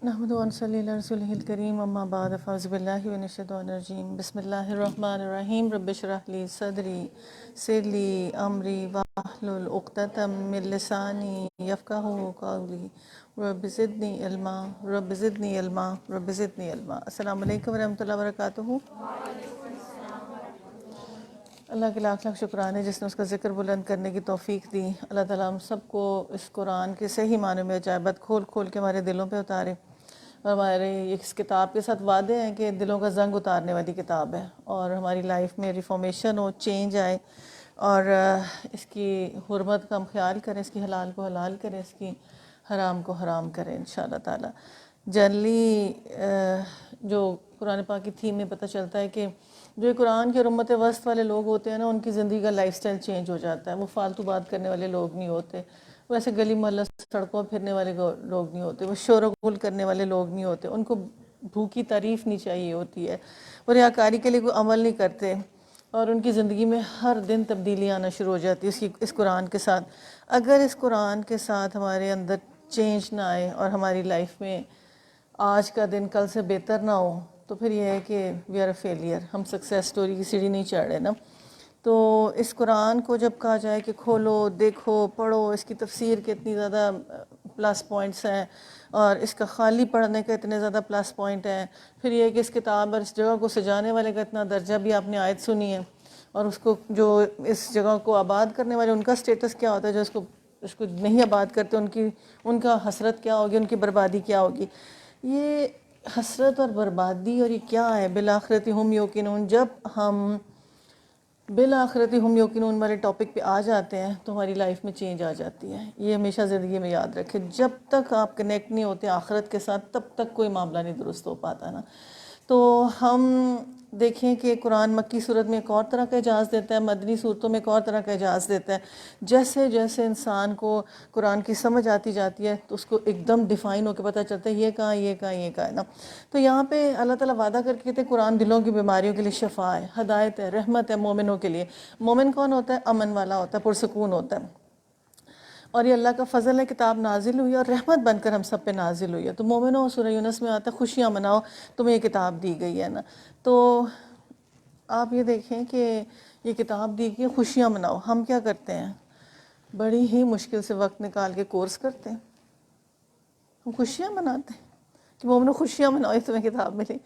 نحمد و نصلی علی رسولہ الکریم اما بعد فاعوذ باللہ من الشیطان الرجیم بسم اللہ الرحمن الرحیم رب اشرح لی صدری یسر لی امری واحلل عقدۃ من لسانی یفقہوا قولی رب زدنی علما رب زدنی علما رب زدنی علما۔ السلام علیکم ورحمۃ اللہ وبرکاتہ۔ اللہ کے لاکھ لاکھ شکران ہے جس نے اس کا ذکر بلند کرنے کی توفیق دی۔ اللہ تعالیٰ ہم سب کو اس قرآن کے صحیح معنی میں عجائبت کھول کھول کے ہمارے دلوں پہ اتارے، اور ہمارے اس کتاب کے ساتھ وعدے ہیں کہ دلوں کا زنگ اتارنے والی کتاب ہے، اور ہماری لائف میں ریفارمیشن ہو، چینج آئے، اور اس کی حرمت کا ہم خیال کریں، اس کی حلال کو حلال کریں، اس کی حرام کو حرام کریں انشاءاللہ تعالیٰ۔ جنرلی جو قرآن پاک کی تھیم میں پتہ چلتا ہے کہ جو قرآن کے اور امت وسط والے لوگ ہوتے ہیں نا، ان کی زندگی کا لائف سٹائل چینج ہو جاتا ہے۔ وہ فالتو بات کرنے والے لوگ نہیں ہوتے، وہ ایسے گلی محلہ سڑکوں پھرنے والے لوگ نہیں ہوتے، وہ شور و غل کرنے والے لوگ نہیں ہوتے، ان کو بھوکی تعریف نہیں چاہیے ہوتی ہے، وہ ریاکاری کے لیے کوئی عمل نہیں کرتے، اور ان کی زندگی میں ہر دن تبدیلی آنا شروع ہو جاتی ہے اس قرآن کے ساتھ۔ اگر اس قرآن کے ساتھ ہمارے اندر چینج نہ آئے اور ہماری لائف میں آج کا دن کل سے بہتر نہ ہو، تو پھر یہ ہے کہ وی آر اے فیلئر، ہم سکسیس سٹوری کی سیڑھی نہیں چڑھ رہے نا۔ تو اس قرآن کو جب کہا جائے کہ کھولو، دیکھو، پڑھو، اس کی تفسیر کے اتنی زیادہ پلس پوائنٹس ہیں، اور اس کا خالی پڑھنے کا اتنے زیادہ پلس پوائنٹ ہیں، پھر یہ ہے کہ اس کتاب اور اس جگہ کو سجانے والے کا اتنا درجہ بھی آپ نے آیت سنی ہے، اور اس کو جو اس جگہ کو آباد کرنے والے ان کا سٹیٹس کیا ہوتا ہے، جو اس کو نہیں آباد کرتے ان کا حسرت کیا ہوگی، ان کی بربادی کیا ہوگی۔ یہ حسرت اور بربادی اور یہ کیا ہے، بالآخرت ہم یوقنون۔ جب ہم بالآخرت ہم یوقنون والے ٹاپک پہ آ جاتے ہیں تو ہماری لائف میں چینج آ جاتی ہے۔ یہ ہمیشہ زندگی میں یاد رکھیں، جب تک آپ کنیکٹ نہیں ہوتے آخرت کے ساتھ تب تک کوئی معاملہ نہیں درست ہو پاتا نا۔ تو ہم دیکھیں کہ قرآن مکی صورت میں ایک اور طرح کا اجاز دیتا ہے، مدنی صورتوں میں ایک اور طرح کا اجاز دیتا ہے۔ جیسے جیسے انسان کو قرآن کی سمجھ آتی جاتی ہے تو اس کو ایک دم ڈیفائن ہو کے پتہ چلتا ہے یہ کہاں یہ کہاں یہ کہاں ہے نا۔ تو یہاں پہ اللہ تعالیٰ وعدہ کر کے کہتے ہیں قرآن دلوں کی بیماریوں کے لیے شفا ہے، ہدایت ہے، رحمت ہے مومنوں کے لیے۔ مومن کون ہوتا ہے؟ امن والا ہوتا ہے، پرسکون ہوتا ہے، اور یہ اللہ کا فضل ہے، کتاب نازل ہوئی اور رحمت بن کر ہم سب پہ نازل ہوئی ہے۔ تو مومنوں، سورہ یونس میں آتا ہے خوشیاں مناؤ، تمہیں یہ کتاب دی گئی ہے نا۔ تو آپ یہ دیکھیں کہ یہ کتاب دی گئی، خوشیاں مناؤ۔ ہم کیا کرتے ہیں؟ بڑی ہی مشکل سے وقت نکال کے کورس کرتے ہیں، ہم خوشیاں مناتے ہیں کہ مومنوں خوشیاں مناؤ، یہ تمہیں کتاب ملی۔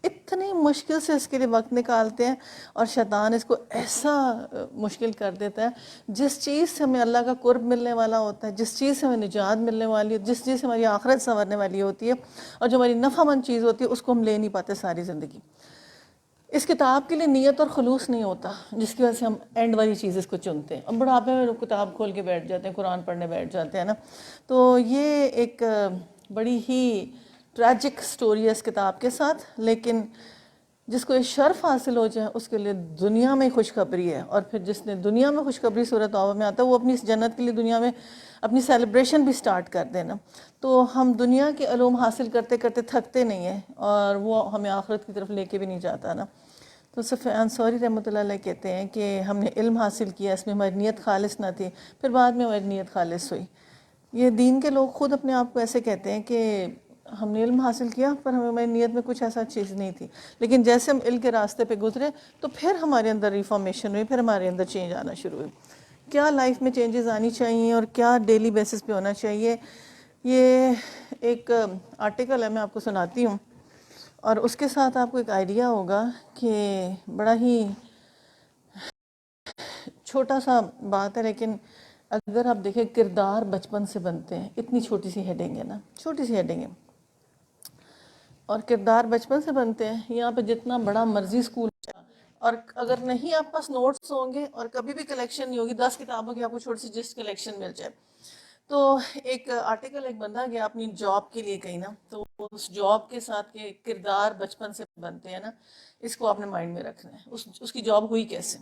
اتنی مشکل سے اس کے لیے وقت نکالتے ہیں، اور شیطان اس کو ایسا مشکل کر دیتا ہے۔ جس چیز سے ہمیں اللہ کا قرب ملنے والا ہوتا ہے، جس چیز سے ہمیں نجات ملنے والی ہے، جس چیز سے ہماری آخرت سنورنے والی ہوتی ہے، اور جو ہماری نفع مند چیز ہوتی ہے، اس کو ہم لے نہیں پاتے ساری زندگی۔ اس کتاب کے لیے نیت اور خلوص نہیں ہوتا، جس کی وجہ سے ہم اینڈ والی چیز اس کو چنتے ہیں، اور بڑھاپے میں کتاب کھول کے بیٹھ جاتے ہیں، قرآن پڑھنے بیٹھ جاتے ہیں نا۔ تو یہ ایک بڑی ہی ٹریجک سٹوری ہے اس کتاب کے ساتھ، لیکن جس کو یہ شرف حاصل ہو جائے اس کے لیے دنیا میں خوشخبری ہے، اور پھر جس نے دنیا میں خوشخبری سورۃ توبہ میں آتا ہے وہ اپنی اس جنت کے لیے دنیا میں اپنی سیلیبریشن بھی سٹارٹ کر دینا۔ تو ہم دنیا کے علوم حاصل کرتے کرتے تھکتے نہیں ہیں، اور وہ ہمیں آخرت کی طرف لے کے بھی نہیں جاتا نا۔ تو سفیان ثوری رحمۃ اللہ علیہ کہتے ہیں کہ ہم نے علم حاصل کیا، اس میں ہماری نیت خالص نہ تھی، پھر بعد میں ہماری نیت خالص ہوئی۔ یہ دین کے لوگ خود اپنے آپ کو ایسے کہتے ہیں کہ ہم نے علم حاصل کیا پر ہماری نیت میں کچھ ایسا چیز نہیں تھی، لیکن جیسے ہم علم کے راستے پہ گزرے تو پھر ہمارے اندر ریفارمیشن ہوئی، پھر ہمارے اندر چینج آنا شروع ہوئی۔ کیا لائف میں چینجز آنی چاہیے اور کیا ڈیلی بیسس پہ ہونا چاہیے، یہ ایک آرٹیکل ہے، میں آپ کو سناتی ہوں، اور اس کے ساتھ آپ کو ایک آئیڈیا ہوگا کہ بڑا ہی چھوٹا سا بات ہے، لیکن اگر آپ دیکھیں کردار بچپن سے بنتے ہیں، اتنی چھوٹی سی ہیڈنگ ہے نا، چھوٹی سی ہیڈنگ ہے، اور کردار بچپن سے بنتے ہیں۔ یہاں پہ جتنا بڑا مرضی اسکول، اور اگر نہیں آپ پاس نوٹس ہوں گے اور کبھی بھی کلیکشن نہیں ہوگی، 10 کتابوں کی آپ کو چھوٹی سی جسٹ کلیکشن مل جائے، تو ایک آرٹیکل ایک بندہ گیا اپنی جاب کے لیے کہیں نا، تو اس جاب کے ساتھ کے کردار بچپن سے بنتے ہیں نا، اس کو آپ نے مائنڈ میں رکھنا ہے۔ اس کی جاب ہوئی کیسے؟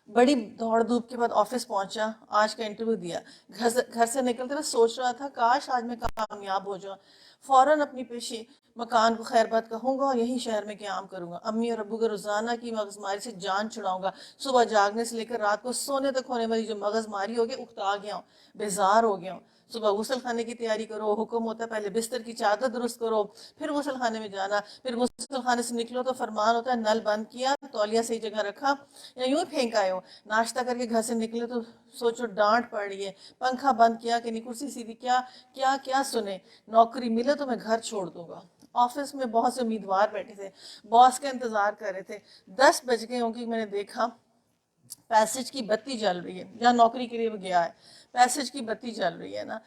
بڑی دوڑ دھوپ کے بعد آفس پہنچا، آج کا انٹرویو دیا، گھر سے نکلتے ہوئے سوچ رہا تھا کاش آج میں کامیاب ہو جاؤں، فوراً اپنی پیشی مکان کو خیر بات کہوں گا اور یہی شہر میں قیام کروں گا. امی اور ابو کا روزانہ کی مغز ماری سے جان چھڑاؤں گا. صبح جاگنے سے لے کر رات کو سونے تک ہونے والی جو مغز ماری ہوگی اکتا گیا ہوں, بیزار ہو گیا ہوں. صبح غسل خانے کی تیاری کرو, حکم ہوتا ہے پہلے بستر کی چادر درست کرو, پھر غسل خانے میں جانا, پھر غسل خانے سے نکلو تو فرمان ہوتا ہے نل بند کیا, تولیہ صحیح جگہ رکھا یا یوں ہی پھینک آئے ہو. ناشتہ کر کے گھر سے نکلے تو سوچو ڈانٹ پڑ رہی ہے, پنکھا بند کیا کہ نہیں, کرسی سیدھی کیا کیا کیا سنے. نوکری ملے تو میں گھر چھوڑ دوں گا. آفس میں بہت سے امیدوار بیٹھے تھے, باس کا انتظار کر رہے تھے. 10 بج گئے ہوں کہ میں نے دیکھا پیسج کی بتی جل رہی ہے, جہاں نوکری کے لیے وہ گیا ہے پیسج کی بتی جل رہی ہے نا.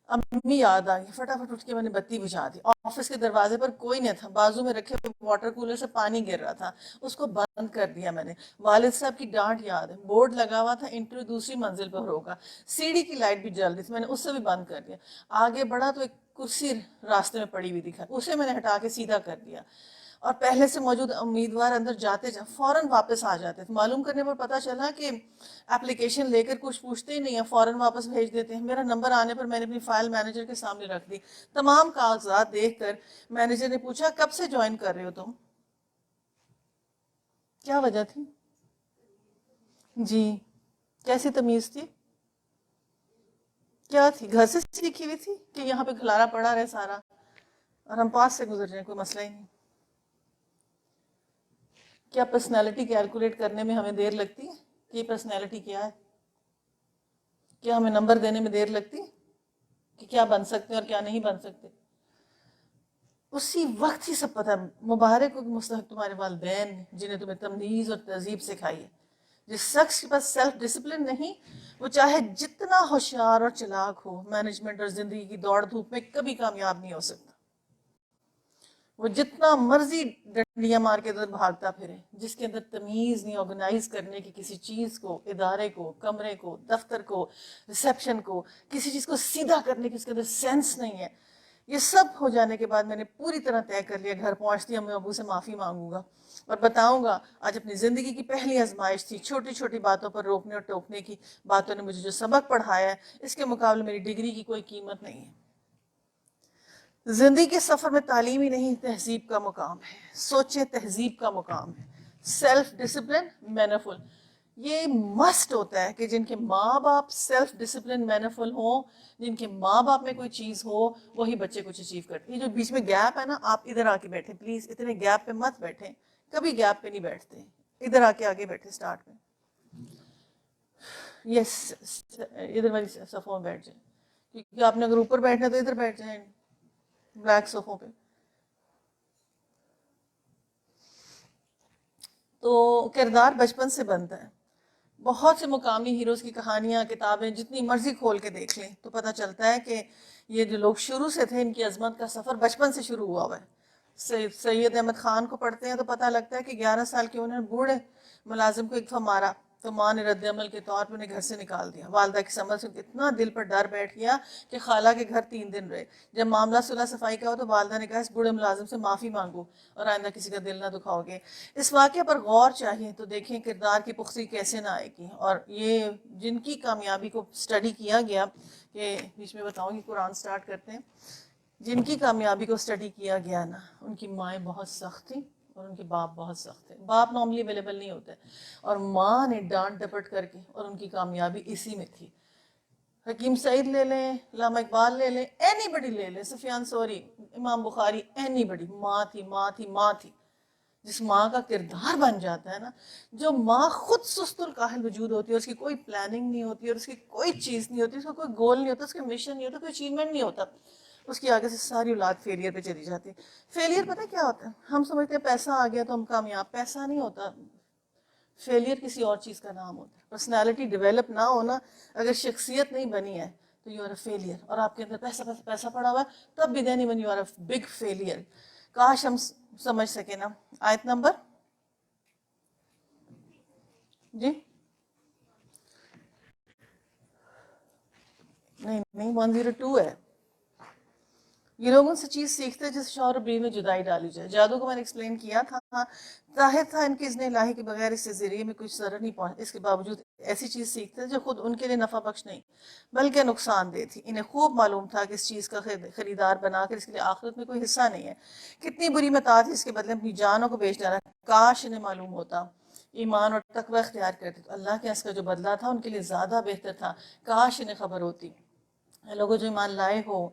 امی یاد آ گئی, فٹافٹ اٹھ کے میں نے بتی بجھا دی. آفس کے دروازے پر کوئی نہیں تھا, بازو میں رکھے واٹر کولر سے پانی گر رہا تھا, اس کو بند کر دیا میں نے. والد صاحب کی ڈانٹ یاد ہے, بورڈ لگا ہوا تھا انٹرویو دوسری منزل پر ہوگا, سیڑھی کی لائٹ بھی جل رہی تھی, میں نے اس سے بھی بند کر دیا. آگے بڑھا تو ایک کرسی راستے میں پڑی ہوئی دکھا, اسے میں نے ہٹا کے سیدھا کر دیا. اور پہلے سے موجود امیدوار اندر جاتے فوراً واپس آ جاتے تھے. معلوم کرنے پر پتہ چلا کہ اپلیکیشن لے کر کچھ پوچھتے ہی نہیں ہیں, فوراً واپس بھیج دیتے ہیں. میرا نمبر آنے پر میں نے اپنی فائل مینیجر کے سامنے رکھ دی. تمام کاغذات دیکھ کر مینیجر نے پوچھا کب سے جوائن کر رہے ہو تم؟ کیا وجہ تھی؟ جی کیسی تمیز تھی؟ کیا تھی؟ گھر سے سیکھی ہوئی تھی کہ یہاں پہ کھلارا پڑا رہے سارا اور ہم پاس سے گزر جائیں, کوئی مسئلہ ہی نہیں؟ کیا پرسنالٹی کیلکولیٹ کرنے میں ہمیں دیر لگتی ہے کہ یہ پرسنالٹی کیا ہے؟ کیا ہمیں نمبر دینے میں دیر لگتی ہے کہ کیا بن سکتے ہیں اور کیا نہیں بن سکتے؟ اسی وقت ہی سب پتہ. مبارک ہو کہ مستحق تمہارے والدین جنہیں تمہیں تمیز اور تہذیب سکھائی ہے. جس شخص کے پاس سیلف ڈسپلن نہیں, وہ چاہے جتنا ہوشیار اور چلاک ہو, مینجمنٹ اور زندگی کی دوڑ دھوپ میں کبھی کامیاب نہیں ہو سکتا. وہ جتنا مرضی ڈنڈیاں مار کے ادھر بھاگتا پھرے, جس کے اندر تمیز نہیں, آرگنائز کرنے کی کسی چیز کو, ادارے کو, کمرے کو, دفتر کو, ریسیپشن کو, کسی چیز کو سیدھا کرنے کی اس کے اندر سینس نہیں ہے. یہ سب ہو جانے کے بعد میں نے پوری طرح طے کر لیا, گھر پہنچتی امی ابو سے معافی مانگوں گا اور بتاؤں گا آج اپنی زندگی کی پہلی آزمائش تھی. چھوٹی چھوٹی باتوں پر روکنے اور ٹوکنے کی باتوں نے مجھے جو سبق پڑھایا ہے, اس کے مقابلے میری ڈگری کی کوئی قیمت نہیں ہے. زندگی کے سفر میں تعلیم ہی نہیں, تہذیب کا مقام ہے. سوچیں, تہذیب کا مقام ہے. Self discipline, mannerful. یہ مسٹ ہوتا ہے کہ جن کے ماں باپ سیلف ڈسپلن مینرفل ہوں, جن کے ماں باپ میں کوئی چیز ہو, وہی بچے کچھ اچیو کرتے ہیں. یہ جو بیچ میں گیپ ہے نا, آپ ادھر آ کے بیٹھیں پلیز, اتنے گیپ پہ مت بیٹھیں, کبھی گیپ پہ نہیں بیٹھتے. ادھر آ کے آگے بیٹھے اسٹارٹ میں. یس, ادھر والی صفوں میں بیٹھ جائیں, کیونکہ آپ نے اگر اوپر بیٹھنا ہے تو ادھر بیٹھ جائیں بلیک صفوں پہ. تو کردار بچپن سے بنتا ہے. بہت سے مقامی ہیروز کی کہانیاں, کتابیں جتنی مرضی کھول کے دیکھ لیں تو پتہ چلتا ہے کہ یہ جو لوگ شروع سے تھے, ان کی عظمت کا سفر بچپن سے شروع ہوا ہوا ہے. سید احمد خان کو پڑھتے ہیں تو پتہ لگتا ہے کہ 11 سال کے انہوں نے بوڑھے ملازم کو ایک دفعہ مارا تو ماں نے رد عمل کے طور پر انہیں گھر سے نکال دیا. والدہ کی سمجھ سے اتنا دل پر ڈر بیٹھ گیا کہ خالہ کے گھر 3 دن رہے. جب معاملہ صلح صفائی کا ہو تو والدہ نے کہا اس بوڑھے ملازم سے معافی مانگو اور آئندہ کسی کا دل نہ دکھاؤ گے. اس واقعے پر غور چاہیے تو دیکھیں کردار کی پختگی کیسے نہ آئے گی. اور یہ جن کی کامیابی کو سٹڈی کیا گیا, کہ بیچ میں بتاؤں گی قرآن سٹارٹ کرتے ہیں, جن کی کامیابی کو سٹڈی کیا گیا نا, ان کی مائیں بہت سخت تھیں اور ان کے باپ بہت سخت تھے. باپ نارملی اویلیبل نہیں ہوتے, اور ماں نے ڈانٹ ڈپٹ کر کے, اور ان کی کامیابی اسی میں تھی. حکیم سعید لے لیں, علامہ اقبال لے لیں, اینی بڑی لے لیں, سفیان ثوری, امام بخاری, اینی بڑی. ماں تھی, ماں تھی, ماں تھی. جس ماں کا کردار بن جاتا ہے نا, جو ماں خود سست الکاہل وجود ہوتی ہے, اس کی کوئی پلاننگ نہیں ہوتی, اور اس کی کوئی چیز نہیں ہوتی, اس کا کوئی گول نہیں ہوتا, اس کا مشن نہیں ہوتا, کوئی اچیومنٹ نہیں ہوتا, اس کی آگے سے ساری اولاد فیلئر پہ چلی جاتی ہے. فیلئر پتہ کیا ہوتا ہے؟ ہم سمجھتے ہیں پیسہ آ گیا تو ہم کامیاب. پیسہ نہیں ہوتا, فیلئر کسی اور چیز کا نام ہوتا ہے. پرسنالٹی ڈیولپ نہ ہونا, اگر شخصیت نہیں بنی ہے تو یو آر اے فیلئر. اور آپ کے اندر پیسہ پیسہ پیسہ پڑا ہوا ہے, تب بھی then even you are a big failure. کاش ہم سمجھ سکیں نا. آیت نمبر جی نہیں 102 ہے. یہ لوگ ان سے چیز سیکھتے ہیں جس شوہر اور بیوی میں جدائی ڈالی جائے. جادو کو میں نے ایکسپلین کیا تھا، ظاہر تھا ان کے اذن الہی کے بغیر اس سے ذریعے میں کچھ ضرر نہیں پہنچ، اس کے باوجود ایسی چیز سیکھتے جو خود ان کے لیے نفع بخش نہیں بلکہ نقصان دہ تھی. انہیں خوب معلوم تھا کہ اس چیز کا خریدار بنا کر اس کے لیے آخرت میں کوئی حصہ نہیں ہے. کتنی بری متاع تھی، اس کے بدلے اپنی جانوں کو بیچ ڈالا. کاش انہیں معلوم ہوتا، ایمان اور تقوی اختیار کرتے تو اللہ کے اس کا جو بدلہ تھا ان کے لیے زیادہ بہتر تھا. کاش انہیں خبر ہوتی. لوگوں جو ایمان لائے ہو،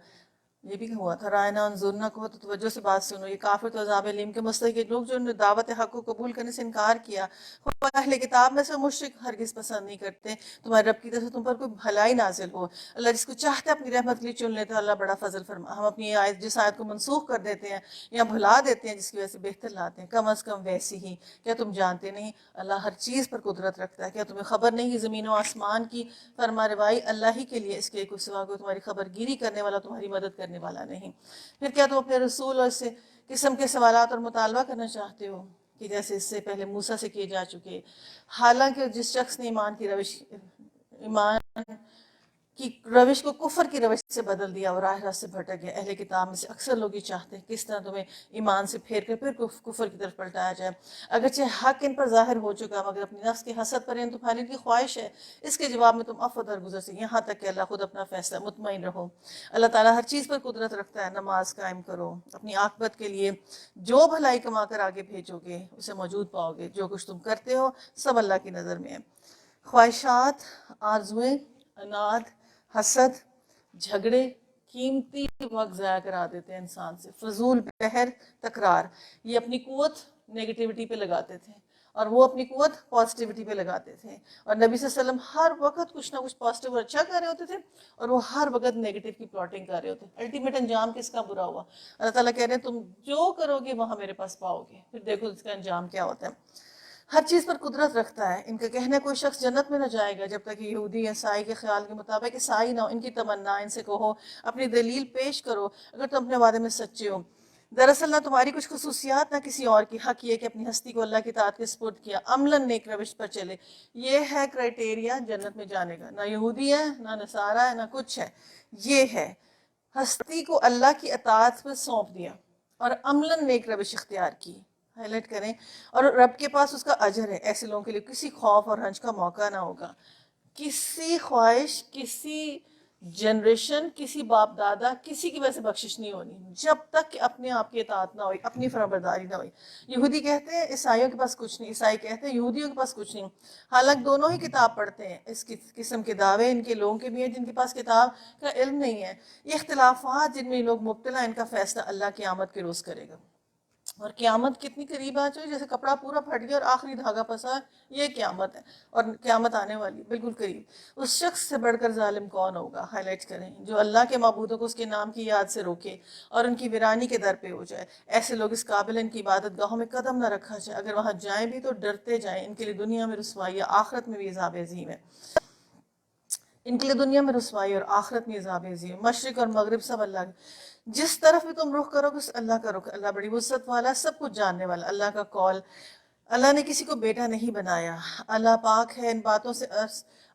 یہ بھی ہوا تھا رائنا انظرنا کو تو توجہ سے بات سنو. یہ کافر تو عذاب علیم کے مستحق لوگ جو دعوت حق کو قبول کرنے سے انکار کیا. اہل کتاب میں سے مشرک ہرگز پسند نہیں کرتے تمہارے رب کی طرف سے تم پر کوئی بھلائی نازل ہو. اللہ جس کو چاہتے اپنی رحمت کے لیے چن لیتا ہے. اللہ بڑا فضل فرما. ہم اپنی آیت جس آیت کو منسوخ کر دیتے ہیں یا بھلا دیتے ہیں جس کی وجہ سے بہتر لاتے ہیں، کم از کم ویسی ہی. کیا تم جانتے نہیں اللہ ہر چیز پر قدرت رکھتا ہے؟ کیا تمہیں خبر نہیں کہ زمین و آسمان کی فرما روائی اللہ ہی کے لیے، اس کے کوئی سوا کوئی تمہاری خبر گیری کرنے والا، تمہاری مدد کرنے والا نہیں. پھر کیا تم اپنے رسول اور اس سے قسم کے سوالات اور مطالبہ کرنا چاہتے ہو کہ جیسے اس سے پہلے موسیٰ سے کیے جا چکے؟ حالانکہ جس شخص نے ایمان کی روش کو کفر کی روش سے بدل دیا اور راہ راست سے بھٹک گیا. اہل کتاب میں سے اکثر لوگ یہ چاہتے ہیں کس طرح تمہیں ایمان سے پھیر کر پھر کفر کی طرف پلٹایا جائے. اگرچہ حق ان پر ظاہر ہو چکا مگر اپنی نفس کی حسد پر ان تمہاری کی خواہش ہے. اس کے جواب میں تم عفو درگزر سے یہاں تک کہ اللہ خود اپنا فیصلہ. مطمئن رہو اللہ تعالیٰ ہر چیز پر قدرت رکھتا ہے. نماز قائم کرو، اپنی عاقبت کے لیے جو بھلائی کما کر آگے بھیجو گے اسے موجود پاؤ گے. جو کچھ تم کرتے ہو سب اللہ کی نظر میں ہے. خواہشات، آرزویں، اناد، حسد، جھگڑے قیمتی وقت ضائع کرا دیتے ہیں انسان سے. فضول بہر تکرار، یہ اپنی قوت نیگیٹیوٹی پہ لگاتے تھے اور وہ اپنی قوت پازیٹیوٹی پہ لگاتے تھے. اور نبی صلی اللہ علیہ وسلم ہر وقت کچھ نہ کچھ پازیٹیو اور اچھا کر رہے ہوتے تھے اور وہ ہر وقت نیگیٹو کی پلاٹنگ کر رہے ہوتے. الٹیمیٹ انجام کس کا برا ہوا؟ اللہ تعالیٰ کہہ رہے ہیں تم جو کرو گے وہاں میرے پاس پاؤ گے. پھر دیکھو اس کا انجام کیا ہوتا ہے. ہر چیز پر قدرت رکھتا ہے. ان کا کہنا کوئی شخص جنت میں نہ جائے گا جب تک کہ یہودی عیسائی کے خیال کے مطابق عیسائی نہ ہو. ان کی تمنا، ان سے کہو اپنی دلیل پیش کرو اگر تم اپنے وعدے میں سچے ہو. دراصل نہ تمہاری کچھ خصوصیات نہ کسی اور کی. حق یہ کہ اپنی ہستی کو اللہ کی اطاعت کے سپرد کیا، عملاً نیک روش پر چلے. یہ ہے کرائٹیریا جنت میں جانے کا. نہ یہودی ہے، نہ نصارہ ہے، نہ کچھ ہے. یہ ہے ہستی کو اللہ کی اطاعت پر سونپ دیا اور عملاً نیک روش اختیار کی. ہائی لائٹ کریں. اور رب کے پاس اس کا اجر ہے. ایسے لوگوں کے لیے کسی خوف اور رنج کا موقع نہ ہوگا. کسی خواہش، کسی جنریشن، کسی باپ دادا، کسی کی وجہ سے بخشش نہیں ہونی جب تک کہ اپنے آپ کی اطاعت نہ ہوئی، اپنی فرمانبرداری نہ ہوئی. یہودی کہتے ہیں عیسائیوں کے پاس کچھ نہیں، عیسائی کہتے ہیں یہودیوں کے پاس کچھ نہیں، حالانکہ دونوں ہی کتاب پڑھتے ہیں. اس قسم کے دعوے ان کے لوگوں کے بھی ہیں جن کے پاس کتاب کا علم نہیں ہے. یہ اختلافات جن میں لوگ مبتلا، ان کا فیصلہ اللہ قیامت کے روز کرے گا. اور قیامت کتنی قریب آ چکی، جیسے کپڑا پورا پھٹ گیا اور آخری دھاگا پھنسا ہے. یہ قیامت ہے اور قیامت آنے والی بالکل قریب. اس شخص سے بڑھ کر ظالم کون ہوگا؟ ہائی لائٹ کریں. جو اللہ کے معبودوں کو اس کے نام کی یاد سے روکے اور ان کی ویرانی کے در پہ ہو جائے. ایسے لوگ اس قابل ان کی عبادت گاہوں میں قدم نہ رکھا جائے. اگر وہاں جائیں بھی تو ڈرتے جائیں. ان کے لیے دنیا میں رسوائی، آخرت میں بھی عذاب عظیم ہے. ان کے لیے دنیا میں رسوائی اور آخرت میں عذاب عظیم. مشرق اور مغرب سب اللہ کے. جس طرف بھی تم رخ کرو گے اللہ کا رخ. اللہ بڑی وسعت والا، سب کچھ جاننے والا. اللہ کا قول، اللہ نے کسی کو بیٹا نہیں بنایا. اللہ پاک ہے ان باتوں سے.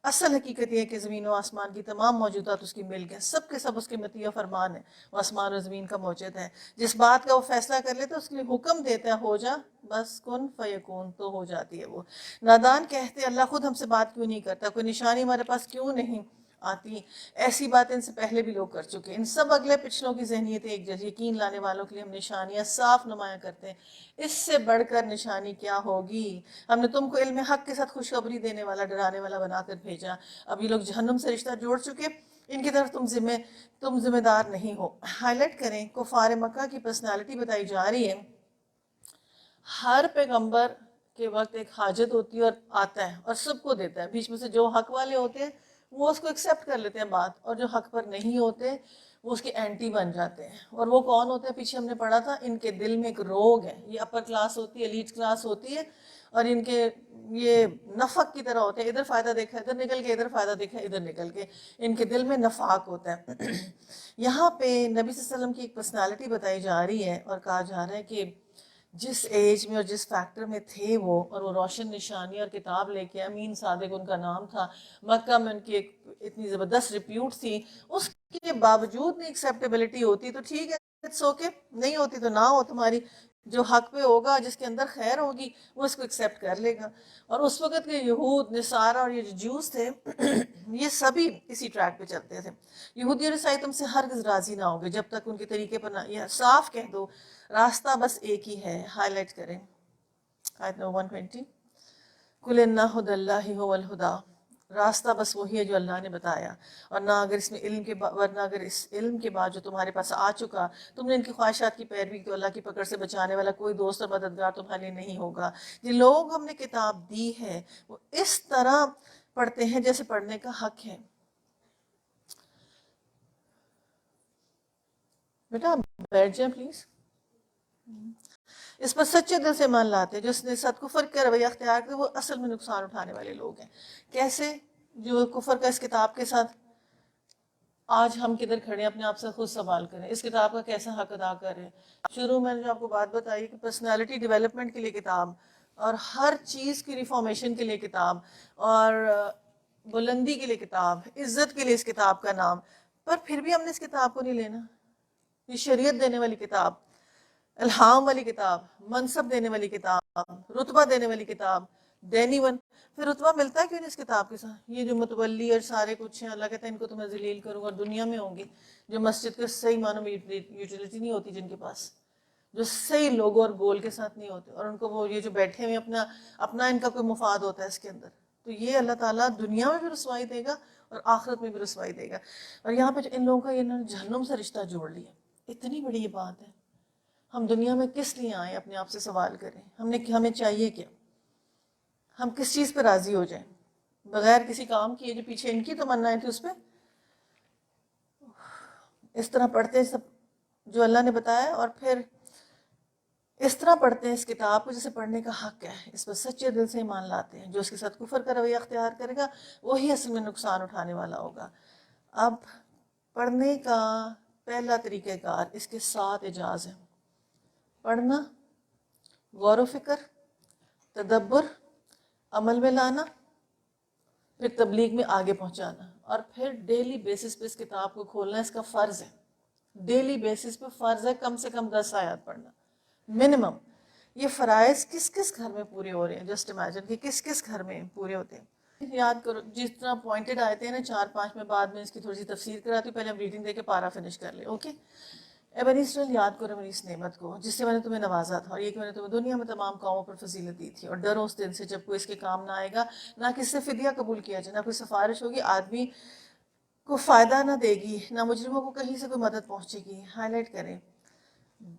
اصل حقیقت یہ ہے کہ زمین و آسمان کی تمام موجودات اس کی ملک ہے. سب کے سب اس کے مطیع و فرمان ہے. وہ آسمان و زمین کا موجد ہے. جس بات کا وہ فیصلہ کر لیتا ہے اس کے لیے حکم دیتا ہے ہو جا، بس کن فیکون، تو ہو جاتی ہے وہ. نادان کہتے اللہ خود ہم سے بات کیوں نہیں کرتا، کوئی نشانی ہمارے پاس کیوں نہیں آتی. ایسی باتیں ان سے پہلے بھی لوگ کر چکے. ان سب اگلے پچھلوں کی ذہنیت ایک جیسی. یقین لانے والوں کے لیے ہم نشانیاں صاف نمایاں کرتے ہیں. اس سے بڑھ کر نشانی کیا ہوگی؟ ہم نے تم کو علم حق کے ساتھ خوشخبری دینے والا، ڈرانے والا بنا کر بھیجا. اب یہ لوگ جہنم سے رشتہ جوڑ چکے، ان کی طرف تم ذمہ دار نہیں ہو. ہائی لائٹ کریں. کفار مکہ کی پرسنالٹی بتائی جا رہی ہے. ہر پیغمبر کے وقت ایک حاجت ہوتی ہے اور آتا ہے اور سب کو دیتا ہے. بیچ میں سے جو حق والے ہوتے ہیں وہ اس کو ایکسیپٹ کر لیتے ہیں بات، اور جو حق پر نہیں ہوتے وہ اس کے اینٹی بن جاتے ہیں. اور وہ کون ہوتے ہیں؟ پیچھے ہم نے پڑھا تھا ان کے دل میں ایک روگ ہے. یہ اپر کلاس ہوتی ہے، ایلیٹ کلاس ہوتی ہے، اور ان کے یہ نفق کی طرح ہوتے ہیں. ادھر فائدہ دیکھا ادھر نکل کے، ادھر فائدہ دیکھا ادھر نکل کے. ان کے دل میں نفاق ہوتا ہے. یہاں پہ نبی صلی اللہ علیہ وسلم کی ایک پرسنالٹی بتائی جا رہی ہے اور کہا جا رہا ہے کہ جس ایج میں اور جس فیکٹر میں تھے وہ، اور وہ روشن نشانی اور کتاب لے کے، امین صادق ان کا نام تھا، مکہ میں ان کی ایک اتنی زبردست ریپیوٹ تھی، اس کے باوجود نہیں ایکسیپٹیبلٹی ہوتی تو ٹھیک ہے، اٹس اوکے، نہیں ہوتی تو نہ ہو، تمہاری جو حق پہ ہوگا، جس کے اندر خیر ہوگی، وہ اس کو ایکسیپٹ کر لے گا۔ اور اس وقت کے یہود، نصارہ اور یہ جو جوز تھے یہ سبھی اسی ٹریک پہ چلتے تھے۔ یہودی اور عیسائی تم سے ہرگز راضی نہ ہوں گے جب تک ان کے طریقے پر نہ، یہ صاف کہہ دو راستہ بس ایک ہی ہے۔ ہائی لائٹ کریں آیت نمبر 120، قُلْ إِنَّ هُدَى اللَّهِ هُوَ الْهُدَىٰ، راستہ بس وہی ہے جو اللہ نے بتایا، اور نہ اگر اس میں علم کے ورنہ اگر اس علم کے بعد جو تمہارے پاس آ چکا تم نے ان کی خواہشات کی پیروی کی تو اللہ کی پکڑ سے بچانے والا کوئی دوست اور مددگار تمہارے لیے نہیں ہوگا۔ جن لوگوں کو ہم نے کتاب دی ہے وہ اس طرح پڑھتے ہیں جیسے پڑھنے کا حق ہے۔ بیٹا بیٹھ جائیں پلیز۔ اس پر سچے دل سے مان لاتے ہیں، جس نے ساتھ کفر کا رویہ اختیار کیا وہ اصل میں نقصان اٹھانے والے لوگ ہیں۔ کیسے؟ جو کفر کا اس کتاب کے ساتھ، آج ہم کدھر کھڑے ہیں اپنے آپ سے خود سوال کریں، اس کتاب کا کیسا حق ادا کر رہے ہیں؟ شروع میں نے جو آپ کو بات بتائی کہ پرسنالٹی ڈیولپمنٹ کے لیے کتاب، اور ہر چیز کی ریفارمیشن کے لیے کتاب، اور بلندی کے لیے کتاب، عزت کے لیے اس کتاب کا نام، پر پھر بھی ہم نے اس کتاب کو نہیں لینا۔ یہ شریعت دینے والی کتاب، الہام والی کتاب، منصب دینے والی کتاب، رتبہ دینے والی کتاب، دینی ون، پھر رتبہ ملتا ہے کیوں نہیں اس کتاب کے ساتھ؟ یہ جو متولی اور سارے کچھ ہیں، اللہ کہتا ہے ان کو تو میں ذلیل کروں گا، اور دنیا میں ہوں گے جو مسجد کے صحیح معنوں میں یوٹیلیٹی نہیں ہوتی، جن کے پاس جو صحیح لوگوں اور گول کے ساتھ نہیں ہوتے، اور ان کو وہ یہ جو بیٹھے ہوئے اپنا ان کا کوئی مفاد ہوتا ہے اس کے اندر، تو یہ اللہ تعالیٰ دنیا میں بھی رسوائی دے گا اور آخرت میں بھی رسوائی دے گا۔ اور یہاں پہ جو ان لوگوں کا انہوں نے جہنم سے رشتہ جوڑ لیا، اتنی بڑی یہ بات ہے۔ ہم دنیا میں کس لیے آئے؟ اپنے آپ سے سوال کریں، ہمیں چاہیے کیا؟ ہم کس چیز پہ راضی ہو جائیں بغیر کسی کام کیے؟ جو پیچھے ان کی تمنائیں تھی اس پہ اس طرح پڑھتے ہیں سب جو اللہ نے بتایا، اور پھر اس طرح پڑھتے ہیں اس کتاب کو جسے پڑھنے کا حق ہے، اس پر سچے دل سے ایمان لاتے ہیں۔ جو اس کے ساتھ کفر کا رویہ اختیار کرے گا وہی اصل میں نقصان اٹھانے والا ہوگا۔ اب پڑھنے کا پہلا طریقہ کار، اس کے 7 اعجاز ہیں: پڑھنا، غور و فکر، تدبر، عمل میں لانا، پھر تبلیغ میں آگے پہنچانا، اور پھر ڈیلی بیسس پہ اس کتاب کو کھولنا اس کا فرض ہے۔ ڈیلی بیسس پہ فرض ہے کم سے کم 10 آیات پڑھنا منیمم۔ یہ فرائض کس کس گھر میں پورے ہو رہے ہیں؟ جسٹ امیجن کہ کس کس گھر میں پورے ہوتے ہیں۔ یاد کرو جس طرح پوائنٹڈ آئے تھے نا 4-5 میں، بعد میں اس کی تھوڑی سی تفسیر کراتی ہوں، پہلے ہم ریڈنگ دے کے پارا فنش کر لیں، اوکے؟ اے بنی اسرائیل، یاد کرو میری اس نعمت کو جس سے میں نے تمہیں نوازا تھا، اور یہ کہ میں نے تمہیں دنیا میں تمام قوموں پر فضیلت دی تھی، اور ڈرو اس دن سے جب کوئی اس کے کام نہ آئے گا، نہ کس سے فدیہ قبول کیا جائے، نہ کوئی سفارش ہوگی، آدمی کو فائدہ نہ دے گی، نہ مجرموں کو کہیں سے کوئی مدد پہنچے گی۔ ہائی لائٹ کریں،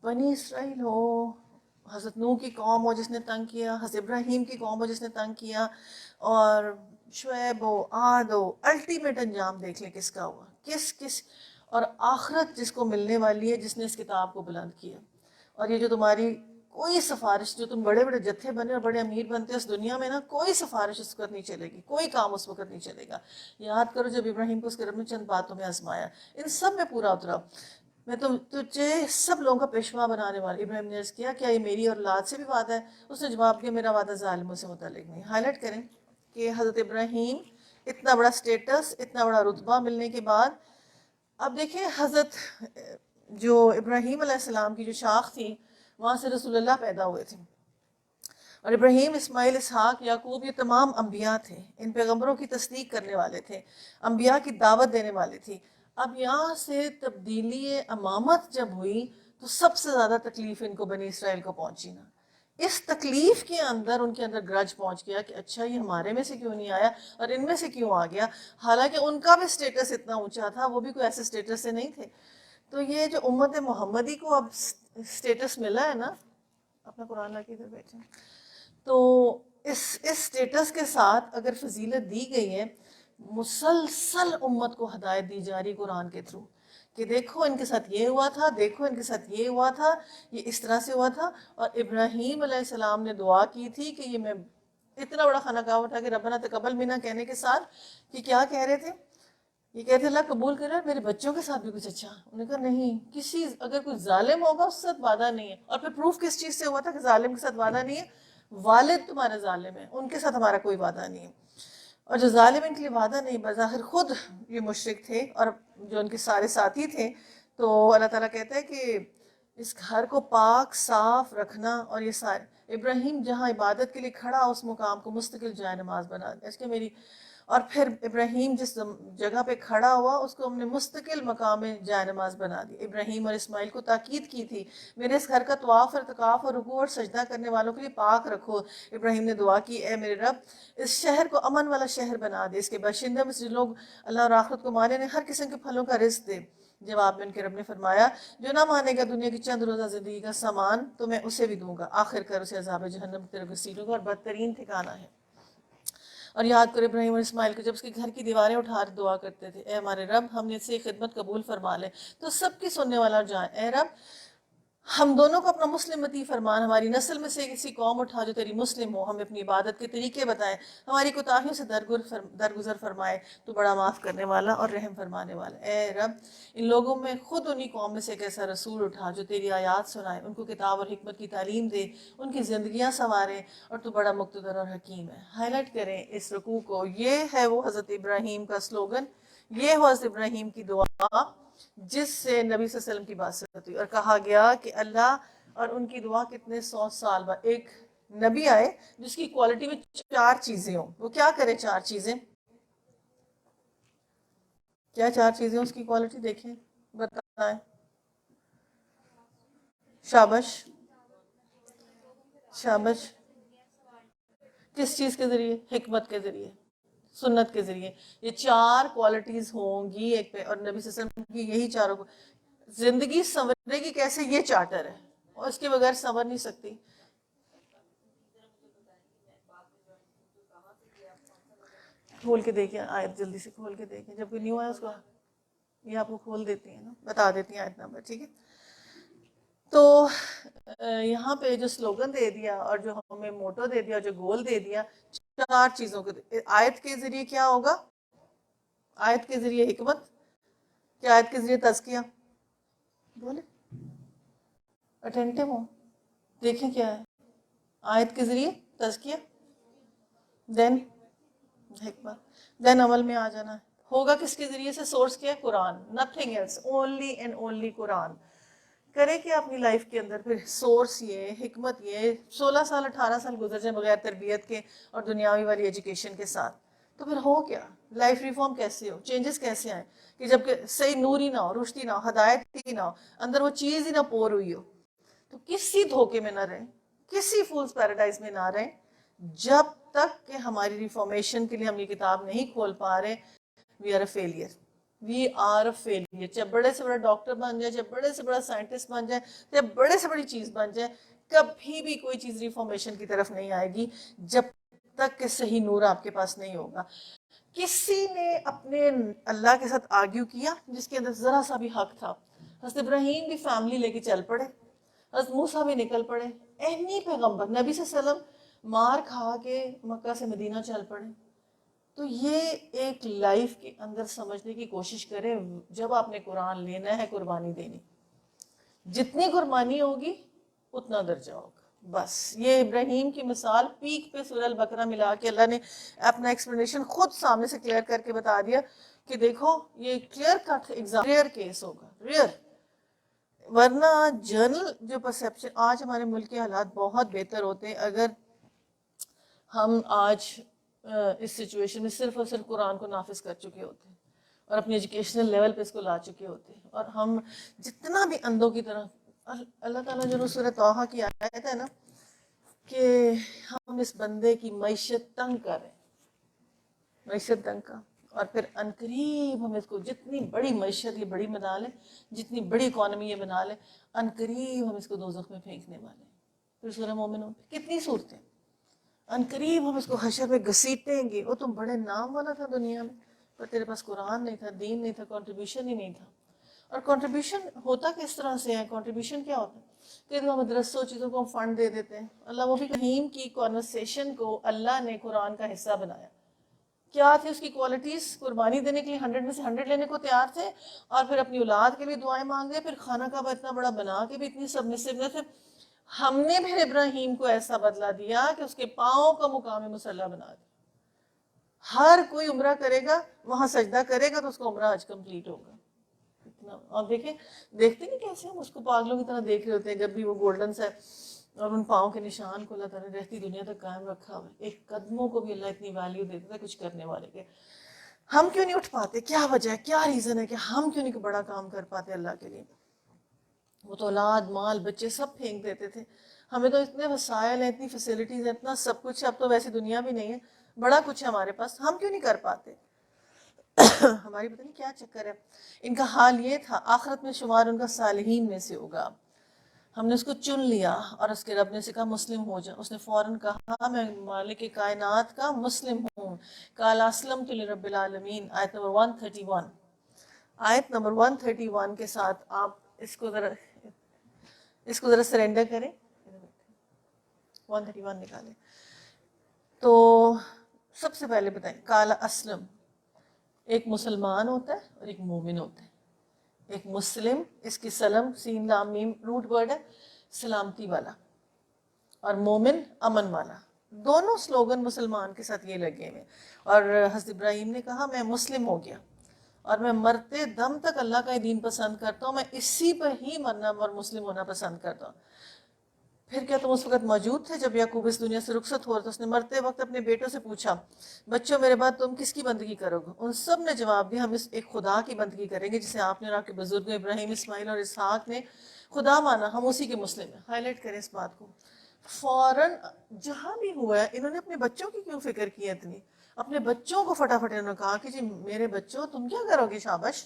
بنی اسرائیل ہو، حضرت نوح کی قوم ہو جس نے تنگ کیا، حضرت ابراہیم کی قوم ہو جس نے تنگ کیا، اور شعیب ہو، عاد ہو، الٹیمیٹ انجام دیکھ لیں کس کا ہوا، کس اور آخرت جس کو ملنے والی ہے جس نے اس کتاب کو بلند کیا۔ اور یہ جو تمہاری کوئی سفارش، جو تم بڑے بڑے جتھے بنے اور بڑے امیر بنتے اس دنیا میں نا، کوئی سفارش اس وقت نہیں چلے گی، کوئی کام اس وقت نہیں چلے گا۔ یاد کرو جب ابراہیم کو اس کے رب نے چند باتوں میں آزمایا، ان سب میں پورا اترا، میں تجھے سب لوگوں کا پیشوا بنانے والا۔ ابراہیم نے عرض کیا کیا یہ میری اور اولاد سے بھی وعدہ ہے؟ اس نے جواب دیا میرا وعدہ ظالموں سے متعلق نہیں۔ ہائی لائٹ کریں کہ حضرت ابراہیم اتنا بڑا سٹیٹس، اتنا بڑا رتبہ ملنے کے بعد، اب دیکھیں حضرت جو ابراہیم علیہ السلام کی جو شاخ تھی وہاں سے رسول اللہ پیدا ہوئے تھے، اور ابراہیم، اسماعیل، اسحاق، یعقوب یہ تمام انبیاء تھے، ان پیغمبروں کی تصدیق کرنے والے تھے، انبیاء کی دعوت دینے والے تھے۔ اب یہاں سے تبدیلی امامت جب ہوئی تو سب سے زیادہ تکلیف ان کو بنی اسرائیل کو پہنچی نا۔ اس تکلیف کے اندر ان کے اندر گرج پہنچ گیا کہ اچھا یہ ہمارے میں سے کیوں نہیں آیا اور ان میں سے کیوں آ گیا، حالانکہ ان کا بھی سٹیٹس اتنا اونچا تھا، وہ بھی کوئی ایسے سٹیٹس سے نہیں تھے۔ تو یہ جو امت محمدی کو اب سٹیٹس ملا ہے نا، اپنا قرآن لا کے ادھر بیٹھے، تو اس سٹیٹس کے ساتھ اگر فضیلت دی گئی ہے، مسلسل امت کو ہدایت دی جا رہی قرآن کے تھرو کہ دیکھو ان کے ساتھ یہ ہوا تھا، دیکھو ان کے ساتھ یہ ہوا تھا، یہ اس طرح سے ہوا تھا۔ اور ابراہیم علیہ السلام نے دعا کی تھی کہ یہ میں اتنا بڑا خانہ کعبہ اٹھا کے ربنا تقبل منا کہنے کے ساتھ کہ کیا کہہ رہے تھے؟ یہ کہتے اللہ قبول کرے میرے بچوں کے ساتھ بھی کچھ اچھا۔ انہوں نے کہا نہیں، کسی اگر کوئی ظالم ہوگا اس کے ساتھ وعدہ نہیں ہے۔ اور پھر پروف کس چیز سے ہوا تھا کہ ظالم کے ساتھ وعدہ نہیں ہے؟ والد تمہارے ظالم ہیں، ان کے ساتھ ہمارا کوئی وعدہ نہیں ہے۔ اور جو ظالم ان کے لیے وعدہ نہیں، بظاہر خود یہ مشرک تھے اور جو ان کے سارے ساتھی تھے، تو اللہ تعالیٰ کہتا ہے کہ اس گھر کو پاک صاف رکھنا، اور یہ سارے ابراہیم جہاں عبادت کے لیے کھڑا اس مقام کو مستقل جائے نماز بنا دیا، اس کے میری، اور پھر ابراہیم جس جگہ پہ کھڑا ہوا اس کو ہم نے مستقل مقام جائے نماز بنا دی۔ ابراہیم اور اسماعیل کو تاکید کی تھی، میرے اس گھر کا طواف اور اعتکاف اور رکوع اور سجدہ کرنے والوں کے لیے پاک رکھو۔ ابراہیم نے دعا کی، اے میرے رب اس شہر کو امن والا شہر بنا دے، اس کے باشندوں میں سے جو لوگ اللہ اور آخرت کو مانے انہیں ہر قسم کے پھلوں کا رزق دے۔ جواب میں ان کے رب نے فرمایا، جو نہ مانے گا دنیا کی چند روزہ زندگی کا سامان تو میں اسے بھی دوں گا، آخر کر اسے عذاب جہنم کی طرف گھسیٹوں گا اور بدترین ٹھکانہ ہے۔ اور یاد کرو ابراہیم اور اسماعیل کو جب اس کے گھر کی دیواریں اٹھا دعا کرتے تھے، اے ہمارے رب ہم نے سے خدمت قبول فرما لے، تو سب کی سننے والا اور جان، اے رب ہم دونوں کو اپنا مسلم متی فرمان، ہماری نسل میں سے کسی قوم اٹھا جو تیری مسلم ہو، ہمیں اپنی عبادت کے طریقے بتائے، ہماری کوتاہیوں سے درگزر فرمائے، تو بڑا معاف کرنے والا اور رحم فرمانے والا۔ اے رب ان لوگوں میں خود انہی قوم میں سے ایک ایسا رسول اٹھا جو تیری آیات سنائے، ان کو کتاب اور حکمت کی تعلیم دے، ان کی زندگیاں سنوارے، اور تو بڑا مقتدر اور حکیم ہے۔ ہائی لائٹ کریں اس رکوع کو، یہ ہے وہ حضرت ابراہیم کا سلوگن، یہ ہو حضرت ابراہیم کی دعا جس سے نبی صلی اللہ علیہ وسلم کی بات ہوئی، اور کہا گیا کہ اللہ اور ان کی دعا کتنے 100 سال بعد ایک نبی آئے جس کی کوالٹی میں 4 چیزیں ہوں، وہ کیا کرے 4 چیزیں؟ کیا 4 چیزیں اس کی کوالٹی دیکھیں بتائیں؟ شابش شابش، کس چیز کے ذریعے؟ حکمت کے ذریعے، سنت کے ذریعے، یہ 4 کوالٹیز ہوں گی ایک پہ، اور نبی صلی اللہ علیہ وسلم کی یہی چاروں کو زندگی سنورے گی کیسے، یہ چارٹر ہے، اور اس کے بغیر سنور نہیں سکتی۔ کھول کے دیکھیں آیت، جلدی سے کھول کے دیکھیں، جب کوئی نیو آیا اس کو یہ آپ کو کھول دیتی ہیں نا، بتا دیتی ہیں آیت نمبر، ٹھیک ہے؟ تو یہاں پہ جو سلوگن دے دیا اور جو ہمیں موٹو دے دیا، جو گول دے دیا، 4 چیزوں کو آیت کے ذریعے کیا ہوگا؟ آیت کے ذریعے حکمت، کیا آیت کے ذریعے تزکیہ؟ بولے اٹینٹیو ہوں، دیکھیں کیا ہے آیت کے ذریعے تزکیہ، دین حکمت، دین عمل میں آ جانا ہے۔ ہوگا کس کے ذریعے سے؟ سورس کیا ہے؟ قرآن، nothing else، only and only قرآن۔ کرے کیا اپنی لائف کے اندر پھر؟ سورس یہ، حکمت یہ، 16 سال 18 سال گزر جائیں بغیر تربیت کے اور دنیاوی والی ایجوکیشن کے ساتھ، تو پھر ہو کیا؟ لائف ریفارم کیسے ہو؟ چینجز کیسے آئیں کہ جب کہ صحیح نور ہی نہ ہو، روشنی نہ ہو، ہدایت ہی نہ ہو، اندر وہ چیز ہی نہ پور ہوئی ہو؟ تو کسی دھوکے میں نہ رہیں، کسی فولس پیراڈائز میں نہ رہیں، جب تک کہ ہماری ریفارمیشن کے لیے ہم یہ کتاب نہیں کھول پا رہے، we are a failure, we are a failure. چاہے بڑے سے بڑا ڈاکٹر بن جائے، چاہے بڑے سے بڑا سائنٹسٹ بن جائے، چاہے بڑے سے بڑی چیز بن جائے، کبھی بھی کوئی چیز ریفارمیشن کی طرف نہیں آئے گی جب تک کہ صحیح نور آپ کے پاس نہیں ہوگا۔ کسی نے اپنے اللہ کے ساتھ آرگیو کیا جس کے اندر ذرا سا بھی حق تھا؟ حضرت ابراہیم بھی فیملی لے کے چل پڑے، حضرت موسیٰ بھی نکل پڑے، اینی پیغمبر، نبی صلی اللہ علیہ وسلم مار کھا کے مکہ سے مدینہ چل پڑے۔ تو یہ ایک لائف کے اندر سمجھنے کی کوشش کریں، جب آپ نے قرآن لینا ہے قربانی دینی، جتنی قربانی ہوگی اتنا درجہ ہوگا۔ بس یہ ابراہیم کی مثال پیک پہ سورہ البقرہ ملا کے اللہ نے اپنا ایکسپلینیشن خود سامنے سے کلیئر کر کے بتا دیا کہ دیکھو یہ clear cut exam, rare case ہوگا، ریئر، ورنہ جنرل جو پرسیپشن، آج ہمارے ملک کے حالات بہت بہتر ہوتے ہیں اگر ہم آج اس سچویشن میں صرف اور صرف قرآن کو نافذ کر چکے ہوتے ہیں اور اپنی ایجوکیشنل لیول پہ اس کو لا چکے ہوتے ہیں، اور ہم جتنا بھی اندھوں کی طرح، اللہ تعالیٰ جو سورہ طٰہٰ کی آیت ہے نا کہ ہم اس بندے کی معیشت تنگ کریں، معیشت تنگ کا، اور پھر عنقریب ہم اس کو جتنی بڑی معیشت یہ بڑی بنا لیں، جتنی بڑی اکانومی یہ بنا لیں، عنقریب ہم اس کو دوزخ میں پھینکنے والے ہیں۔ پھر سورہ مومنون کتنی صورتیں، عنقریب ہم اس کو حشر میں گھسیٹیں گے، وہ تم بڑے نام والا تھا دنیا میں پر تیرے پاس قرآن نہیں تھا، دین نہیں تھا، کنٹریبیوشن ہی نہیں تھا۔ اور کنٹریبیوشن ہوتا کس طرح سے ہے؟ کنٹریبیوشن کیا ہوتا ہے کہ ہم مدرسوں چیزوں کو ہم فنڈ دے دیتے ہیں۔ اللہ وہ بھی رحیم کی کانورسیشن کو اللہ نے قرآن کا حصہ بنایا۔ کیا تھی اس کی کوالٹیز؟ قربانی دینے کے لیے 100 میں سے 100 لینے کو تیار تھے، اور پھر اپنی اولاد کے لیے دعائیں مانگ رہے، پھر خانہ کعبہ اتنا بڑا بنا کے بھی اتنی سبمسیونیس ہے۔ ہم نے پھر ابراہیم کو ایسا بدلہ دیا کہ اس کے پاؤں کا مقام مصلی بنا دیا۔ ہر کوئی عمرہ کرے گا، وہاں سجدہ کرے گا تو اس کا عمرہ آج کمپلیٹ ہوگا. اتنا آپ دیکھیں، دیکھتے نہیں کیسے ہم اس کو پاگلوں کی طرح دیکھ رہے ہوتے ہیں جب بھی وہ گولڈن سا اور ان پاؤں کے نشان کو اللہ تعالیٰ نے رہتی دنیا تک قائم رکھا ہوا ہے. ایک قدموں کو بھی اللہ اتنی ویلیو دیتا ہے کچھ کرنے والے کے. ہم کیوں نہیں اٹھ پاتے؟ کیا وجہ ہے، کیا ریزن ہے کہ ہم کیوں نہیں بڑا کام کر پاتے اللہ کے لیے؟ وہ تو اولاد، مال، بچے سب پھینک دیتے تھے. ہمیں تو اتنے وسائل ہیں، اتنی فیسلٹیز ہیں، اتنا سب کچھ ہے. اب تو ویسی دنیا بھی نہیں ہے، بڑا کچھ ہے ہمارے پاس، ہم کیوں نہیں کر پاتے؟ ہماری پتہ نہیں کیا چکر ہے. ان کا حال یہ تھا، آخرت میں شمار ان کا صالحین میں سے ہوگا. ہم نے اس کو چن لیا اور اس کے رب نے سے کہا مسلم ہو جا. اس نے فوراً کہا میں مالک کائنات کا مسلم ہوں. قال اسلمت لرب العالمین. آیت نمبر 131. آیت نمبر 131 کے ساتھ آپ اس کو ذرا سرنڈر کریں. 131 نکالیں. تو سب سے پہلے بتائیں، قال اسلم، ایک مسلمان ہوتا ہے اور ایک مومن ہوتا ہے. ایک مسلم، اس کی سلم سین لام میم روٹ ورڈ ہے، سلامتی والا، اور مومن امن والا. دونوں سلوگن مسلمان کے ساتھ یہ لگے ہوئے. اور حضرت ابراہیم نے کہا میں مسلم ہو گیا اور میں مرتے دم تک اللہ کا ہی دین پسند کرتا ہوں، میں اسی پہ ہی مرنا اور مسلم ہونا پسند کرتا ہوں. پھر کیا تم اس وقت موجود تھے جب یعقوب اس دنیا سے رخصت ہوا؟ تو اس نے مرتے وقت اپنے بیٹوں سے پوچھا بچوں میرے بعد تم کس کی بندگی کرو گے؟ ان سب نے جواب دیا ہم اس ایک خدا کی بندگی کریں گے جسے آپ نے اور آپ کے بزرگوں ابراہیم، اسماعیل اور اسحاق نے خدا مانا، ہم اسی کے مسلم ہیں. ہائی لائٹ کریں اس بات کو. فوراً جہاں بھی ہوا ہے انہوں نے اپنے بچوں کی کیوں فکر کی ہے اتنی؟ اپنے بچوں کو فٹافٹ انہوں نے کہا کہ جی میرے بچوں تم کیا کرو گے؟ شاباش.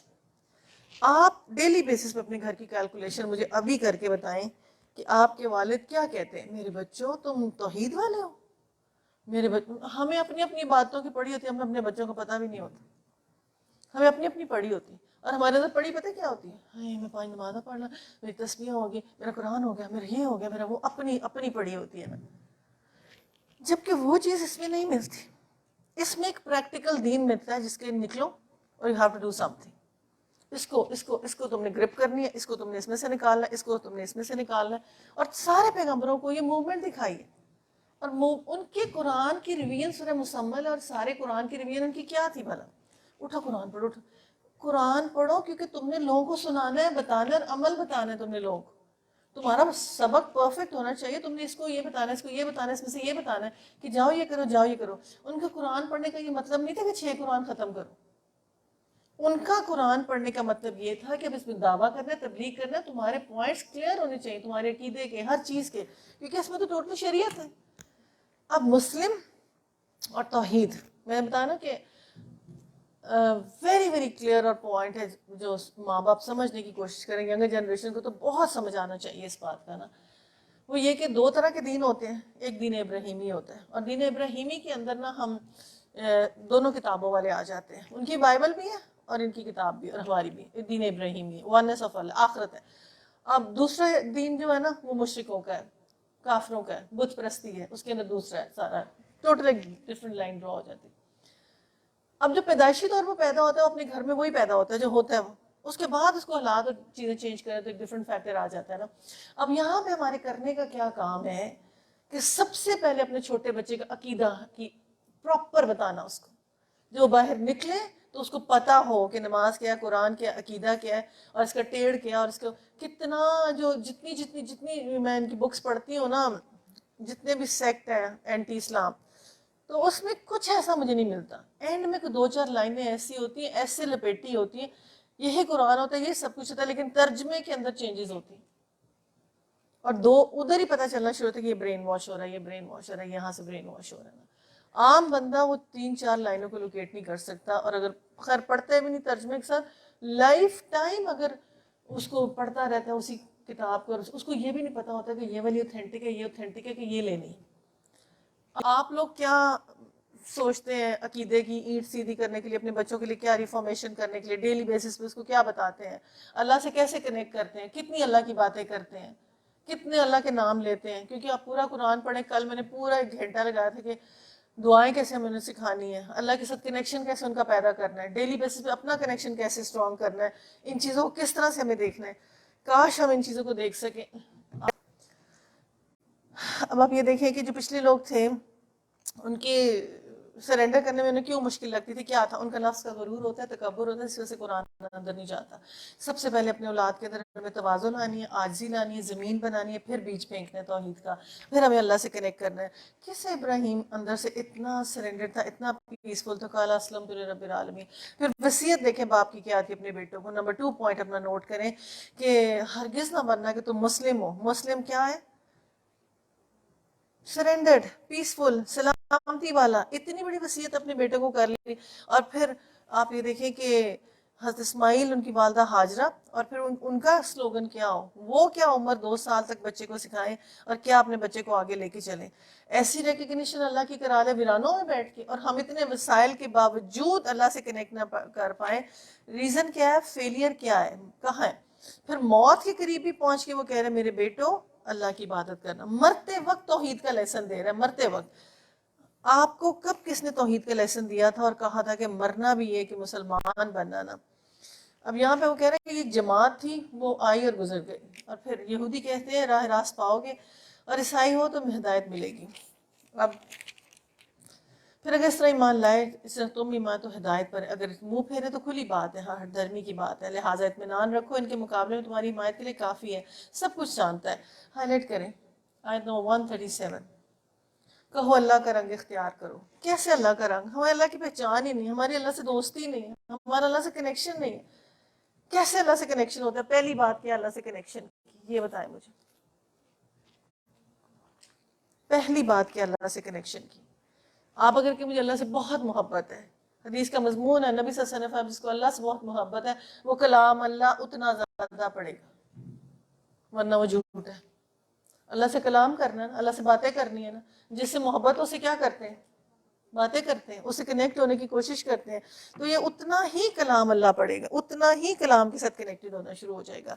آپ ڈیلی بیسس پہ اپنے گھر کی کیلکولیشن مجھے ابھی کر کے بتائیں کہ آپ کے والد کیا کہتے ہیں؟ میرے بچوں تم توحید والے ہو. میرے بچوں، ہمیں اپنی اپنی باتوں کی پڑھی ہوتی ہے، ہمیں اپنے بچوں کو پتہ بھی نہیں ہوتا. ہمیں اپنی اپنی پڑھی ہوتی ہے اور ہمارے اندر پڑھی پتہ کیا ہوتی ہے؟ ہائے میں 5 نمازیں پڑھنا، میری تسبیح ہوگی، میرا قرآن ہو گیا، میرا یہ ہو گیا، میرا وہ. اپنی اپنی پڑھی ہوتی ہے نا، جبکہ وہ چیز اس میں نہیں ملتی. اس میں ایک پریکٹیکل دین ملتا ہے جس کے نکلو اور you have to do something. اس کو تم نے گرپ کرنی ہے، اس کو تم نے اس میں سے نکالنا ہے، اس کو تم نے اس میں سے نکالنا ہے. اور سارے پیغمبروں کو یہ موومنٹ دکھائی ہے. اور ان کے قرآن کی ریویژن سورہ مزمل اور سارے قرآن کی ریویژن ان کی کیا تھی بھلا؟ اٹھو قرآن پڑھو، اٹھو قرآن پڑھو، کیونکہ تم نے لوگوں کو سنانا ہے، بتانا ہے اور عمل بتانا ہے. تم نے لوگوں کو، تمہارا سبق پرفیکٹ ہونا چاہیے. تم نے اس کو یہ بتانا ہے، اس کو یہ بتانا ہے، اس میں سے یہ بتانا ہے کہ جاؤ یہ کرو، جاؤ یہ کرو. ان کا قرآن پڑھنے کا یہ مطلب نہیں تھا کہ 6 قرآن ختم کرو. ان کا قرآن پڑھنے کا مطلب یہ تھا کہ اب اس میں دعویٰ کرنا ہے، تبلیغ کرنا ہے، تمہارے پوائنٹس کلیئر ہونے چاہیے، تمہارے عقیدے کے، ہر چیز کے، کیونکہ اس میں تو ٹوٹل شریعت ہے. اب مسلم اور توحید، میں نے بتایا نا کہ ویری ویری کلیئر اور پوائنٹ ہے جو ماں باپ سمجھنے کی کوشش کریں گے. ینگر جنریشن کو تو بہت سمجھ آنا چاہیے اس بات کا نا. وہ یہ کہ 2 طرح کے دین ہوتے ہیں. ایک دین ابراہیمی ہوتا ہے، اور دین ابراہیمی کے اندر نا ہم دونوں کتابوں والے آ جاتے ہیں. ان کی بائبل بھی ہے اور ان کی کتاب بھی اور ہماری بھی. دین ابراہیمی ونس آف اللہ، آخرت ہے. اب دوسرا دین جو ہے نا وہ مشرکوں کا ہے، کافروں کا ہے، بت پرستی ہے. اس کے اندر دوسرا ہے سارا، ٹوٹل ایک ڈفرنٹ لائن ڈرا ہو جاتی ہے. اب جو پیدائشی طور پر پیدا ہوتا ہے وہ اپنے گھر میں وہی پیدا ہوتا ہے جو ہوتا ہے وہ. اس کے بعد اس کو حالات اور چیزیں چینج کریں تو ایک ڈفرنٹ فیکٹر آ جاتا ہے نا. اب یہاں پہ ہمارے کرنے کا کیا کام ہے کہ سب سے پہلے اپنے چھوٹے بچے کا عقیدہ کی پراپر بتانا. اس کو جو باہر نکلے تو اس کو پتا ہو کہ نماز کیا ہے، قرآن کیا ہے، عقیدہ کیا ہے، اور اس کا ٹیڑھ کیا، اور اس کو کتنا جو جتنی میں ان کی بکس پڑھتی ہوں نا، جتنے بھی سیکٹ ہیں اینٹی اسلام، تو اس میں کچھ ایسا مجھے نہیں ملتا. اینڈ میں 2-4 لائنیں ایسی ہوتی ہیں، ایسے لپیٹی ہوتی ہیں، یہی قرآن ہوتا ہے، یہ سب کچھ ہوتا ہے، لیکن ترجمے کے اندر چینجز ہوتی ہیں. اور ادھر ہی پتہ چلنا شروع ہوتا ہے کہ یہ برین واش ہو رہا ہے، یہ برین واش ہو رہا ہے، یہاں سے برین واش ہو رہا ہے. عام بندہ وہ 3-4 لائنوں کو لوکیٹ نہیں کر سکتا. اور اگر خیر پڑھتا بھی نہیں ترجمے کے ساتھ، لائف ٹائم اگر اس کو پڑھتا رہتا ہے اسی کتاب کو، اور اس کو یہ بھی نہیں پتا ہوتا کہ یہ والی اوتھینٹک ہے، یہ اوتھینٹک ہے کہ یہ لینی. آپ لوگ کیا سوچتے ہیں عقیدے کی اینٹ سیدھی کرنے کے لیے، اپنے بچوں کے لیے کیا ریفارمیشن کرنے کے لیے ڈیلی بیسس پہ اس کو کیا بتاتے ہیں؟ اللہ سے کیسے کنیکٹ کرتے ہیں؟ کتنی اللہ کی باتیں کرتے ہیں؟ کتنے اللہ کے نام لیتے ہیں؟ کیونکہ آپ پورا قرآن پڑھیں. کل میں نے پورا 1 گھنٹہ لگایا تھا کہ دعائیں کیسے ہمیں نے سکھانی ہے، اللہ کے ساتھ کنیکشن کیسے ان کا پیدا کرنا ہے، ڈیلی بیسس پہ اپنا کنیکشن کیسے اسٹرانگ کرنا ہے، ان چیزوں کو کس طرح سے ہمیں دیکھنا ہے. کاش ہم ان چیزوں کو دیکھ سکیں. اب آپ یہ دیکھیں کہ جو پچھلے لوگ تھے ان کے سرنڈر کرنے میں انہیں کیوں مشکل لگتی تھی؟ کیا تھا؟ ان کا نفس کا غرور ہوتا ہے، تکبر ہوتا ہے، اس وجہ سے قرآن اندر نہیں جاتا. سب سے پہلے اپنے اولاد کے اندر ہمیں تواضع لانی ہے، عاجزی لانی ہے، زمین بنانی ہے، پھر بیج پھینکنا ہے توحید کا، پھر ہمیں اللہ سے کنیکٹ کرنا ہے. کیسے ابراہیم اندر سے اتنا سرنڈر تھا، اتنا پیسفل تھا، قال اسلمت لرب العالمین. پھر وصیت دیکھیں باپ کی کیا تھی اپنے بیٹوں کو. نمبر 2 پوائنٹ اپنا نوٹ کریں کہ ہرگز نہ بننا کہ تم مسلم ہو. مسلم کیا ہے؟ سرنڈرڈ، پیسفل، سلامتی والا. اتنی بڑی وصیت اپنے بیٹے کو کر لی. اور پھر آپ یہ دیکھیں کہ حضرت اسماعیل، ان کی والدہ ہاجرہ، اور پھر ان کا سلوگن کیا ہو، وہ کیا عمر 2 سال تک بچے کو سکھائیں اور کیا اپنے بچے کو آگے لے کے چلیں. ایسی ریکگنیشن اللہ کی کرا لے ویرانوں میں بیٹھ کے، اور ہم اتنے وسائل کے باوجود اللہ سے کنیکٹ نہ کر پائیں. ریزن کیا ہے؟ فیلئر کیا ہے؟ کہاں ہے؟ پھر موت کے قریب بھی پہنچ کے وہ کہہ رہے میرے بیٹو اللہ کی عبادت کرنا. مرتے وقت توحید کا لیسن دے رہا ہے، مرتے وقت. آپ کو کب کس نے توحید کا لیسن دیا تھا اور کہا تھا کہ مرنا بھی یہ کہ مسلمان بننا نا؟ اب یہاں پہ وہ کہہ رہے ہیں کہ یہ جماعت تھی، وہ آئی اور گزر گئی. اور پھر یہودی کہتے ہیں راہ راست پاؤ گے، اور عیسائی ہو تو ہدایت ملے گی. اب پھر اگر اس طرح ایمان لائے، اس طرح تم ایمان تو ہدایت پر ہے. اگر منہ پھیرے تو کھلی بات ہے، ہر دھرمی کی بات ہے. لہٰذا اطمینان رکھو، ان کے مقابلے میں تمہاری حمایت کے لیے کافی ہے، سب کچھ جانتا ہے. ہائی لائٹ کریں آیت نمبر 137. کہو اللہ کا رنگ اختیار کرو. کیسے اللہ کا رنگ؟ ہمیں اللہ کی پہچان ہی نہیں، ہماری اللہ سے دوستی نہیں ہے، ہمارا اللہ سے کنیکشن نہیں ہے. کیسے اللہ سے کنیکشن ہوتا ہے؟ پہلی بات کیا اللہ سے کنیکشن کی، یہ بتائیں مجھے. پہلی بات کیا اللہ سے کنیکشن کی. آپ اگر کہ مجھے اللہ سے بہت محبت ہے، حدیث کا مضمون ہے نبی صلی اللہ علیہ وسلم جس کو اللہ سے بہت محبت ہے وہ کلام اللہ اتنا زیادہ پڑھے گا، ورنہ وہ جھوٹ ہے. اللہ سے کلام کرنا ہے نا، اللہ سے باتیں کرنی ہے نا. جس سے محبت اسے کیا کرتے ہیں؟ باتیں کرتے ہیں، اس سے کنیکٹ ہونے کی کوشش کرتے ہیں. تو یہ اتنا ہی کلام اللہ پڑھے گا، اتنا ہی کلام کے ساتھ کنیکٹڈ ہونا شروع ہو جائے گا.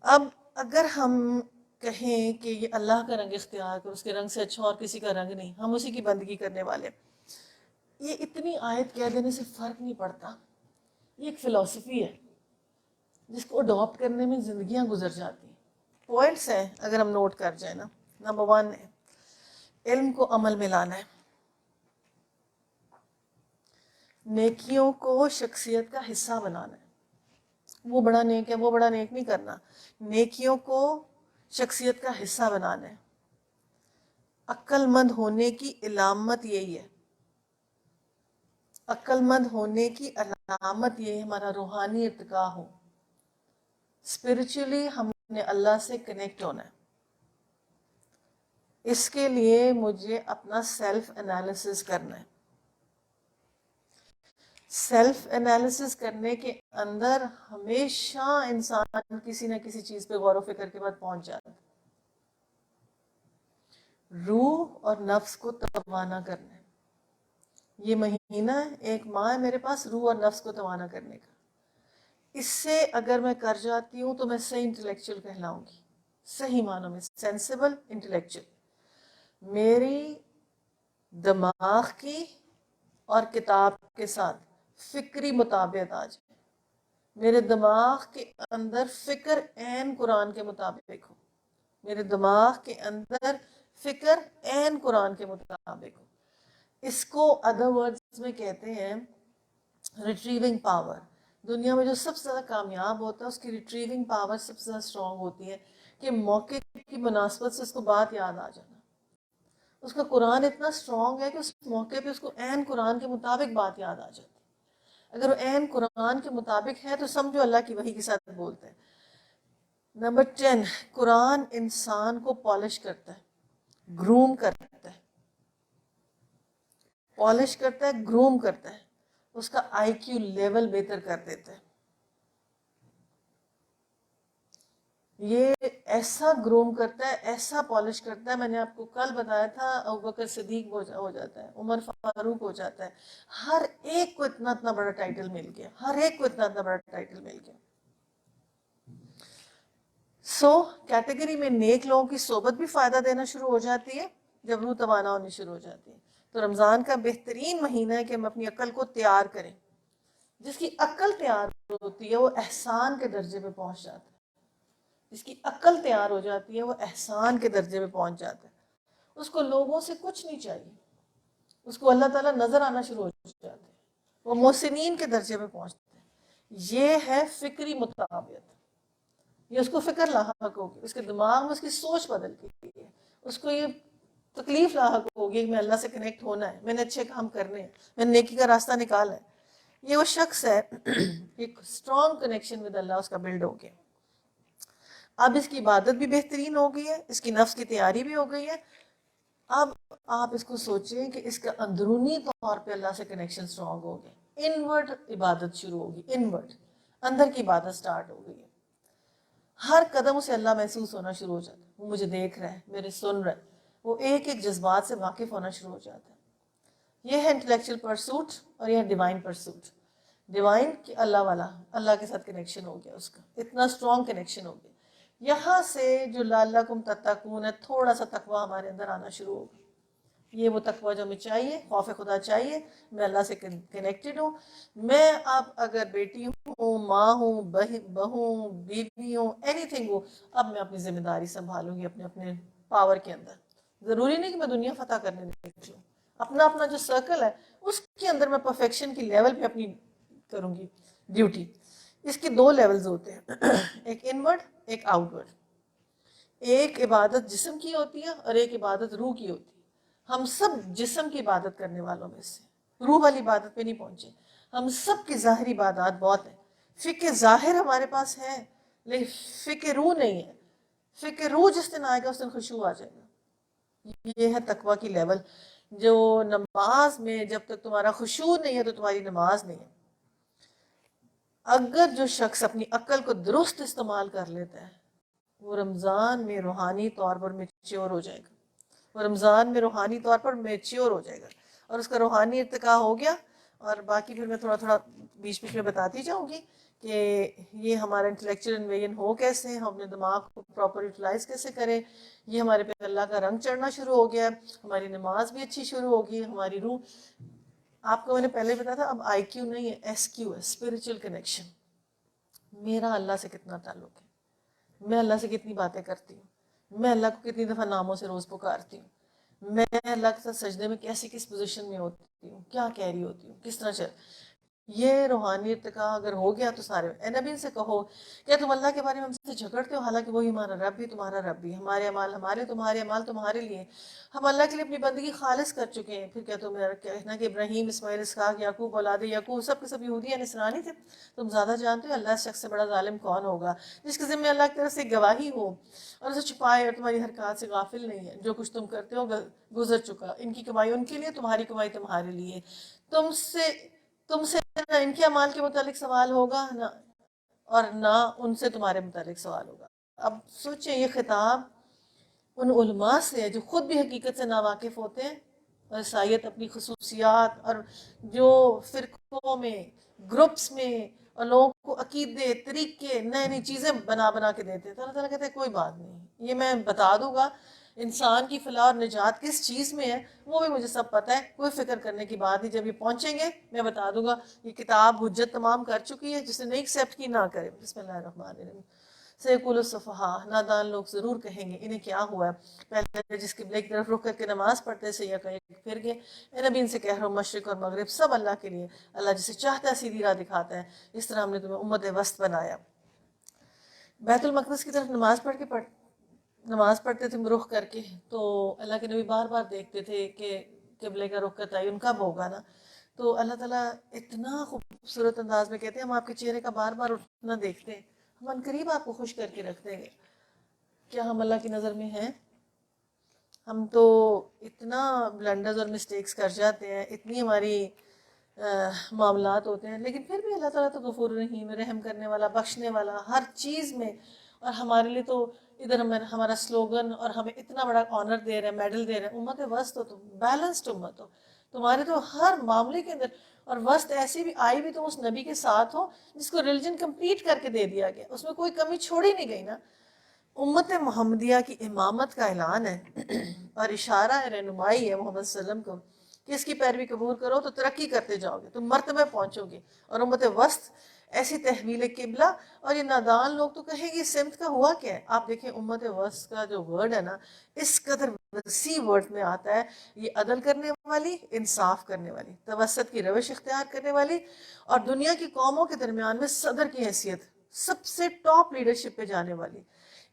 اب اگر ہم کہیں کہ یہ اللہ کا رنگ اختیار کرو، اس کے رنگ سے اچھا اور کسی کا رنگ نہیں، ہم اسی کی بندگی کرنے والے، یہ اتنی آیت کہہ دینے سے فرق نہیں پڑتا. یہ ایک فلسفی ہے جس کو اڈاپٹ کرنے میں زندگیاں گزر جاتی ہیں. پوائنٹس ہیں اگر ہم نوٹ کر جائیں نا. نمبر 1 ہے علم کو عمل میں لانا ہے. نیکیوں کو شخصیت کا حصہ بنانا ہے. وہ بڑا نیک ہے، وہ بڑا نیک نہیں کرنا. نیکیوں کو شخصیت کا حصہ بنانا ہے. عقل مند ہونے کی علامت یہی ہے. عقل مند ہونے کی علامت یہ ہمارا روحانی ارتقاء ہو. اسپرچولی ہم نے اللہ سے کنیکٹ ہونا ہے. اس کے لیے مجھے اپنا سیلف انالیسس کرنا ہے. سیلف انالیسس کرنے کے اندر ہمیشہ انسان کسی نہ کسی چیز پہ غور و فکر کے بعد پہنچ جاتا ہے. روح اور نفس کو توانا کرنا ہے. یہ مہینہ ایک ماہ ہے میرے پاس روح اور نفس کو توانا کرنے کا. اس سے اگر میں کر جاتی ہوں تو میں صحیح انٹلیکچوئل کہلاؤں گی، صحیح معنوں میں سینسیبل انٹلیکچوئل. میری دماغ کی اور کتاب کے ساتھ فکری مطابقت آ جائے. میرے دماغ کے اندر فکر عین قرآن کے مطابق ہو. میرے دماغ کے اندر فکر عین قرآن کے مطابق ہو. اس کو ادر ورڈز میں کہتے ہیں ریٹریونگ پاور. دنیا میں جو سب سے زیادہ کامیاب ہوتا ہے اس کی ریٹریونگ پاور سب سے زیادہ اسٹرانگ ہوتی ہے کہ موقع کی مناسبت سے اس کو بات یاد آ جانا. اس کا قرآن اتنا اسٹرانگ ہے کہ اس موقع پہ اس کو عین قرآن کے مطابق بات یاد آ جاتی. اگر وہ عین قرآن کے مطابق ہے تو سمجھو اللہ کی وحی کے ساتھ بولتے ہیں. نمبر 10 قرآن انسان کو پالش کرتا ہے، گروم کرتا ہے. پالش کرتا ہے، گروم کرتا ہے. اس کا آئی کیو لیول بہتر کر دیتا ہے. یہ ایسا گروم کرتا ہے، ایسا پالش کرتا ہے. میں نے آپ کو کل بتایا تھا ابوبکر صدیق ہو جاتا ہے، عمر فاروق ہو جاتا ہے. ہر ایک کو اتنا اتنا بڑا ٹائٹل مل گیا، ہر ایک کو اتنا اتنا بڑا ٹائٹل مل گیا. کیٹیگری میں نیک لوگوں کی صحبت بھی فائدہ دینا شروع ہو جاتی ہے جب روح توانا ہونی شروع ہو جاتی ہے. تو رمضان کا بہترین مہینہ ہے کہ ہم اپنی عقل کو تیار کریں. جس کی عقل تیار ہوتی ہے وہ احسان کے درجے پہ پہنچ جاتا ہے. جس کی عقل تیار ہو جاتی ہے وہ احسان کے درجے پہ پہنچ جاتا ہے. اس کو لوگوں سے کچھ نہیں چاہیے، اس کو اللہ تعالیٰ نظر آنا شروع ہو جاتے ہیں، وہ محسنین کے درجے پہ پہنچتے ہیں۔ یہ ہے فکری مطابعت، یہ اس کو فکر لاحق ہوگی، اس کے دماغ میں اس کی سوچ بدل گئی ہے، اس کو یہ تکلیف لاحق ہوگی کہ میں اللہ سے کنیکٹ ہونا ہے، میں نے اچھے کام کرنے ہیں، میں نے نیکی کا راستہ نکالا ہے۔ یہ وہ شخص ہے ایک اسٹرانگ کنیکشن ود اللہ اس کا بلڈ ہو گیا۔ اب اس کی عبادت بھی بہترین ہو گئی ہے، اس کی نفس کی تیاری بھی ہو گئی ہے۔ اب آپ اس کو سوچیں کہ اس کا اندرونی طور پہ اللہ سے کنیکشن سٹرونگ ہو گیا، انورڈ عبادت شروع ہوگی، انورڈ اندر کی عبادت سٹارٹ ہو گئی ہے۔ ہر قدم اسے اللہ محسوس ہونا شروع ہو جاتا ہے، وہ مجھے دیکھ رہا ہے، میرے سن رہا ہے، وہ ایک ایک جذبات سے واقف ہونا شروع ہو جاتا ہے۔ یہ ہے انٹلیکچوئل پرسوٹ اور یہ ہے ڈیوائن پرسوٹ۔ ڈیوائن کہ اللہ والا، اللہ کے ساتھ کنیکشن ہو گیا، اس کا اتنا سٹرونگ کنیکشن ہو گیا۔ یہاں سے جو لعلکم تتقون ہے، تھوڑا سا تقوی ہمارے اندر آنا شروع ہوگا۔ یہ وہ تقوی جو ہمیں چاہیے، خوف خدا چاہیے، میں اللہ سے کنیکٹڈ ہوں، میں اب اگر بیٹی ہوں، ماں ہوں، بہو ہوں، بیوی ہوں، اینی تھنگ ہوں، اب میں اپنی ذمہ داری سنبھالوں گی اپنے اپنے پاور کے اندر۔ ضروری نہیں کہ میں دنیا فتح کرنے نکلوں، اپنا اپنا جو سرکل ہے اس کے اندر میں پرفیکشن کی لیول پہ اپنی کروں گی ڈیوٹی۔ اس کے دو لیولز ہوتے ہیں، ایک انورڈ ایک آؤٹ ورڈ۔ ایک عبادت جسم کی ہوتی ہے اور ایک عبادت روح کی ہوتی ہے۔ ہم سب جسم کی عبادت کرنے والوں میں سے روح والی عبادت پہ نہیں پہنچے۔ ہم سب کی ظاہری عبادات بہت ہیں، فقہ ظاہر ہمارے پاس ہے لیکن فقہ روح نہیں ہے۔ فقہ روح جس دن آئے گا اس دن خشوع آ جائے گا۔ یہ ہے تقویٰ کی لیول، جو نماز میں جب تک تمہارا خشوع نہیں ہے تو تمہاری نماز نہیں ہے۔ اگر جو شخص اپنی عقل کو درست استعمال کر لیتا ہے وہ رمضان میں روحانی طور پر میچور ہو جائے گا، وہ رمضان میں روحانی طور پر میچور ہو جائے گا اور اس کا روحانی ارتقاء ہو گیا۔ اور باقی پھر میں تھوڑا تھوڑا بیچ بیچ میں بتاتی جاؤں گی کہ یہ ہمارا انٹلیکچوئل انویژن ہو کیسے، ہم اپنے دماغ کو پراپر یوٹیلائز کیسے کریں۔ یہ ہمارے پہ اللہ کا رنگ چڑھنا شروع ہو گیا، ہماری نماز بھی اچھی شروع ہوگی، ہماری روح، آپ کو میں نے پہلے بتایا تھا اب آئی کیو نہیں ہے، ایس کیو ہے، اسپرچل کنیکشن۔ میرا اللہ سے کتنا تعلق ہے، میں اللہ سے کتنی باتیں کرتی ہوں، میں اللہ کو کتنی دفعہ ناموں سے روز پکارتی ہوں، میں اللہ کے ساتھ سجدے میں کیسی کس پوزیشن میں ہوتی ہوں، کیا کہہ رہی ہوتی ہوں، کس طرح چل۔ یہ روحانی ارتقاء اگر ہو گیا تو سارے اے نبی سے کہو کیا تم اللہ کے بارے میں ہم سے جھگڑتے ہو، حالانکہ وہی ہمارا رب بھی تمہارا رب بھی، ہمارے اعمال ہمارے، تمہارے اعمال تمہارے لیے، ہم اللہ کے لیے اپنی بندگی خالص کر چکے ہیں۔ پھر کیا تم کہنا کہ ابراہیم، اسماعیل، اسحاق، یعقوب، اولاد یعقوب سب کے سب یہودی یا نصرانی تھے، تم زیادہ جانتے ہو اللہ اس شخص سے بڑا ظالم کون ہوگا جس کے ذمہ اللہ کی طرف سے گواہی ہو اور اسے چھپائے اور تمہاری حرکات سے غافل نہیں ہے۔ جو کچھ تم کرتے ہو گزر چکا، ان کی کمائی ان کے لیے، تمہاری کمائی تمہارے لیے۔ تم سے نہ ان کے اعمال کے متعلق سوال ہوگا نہ اور نہ ان سے تمہارے متعلق سوال ہوگا۔ اب سوچیں یہ خطاب ان علماء سے ہے جو خود بھی حقیقت سے ناواقف ہوتے ہیں، اور عیسائیت اپنی خصوصیات اور جو فرقوں میں، گروپس میں، اور لوگوں کو عقیدے، طریقے، نئی نئی چیزیں بنا بنا کے دیتے ہیں، تو اللہ تعالیٰ کہتے ہیں کوئی بات نہیں، یہ میں بتا دوں گا انسان کی فلاح اور نجات کس چیز میں ہے، وہ بھی مجھے سب پتہ ہے، کوئی فکر کرنے کی بات نہیں۔ جب یہ پہنچیں گے میں بتا دوں گا۔ یہ کتاب حجت تمام کر چکی ہے، جس نے نہیں ایکسیپٹ کی نہ کرے۔ بسم اللہ الرحمن الرحیم۔ سیقول السفہاء، نادان لوگ ضرور کہیں گے انہیں کیا ہوا ہے، پہلے جس قبلے کی طرف رخ کر کے نماز پڑھتے سے یا کہیں پھر گئے۔ اے نبی ان سے کہہ رہا ہوں مشرق اور مغرب سب اللہ کے لیے، اللہ جسے چاہتا ہے سیدھی راہ دکھاتا ہے، اس طرح ہم نے تمہیں امت وسط بنایا۔ بیت المقدس کی طرف نماز پڑھتے تھے رخ کر کے، تو اللہ کے نبی بار بار دیکھتے تھے کہ قبلے کا رخ کا تعین کب ہوگا نا، تو اللہ تعالیٰ اتنا خوبصورت انداز میں کہتے ہیں ہم آپ کے چہرے کا بار بار اٹھنا دیکھتے ہیں، ہم ان قریب آپ کو خوش کر کے رکھ دیں گے۔ کیا ہم اللہ کی نظر میں ہیں؟ ہم تو اتنا بلنڈرز اور مسٹیکس کر جاتے ہیں، اتنی ہماری معاملات ہوتے ہیں، لیکن پھر بھی اللہ تعالیٰ تو غفور رحیم، رحم کرنے والا، بخشنے والا ہر چیز میں۔ اور ہمارے لیے تو ادھر ہمارا سلوگن اور ہمیں اتنا بڑا آنر دے رہے ہیں، میڈل دے رہے ہیں، امت وسط ہو تم، بیلنسڈ امت ہو تمہارے، تو ہر معاملے کے اندر اور وسط ایسی بھی آئی بھی تم اس نبی کے ساتھ ہو جس کو ریلیجن کمپلیٹ کر کے دے دیا گیا، اس میں کوئی کمی چھوڑی نہیں گئی نا۔ امت محمدیہ کی امامت کا اعلان ہے اور اشارہ ہے، رہنمائی ہے محمد صلی اللہ علیہ وسلم کو کہ اس کی پیروی قبول کرو تو ترقی کرتے جاؤ گے، تم مرتبہ پہنچو گے۔ اور امت وسط ایسی تحویل قبلہ. اور یہ نادان لوگ تو کہیں گے سمت کا ہوا کیا ہے. آپ دیکھیں امت وسط کا جو ورڈ ہے نا اس قدر وسیع ورڈ میں آتا ہے. یہ عدل کرنے والی، انصاف کرنے والی، توسط کی روش اختیار کرنے والی، اور دنیا کی قوموں کے درمیان میں صدر کی حیثیت سب سے ٹاپ لیڈرشپ پہ جانے والی،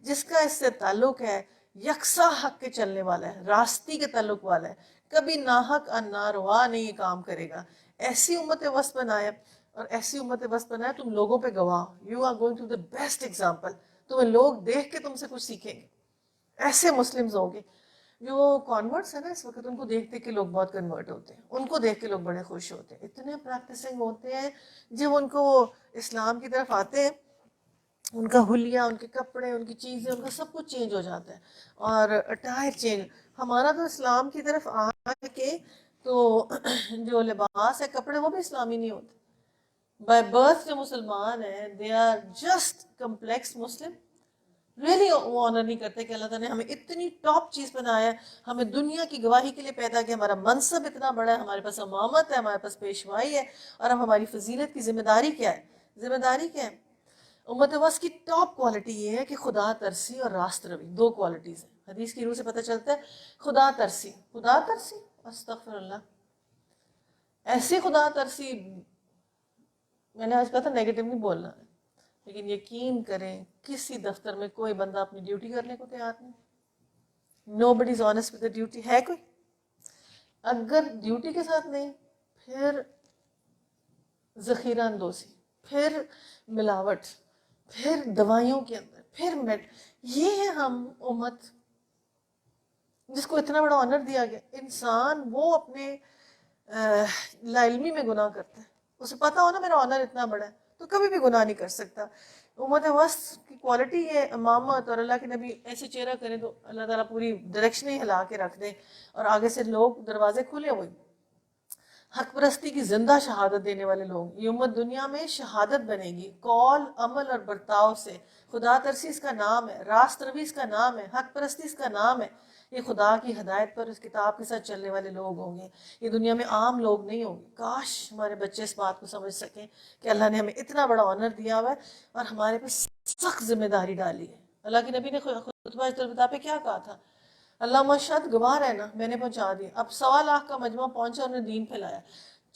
جس کا اس سے تعلق ہے یکساں حق کے چلنے والا ہے، راستی کے تعلق والا ہے، کبھی ناحق اور ناروا نہیں یہ کام کرے گا. ایسی امت وسط بنایا، اور ایسی امت وسط بنایا تم لوگوں پہ گواہ. You are going to the best example. تمہیں لوگ دیکھ کے تم سے کچھ سیکھیں گے. ایسے مسلمز ہوں گے. جو کانورٹس ہیں نا اس وقت ان کو دیکھ دیکھ کے لوگ بہت کنورٹ ہوتے ہیں، ان کو دیکھ کے لوگ بڑے خوش ہوتے ہیں، اتنے پریکٹسنگ ہوتے ہیں. جب ان کو اسلام کی طرف آتے ہیں ان کا حلیہ، ان کے کپڑے، ان کی چیزیں، ان کا سب کچھ چینج ہو جاتا ہے، اور اٹائر چینج. ہمارا تو اسلام کی طرف آ کے تو جو لباس ہے، کپڑے، وہ بھی اسلامی نہیں ہوتے. بائی برتھ جو مسلمان ہیں they are just complex Muslim. Really وہ آنر نہیں کرتے کہ اللہ تعالیٰ نے ہمیں اتنی ٹاپ چیز بنایا ہے، ہمیں دنیا کی گواہی کے لیے پیدا کیا، ہمارا منصب اتنا بڑا ہے، ہمارے پاس امامت ہے، ہمارے پاس پیشوائی ہے، اور اب ہماری فضیلت کی ذمہ داری کیا ہے؟ ذمہ داری کیا ہے؟ امت وسط کی ٹاپ کوالٹی یہ ہے کہ خدا ترسی اور راست روی، دو کوالٹیز ہیں. حدیث کی روح سے پتہ چلتا ہے خدا ترسی. خدا ترسی، استغفر اللہ. ایسی خدا ترسی، میں نے آج کہا تھا نیگیٹو نہیں بولنا ہے، لیکن یقین کریں کسی دفتر میں کوئی بندہ اپنی ڈیوٹی کرنے کو تیار نہیں. نو بڈی از آنیسٹ ود دا ڈیوٹی. ہے کوئی؟ اگر ڈیوٹی کے ساتھ نہیں، پھر ذخیرہ اندوزی، پھر ملاوٹ، پھر دوائیوں کے اندر، پھر یہ ہے ہم امت جس کو اتنا بڑا آنر دیا گیا. انسان وہ اپنے لا علمی میں گناہ کرتا ہے، اسے پتا ہو نا میرا آنر اتنا بڑا ہے تو کبھی بھی گناہ نہیں کر سکتا. امت وسط کی کوالٹی یہ امامت، اور اللہ کے نبی ایسے چہرہ کریں تو اللہ تعالیٰ پوری ڈائریکشن ہی ہلا کے رکھ دے، اور آگے سے لوگ دروازے کھلے ہوئے. حق پرستی کی زندہ شہادت دینے والے لوگ. یہ امت دنیا میں شہادت بنے گی قول، عمل اور برتاؤ سے. خدا ترسی اس کا نام ہے، راست روی اس کا نام ہے، حق پرستی اس کا نام ہے. یہ خدا کی ہدایت پر اس کتاب کے ساتھ چلنے والے لوگ ہوں گے. یہ دنیا میں عام لوگ نہیں ہوں گے. کاش ہمارے بچے اس بات کو سمجھ سکیں کہ اللہ نے ہمیں اتنا بڑا آنر دیا ہوا ہے اور ہمارے پہ سخت ذمہ داری ڈالی ہے. اللہ کے نبی نے خطبہ اجتماع الوداع پہ کیا کہا تھا؟ اللہ مشہد گواہ رہنا، میں نے پہنچا دیا. اب 1.25 لاکھ کا مجمع پہنچا اور انہوں نے دین پھیلایا.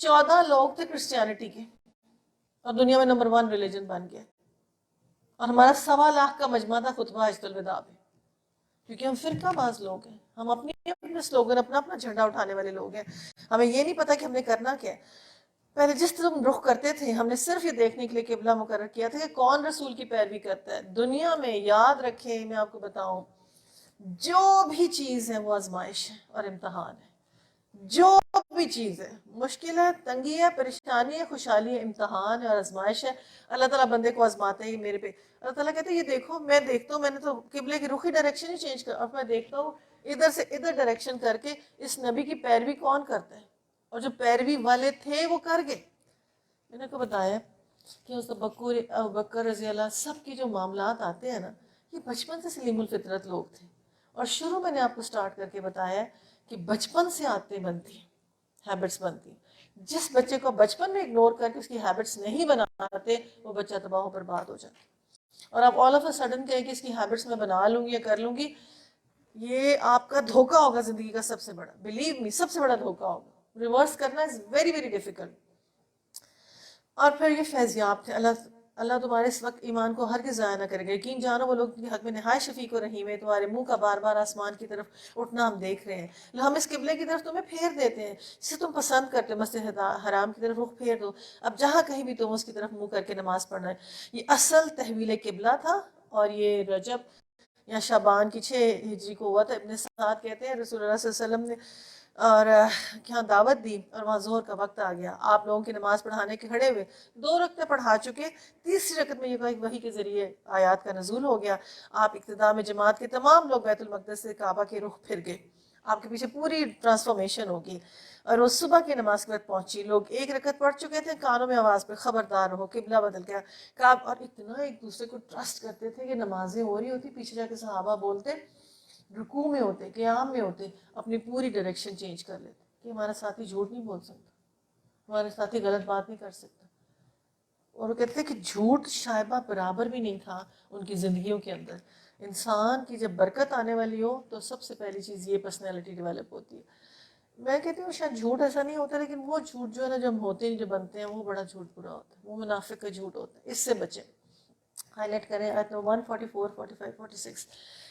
14 لوگ تھے کرسچینٹی کے، اور دنیا میں نمبر 1 ریلیجن بن گیا. اور ہمارا 1.25 لاکھ کا مجمع تھا خطبہ اجتماع الوداع پہ. کیونکہ ہم فرقہ باز لوگ ہیں، ہم اپنے سلوگن، اپنا اپنا جھنڈا اٹھانے والے لوگ ہیں. ہمیں یہ نہیں پتا کہ ہم نے کرنا کیا ہے. پہلے جس طرح ہم رخ کرتے تھے ہم نے صرف یہ دیکھنے کے لیے قبلہ مقرر کیا تھا کہ کون رسول کی پیروی کرتا ہے. دنیا میں یاد رکھیں، میں آپ کو بتاؤں، جو بھی چیز ہے وہ آزمائش ہے اور امتحان ہے. جو بھی چیز ہے، مشکل ہے، تنگی ہے، پریشانی ہے، خوشحالی ہے، امتحان ہے اور آزمائش ہے. اللہ تعالیٰ بندے کو آزماتا ہے. یہ میرے پہ اللہ تعالیٰ کہتے ہیں یہ دیکھو، میں دیکھتا ہوں، میں نے تو قبلے کی رخی ڈائریکشن ہی چینج کر، اب میں دیکھتا ہوں ادھر سے ادھر ڈائریکشن کر کے اس نبی کی پیروی کون کرتا ہے. اور جو پیروی والے تھے وہ کر گئے. میں نے کو بتایا کہ اس ابوبکر رضی اللہ سب کی جو معاملات آتے ہیں نا، یہ بچپن سے سلیم الفطرت لوگ تھے. اور شروع میں نے آپ کو سٹارٹ کر کے بتایا کہ بچپن سے عادتیں بنتی ہیں، ہیبٹس بنتی ہیں. جس بچے کو بچپن میں اگنور کر کے اس کی ہیبٹس نہیں بناتے وہ بچہ تباہ و برباد ہو جاتا. اور آپ آل آف اے سڈن کہیں کہ اس کی ہیبٹس میں بنا لوں گی یا کر لوں گی، یہ آپ کا دھوکہ ہوگا زندگی کا سب سے بڑا. بلیو می، سب سے بڑا دھوکہ ہوگا. ریورس کرنا از ویری ویری ڈیفیکلٹ. اور پھر یہ فیضیاب تھے. اللہ تمہارے اس وقت ایمان کو ہرگز ضائع نہ کرے گا. یقین جانو وہ لوگ کے حق میں نہایت شفیق و رحیم ہے. تمہارے منہ کا بار بار آسمان کی طرف اٹھنا ہم دیکھ رہے ہیں. ہم اس قبلے کی طرف تمہیں پھیر دیتے ہیں جسے تم پسند کرتے ہو. مسجد حرام کی طرف رخ پھیر دو. اب جہاں کہیں بھی تم اس کی طرف منہ کر کے نماز پڑھنا ہے. یہ اصل تحویل قبلہ تھا. اور یہ رجب یا شعبان کی 6 ہجری کو ہوا تھا. ابن سعد کہتے ہیں رسول اللہ صلی اللہ علیہ وسلم نے اور یہاں دعوت دی اور وہاں ظہر کا وقت آ گیا. آپ لوگوں کی نماز پڑھانے کے کھڑے ہوئے 2 رکعتیں پڑھا چکے. تیسری رکعت میں یہ وحی کے ذریعے آیات کا نزول ہو گیا. آپ اقتداء میں جماعت کے تمام لوگ بیت المقدس سے کعبہ کے رخ پھر گئے. آپ کے پیچھے پوری ٹرانسفارمیشن ہوگی. اور وہ صبح کی نماز کے وقت پہنچی. لوگ 1 رکعت پڑھ چکے تھے، کانوں میں آواز پہ خبردار رہو قبلہ بدل گیا. اور اتنا ایک دوسرے کو ٹرسٹ کرتے تھے کہ نمازیں ہو رہی ہوتی، پیچھے جا کے صحابہ بولتے، رکوع میں ہوتے، قیام میں ہوتے، اپنی پوری ڈائریکشن چینج کر لیتے کہ ہمارا ساتھی جھوٹ نہیں بول سکتا، ہمارے ساتھی غلط بات نہیں کر سکتا. اور وہ کہتے ہیں کہ جھوٹ شائبہ برابر بھی نہیں تھا ان کی زندگیوں کے اندر. انسان کی جب برکت آنے والی ہو تو سب سے پہلی چیز یہ پرسنالٹی ڈیولپ ہوتی ہے. میں کہتی ہوں شاید جھوٹ ایسا نہیں ہوتا، لیکن وہ جھوٹ جو ہے نا جو ہم ہوتے ہیں جو بنتے ہیں وہ بڑا جھوٹ برا ہوتا ہے، وہ منافق کا جھوٹ ہوتا ہے. اس سے بچیں. ہائی لائٹ کریں آیت 144 45 46.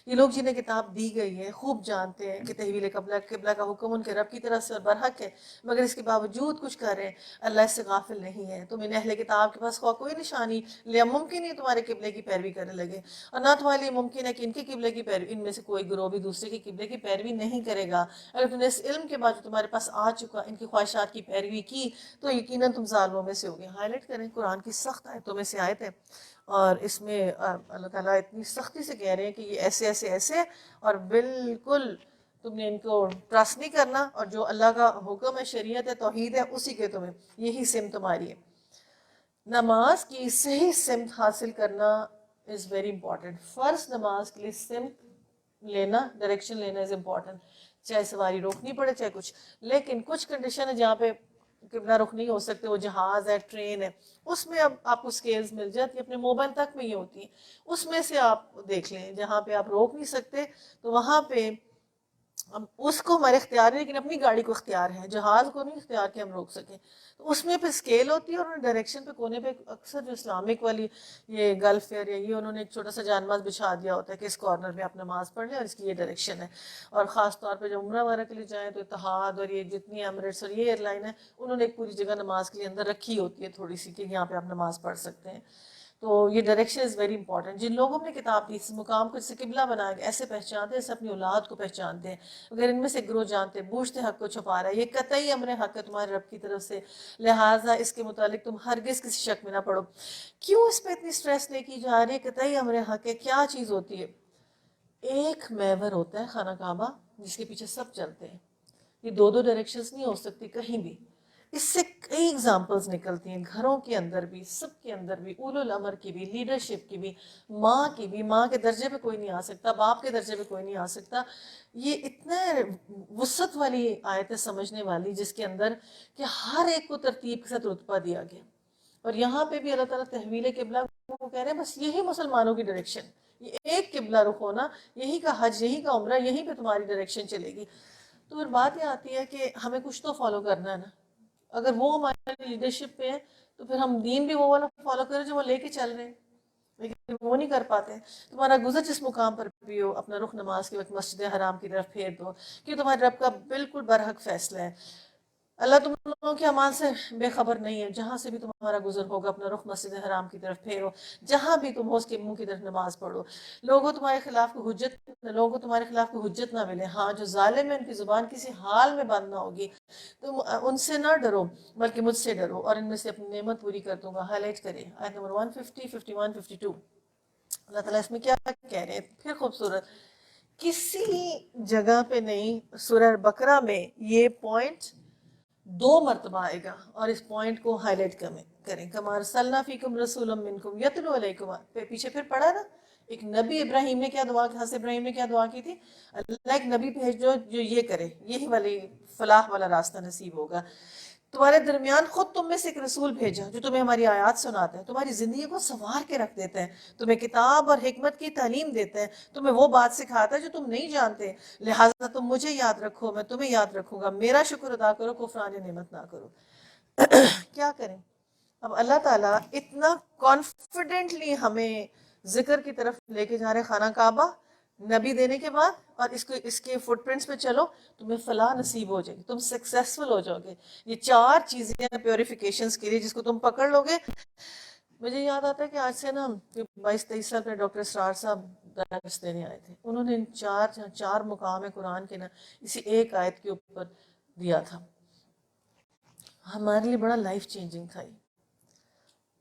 یہ لوگ جنہیں کتاب دی گئی ہے خوب جانتے ہیں کہ تحویل قبلہ کا حکم ان کے رب کی طرف سے اور برحق ہے، مگر اس کے باوجود کچھ کر رہے ہیں. اللہ اس سے غافل نہیں ہے. تم ان اہل کتاب کے پاس کوئی نشانی لیا ممکن ہی تمہارے قبلے کی پیروی کرنے لگے، اور نہ تمہارے لیے ممکن ہے کہ ان کے قبلے کی پیروی، ان میں سے کوئی گروہ بھی دوسرے کے قبلے کی پیروی نہیں کرے گا. اگر تم نے اس علم کے بعد جو تمہارے پاس آ چکا ان کی خواہشات کی پیروی کی تو یقیناً تم ظالموں میں سے ہوگے. ہائی لائٹ کریں قرآن کی سخت آیتوں میں سے آیت ہے، اور اس میں اللہ تعالیٰ اتنی سختی سے کہہ رہے ہیں کہ یہ ایسے ایسے ایسے، اور بالکل تم نے ان کو ٹرسٹ نہیں کرنا، اور جو اللہ کا حکم ہے، شریعت ہے، توحید ہے، اسی کے تمہیں یہی سمت تمہاری ہے. نماز کی صحیح سمت حاصل کرنا از ویری امپورٹنٹ. فرض نماز کے لیے سمت لینا، ڈائریکشن لینا از امپورٹنٹ، چاہے سواری روکنی پڑے چاہے کچھ. لیکن کچھ کنڈیشن ہے جہاں پہ قبلہ رخ نہیں ہو سکتے، وہ جہاز ہے، ٹرین ہے، اس میں اب آپ کو سکیلز مل جاتی ہیں، اپنے موبائل تک میں یہ ہوتی ہیں، اس میں سے آپ دیکھ لیں جہاں پہ آپ روک نہیں سکتے تو وہاں پہ اس کو ہمارے اختیار ہے، لیکن اپنی گاڑی کو اختیار ہے، جہاز کو نہیں اختیار کہ ہم روک سکیں. تو اس میں پہ اسکیل ہوتی ہے، اور ڈائریکشن پہ کونے پہ اکثر جو اسلامک والی یہ گلف فیئر یا یہ انہوں نے ایک چھوٹا سا جانماز بچھا دیا ہوتا ہے کہ اس کارنر میں آپ نماز پڑھ لیں اور اس کی یہ ڈائریکشن ہے. اور خاص طور پہ جب عمرہ وغیرہ کے لیے جائیں تو اتحاد اور یہ جتنی ایمریٹس اور یہ ایئر لائن ہے انہوں نے ایک پوری جگہ نماز کے لیے اندر رکھی ہوتی ہے تھوڑی سی کہ یہاں پہ آپ نماز پڑھ سکتے ہیں. تو یہ ڈائریکشن از ویری امپورٹنٹ. جن لوگوں نے کتاب دی اس مقام کو جسے قبلہ بنایا گیا، ایسے پہچانتے ہیں، ایسے اپنی اولاد کو پہچانتے ہیں. اگر ان میں سے گروہ جانتے بوجھتے حق کو چھپا رہا ہے، یہ قطعی امر حق ہے تمہارے رب کی طرف سے، لہٰذا اس کے متعلق تم ہرگز کسی شک میں نہ پڑو. کیوں اس پہ اتنی سٹریس نہیں کی جا رہی ہے؟ قطعی امر حق ہے. کیا چیز ہوتی ہے؟ ایک محور ہوتا ہے خانہ کعبہ جس کے پیچھے سب چلتے ہیں. یہ دو دو ڈائریکشنز نہیں ہو سکتی کہیں بھی. اس سے کئی ایگزامپلز نکلتی ہیں، گھروں کے اندر بھی، سب کے اندر بھی، اولو الامر کی بھی، لیڈرشپ کی بھی، ماں کی بھی. ماں کے درجے پہ کوئی نہیں آ سکتا، باپ کے درجے پہ کوئی نہیں آ سکتا. یہ اتنے وسعت والی آیت ہے سمجھنے والی، جس کے اندر کہ ہر ایک کو ترتیب کے ساتھ رتبہ دیا گیا. اور یہاں پہ بھی اللہ تعالیٰ تحویل قبلہ کو کہہ رہے ہیں بس یہی مسلمانوں کی ڈائریکشن، یہ ایک قبلہ رخ ہونا، یہی کا حج، یہی کا عمرہ، یہی پہ تمہاری ڈائریکشن چلے گی. تو پھر بات یہ آتی ہے کہ ہمیں کچھ تو فالو کرنا ہے نا. اگر وہ ہماری لیڈرشپ پہ ہے تو پھر ہم دین بھی وہ والا فالو کریں جو وہ لے کے چل رہے ہیں، لیکن وہ نہیں کر پاتے. تمہارا گزر جس مقام پر بھی ہو، اپنا رخ نماز کے وقت مسجد حرام کی طرف پھیر دو، کہ تمہارے رب کا بالکل برحق فیصلہ ہے. اللہ تم لوگوں کے اعمال سے بے خبر نہیں ہے. جہاں سے بھی تمہارا گزر ہوگا اپنا رخ مسجد حرام کی طرف پھیرو، جہاں بھی تم ہو اس کے منہ کی طرف نماز پڑھو. لوگوں تمہارے خلاف کوئی حجت نہ ملے. ہاں جو ظالم ہے ان کی زبان کسی حال میں بند نہ ہوگی. تم ان سے نہ ڈرو بلکہ مجھ سے ڈرو، اور ان میں سے اپنی نعمت پوری کر دوں گا. ہائی لائٹ کریں آیت نمبر 150 51 52. اللہ تعالیٰ اس میں کیا کہہ رہے ہیں؟ پھر خوبصورت، کسی جگہ پہ نہیں سورہ بقرہ میں یہ پوائنٹ 2 مرتبہ آئے گا، اور اس پوائنٹ کو ہائی لائٹ کریں. کما ارسلنا فیکم رسولا منکم یتلو علیکم، پیچھے پھر پڑھا نا ایک نبی ابراہیم نے کیا دعا کی، حضرت ابراہیم نے کیا دعا کی تھی؟ اللہ ایک نبی بھیجو جو یہ کرے، یہی والی فلاح والا راستہ نصیب ہوگا. تمہارے درمیان خود تم میں سے ایک رسول بھیجا جو تمہیں ہماری آیات سناتا ہے، تمہاری زندگی کو سنوار کے رکھ دیتا ہے، تمہیں کتاب اور حکمت کی تعلیم دیتا ہے، تمہیں وہ بات سکھاتا ہے جو تم نہیں جانتے. لہٰذا تم مجھے یاد رکھو، میں تمہیں یاد رکھوں گا. میرا شکر ادا کرو، کفران نعمت نہ کرو. کیا کریں؟ اب اللہ تعالیٰ اتنا کانفیڈنٹلی ہمیں ذکر کی طرف لے کے جا رہے خانہ کعبہ نبی دینے کے بعد، اور اس کے فٹ پرنٹس پہ چلو تمہیں فلاح نصیب ہو جائے گی، تم سکسیسفل ہو جاؤ گے. یہ 4 چیزیں ہیں پیوریفیکیشنز کے لیے، جس کو تم پکڑ لو گے. مجھے یاد آتا ہے کہ آج سے نا 22-23 سال پہ ڈاکٹر اسرار صاحب درس دینے آئے تھے. انہوں نے 4 مقام ہے قرآن کے نا اسی ایک آیت کے اوپر دیا تھا. ہمارے لیے بڑا لائف چینجنگ تھا.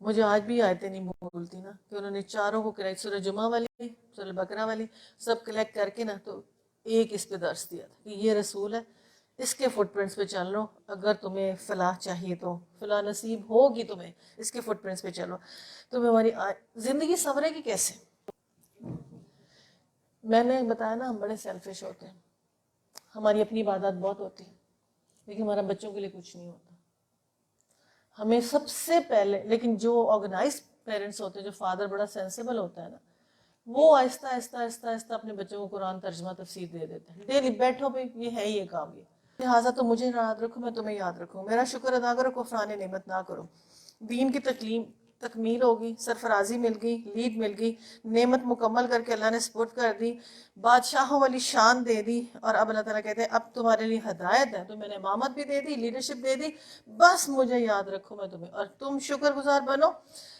مجھے آج بھی آیتیں نہیں بھولتی نا کہ انہوں نے چاروں کو کلیکٹ، سورہ جمعہ والی، سورہ بقرہ والی، سب کلیکٹ کر کے نا تو ایک اس پہ درس دیا تھا کہ یہ رسول ہے، اس کے فٹ پرنٹس پہ چل لو. اگر تمہیں فلاح چاہیے تو فلاح نصیب ہوگی، تمہیں اس کے فٹ پرنٹس پہ چلو. تمہیں ہماری زندگی سنورے گی کیسے؟ میں نے بتایا نا ہم بڑے سیلفش ہوتے ہیں، ہماری اپنی عبادات بہت ہوتی ہیں، لیکن ہمارا بچوں کے لیے کچھ نہیں ہوتا. ہمیں سب سے پہلے، لیکن جو آرگنائز پیرنٹس ہوتے ہیں، جو فادر بڑا سینسیبل ہوتا ہے نا، وہ آہستہ آہستہ آہستہ آہستہ اپنے بچوں کو قرآن ترجمہ تفسیر دے دیتے ہیں. ڈیلی بیٹھو بھائی، یہ ہے یہ کام، یہ لہٰذا تو مجھے یاد رکھو، میں تمہیں یاد رکھوں، میرا شکر ادا کرو، کفران نعمت نہ کرو. دین کی تکمیل ہوگی، سرفرازی مل گئی، لیڈ مل گئی، نعمت مکمل کر کے اللہ نے سپورٹ کر دی، بادشاہوں والی شان دے دی، اور اب اللہ تعالیٰ کہتے ہیں اب تمہارے لیے ہدایت ہے، تو میں نے امامت بھی دے دی، لیڈرشپ دے دی، بس مجھے یاد رکھو میں تمہیں، اور تم شکر گزار بنو،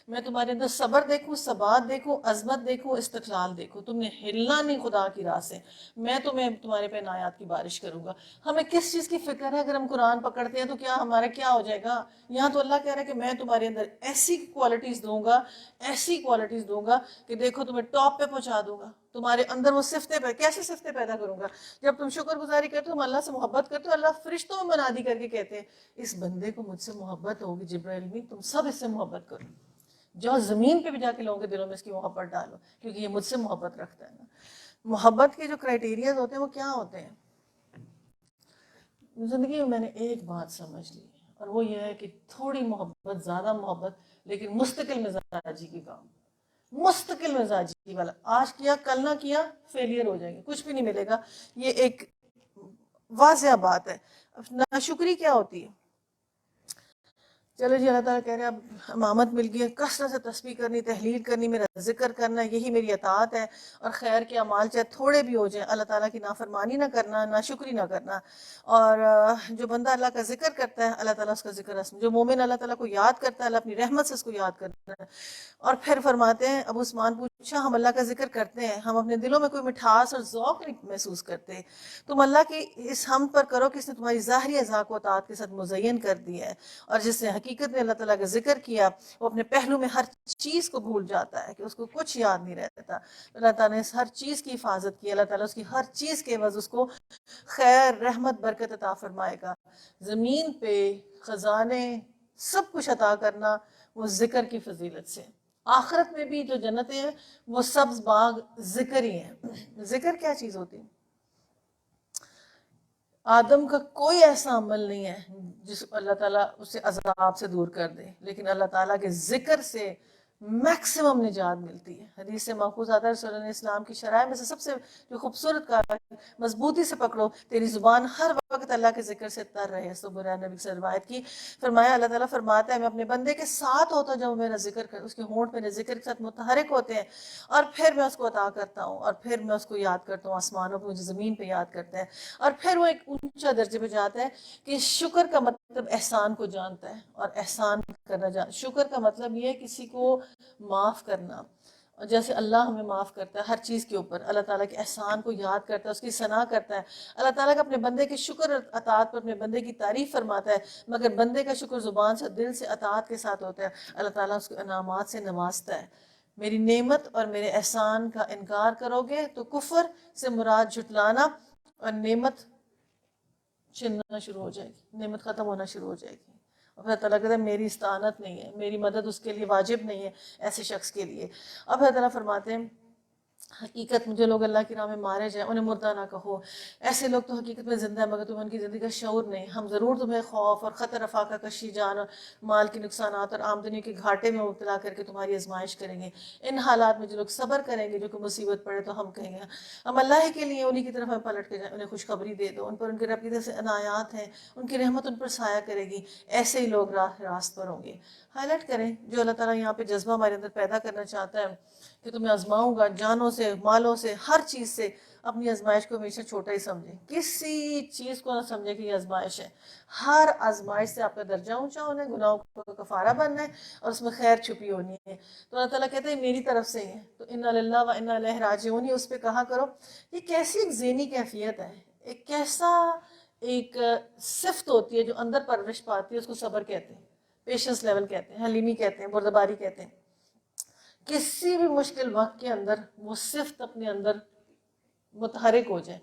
میں تمہارے اندر صبر دیکھوں، ثبات دیکھوں، عظمت دیکھوں، استقلال دیکھوں، تم نے ہلنا نہیں خدا کی راہ سے، میں تمہیں تمہارے پہ عنایات کی بارش کروں گا. ہمیں کس چیز کی فکر ہے؟ اگر ہم قرآن پکڑتے ہیں تو کیا ہمارا کیا ہو جائے گا؟ یہاں تو اللہ کہہ رہا ہے کہ میں تمہارے اندر ایسی کوالٹیز دوں گا، ایسی کوالٹیز دوں گا کہ دیکھو تمہیں ٹاپ پہ پہنچا دوں گا. تمہارے اندر وہ صفتیں کیسے صفتیں پیدا کروں گا؟ جب تم شکر گزاری کرتے ہو، تم اللہ سے محبت کرتے ہو، اللہ فرشتوں میں منادی کر کے کہتے ہیں اس بندے کو مجھ سے محبت ہوگی، جبرائیل بھی تم سب اس سے محبت کرو، جو زمین پہ بھی جا کے لوگوں کے دلوں میں اس کی محبت ڈالو، کیونکہ یہ مجھ سے محبت رکھتا ہے نا. محبت کے جو کرائٹیریاز ہوتے ہیں وہ کیا ہوتے ہیں؟ زندگی میں نے ایک بات سمجھ لی، اور وہ یہ ہے کہ تھوڑی محبت، زیادہ محبت، لیکن مستقل مزاجی کی کام، مستقل مزاجی والا، آج کیا کل نہ کیا فیلئر ہو جائیں گے، کچھ بھی نہیں ملے گا. یہ ایک واضح بات ہے. ناشکری کیا ہوتی ہے؟ چلو جی، اللہ تعالیٰ کہہ رہے ہیں اب امامت مل گئی ہے، کثرت سے تسبیح کرنی، تحلیل کرنی، میرا ذکر کرنا، یہی میری اطاعت ہے، اور خیر کے اعمال چاہے تھوڑے بھی ہو جائیں، اللہ تعالیٰ کی نافرمانی نہ کرنا، ناشکری نہ کرنا. اور جو بندہ اللہ کا ذکر کرتا ہے، اللہ تعالیٰ اس کا ذکر جو مومن اللہ تعالیٰ کو یاد کرتا ہے، اللہ اپنی رحمت سے اس کو یاد کرتا ہے. اور پھر فرماتے ہیں، ابو عثمان پوچھا ہم اللہ کا ذکر کرتے ہیں، ہم اپنے دلوں میں کوئی مٹھاس اور ذوق نہیں محسوس کرتے، تم اللہ کی اس حمد پر کرو کہ اس نے تمہاری ظاہری اعضاء کو اطاعت کے ساتھ مزین کر دیا ہے. اور جس نے حقیقت میں اللہ تعالیٰ کا ذکر کیا، وہ اپنے پہلو میں ہر چیز کو بھول جاتا ہے کہ اس کو کچھ یاد نہیں رہتا. اللہ تعالیٰ نے اس ہر چیز کی حفاظت کی، اللہ تعالیٰ اس کی ہر چیز کے عوض اس کو خیر، رحمت، برکت عطا فرمائے گا. زمین پہ خزانے سب کچھ عطا کرنا وہ ذکر کی فضیلت سے. آخرت میں بھی جو جنتیں ہیں وہ سبز باغ ذکر ہی ہیں. ذکر کیا چیز ہوتی ہے؟ آدم کا کوئی ایسا عمل نہیں ہے جس اللہ تعالیٰ اسے عذاب سے دور کر دے، لیکن اللہ تعالیٰ کے ذکر سے میکسیمم نجات ملتی ہے. حدیث سے ماخوذ آتا ہے رسول اللہ اسلام کی شرائع میں سے سب سے جو خوبصورت کہا ہے، مضبوطی سے پکڑو، تیری زبان ہر وقت اللہ کے ذکر سے تر رہے. سبحان نبی سے روایت کی، فرمایا اللہ تعالیٰ فرماتا ہے میں اپنے بندے کے ساتھ ہوتا ہوں جب وہ میرا ذکر کر، اس کے ہونٹ میرے ذکر کے ساتھ متحرک ہوتے ہیں، اور پھر میں اس کو عطا کرتا ہوں، اور پھر میں اس کو یاد کرتا ہوں، آسمانوں پہ مجھے زمین پہ یاد کرتا ہے. اور پھر وہ ایک اونچا درجے پہ جاتا ہے کہ شکر کا مطلب احسان کو جانتا ہے، اور احسان کرنا شکر کا مطلب یہ ہے کسی کو معاف کرنا. اور جیسے اللہ ہمیں معاف کرتا ہے ہر چیز کے اوپر، اللہ تعالیٰ کے احسان کو یاد کرتا ہے، اس کی ثنا کرتا ہے. اللہ تعالیٰ کا اپنے بندے کے شکر اور اطاعت پر اپنے بندے کی تعریف فرماتا ہے، مگر بندے کا شکر زبان سے، دل سے، اطاعت کے ساتھ ہوتا ہے. اللہ تعالیٰ اس کو انعامات سے نوازتا ہے. میری نعمت اور میرے احسان کا انکار کرو گے تو کفر سے مراد جھٹلانا، اور نعمت چھننا شروع ہو جائے گی، نعمت ختم ہونا شروع ہو جائے گی. اور پھر اللہ کہتا ہے میری استعانت نہیں ہے، میری مدد اس کے لیے واجب نہیں ہے ایسے شخص کے لیے. اب اللہ تعالیٰ فرماتے ہیں حقیقت جو لوگ اللہ کی راہ میں مارے جائیں انہیں مردہ نہ کہو، ایسے لوگ تو حقیقت میں زندہ ہے مگر تمہیں ان کی زندگی کا شعور نہیں. ہم ضرور تمہیں خوف اور خطر، افاقہ کشی، جان اور مال کے نقصانات اور آمدنی کے گھاٹے میں مبتلا کر کے تمہاری آزمائش کریں گے. ان حالات میں جو لوگ صبر کریں گے، جو کہ مصیبت پڑے تو ہم کہیں گے ہم اللہ ہی کے لیے، انہی کی طرف ہم پلٹ کے جائیں. انہیں خوشخبری دے دو، ان پر ان کے رب کی طرف سے عنایات ہیں، ان کی رحمت ان پر سایہ کرے گی. ایسے ہی لوگ راست پر ہوں گے. ہائی لائٹ کریں جو اللہ تعالیٰ یہاں پہ جذبہ ہمارے اندر پیدا کرنا چاہتا ہے کہ تمہیں آزماؤں گا، جانوں سے، مالوں سے، ہر چیز سے. اپنی آزمائش کو ہمیشہ چھوٹا ہی سمجھیں، کسی چیز کو نہ سمجھیں کہ یہ آزمائش ہے. ہر آزمائش سے آپ کا درجہ اونچا ہونا ہے، گناہوں کا کفارہ بننا ہے، اور اس میں خیر چھپی ہونی ہے. تو اللہ تعالیٰ کہتے ہیں میری طرف سے ہے، تو انا للہ و انا الیہ راجعون، اس پہ کہا کرو. یہ کیسی ایک ذہنی کیفیت ہے، ایک کیسا ایک صفت ہوتی ہے جو اندر پرورش پاتی ہے، اس کو صبر کہتے ہیں، پیشنس لیول کہتے ہیں، حلیمی کہتے ہیں، بردباری کہتے ہیں. کسی بھی مشکل وقت کے اندر وہ صفت اپنے اندر متحرک ہو جائے.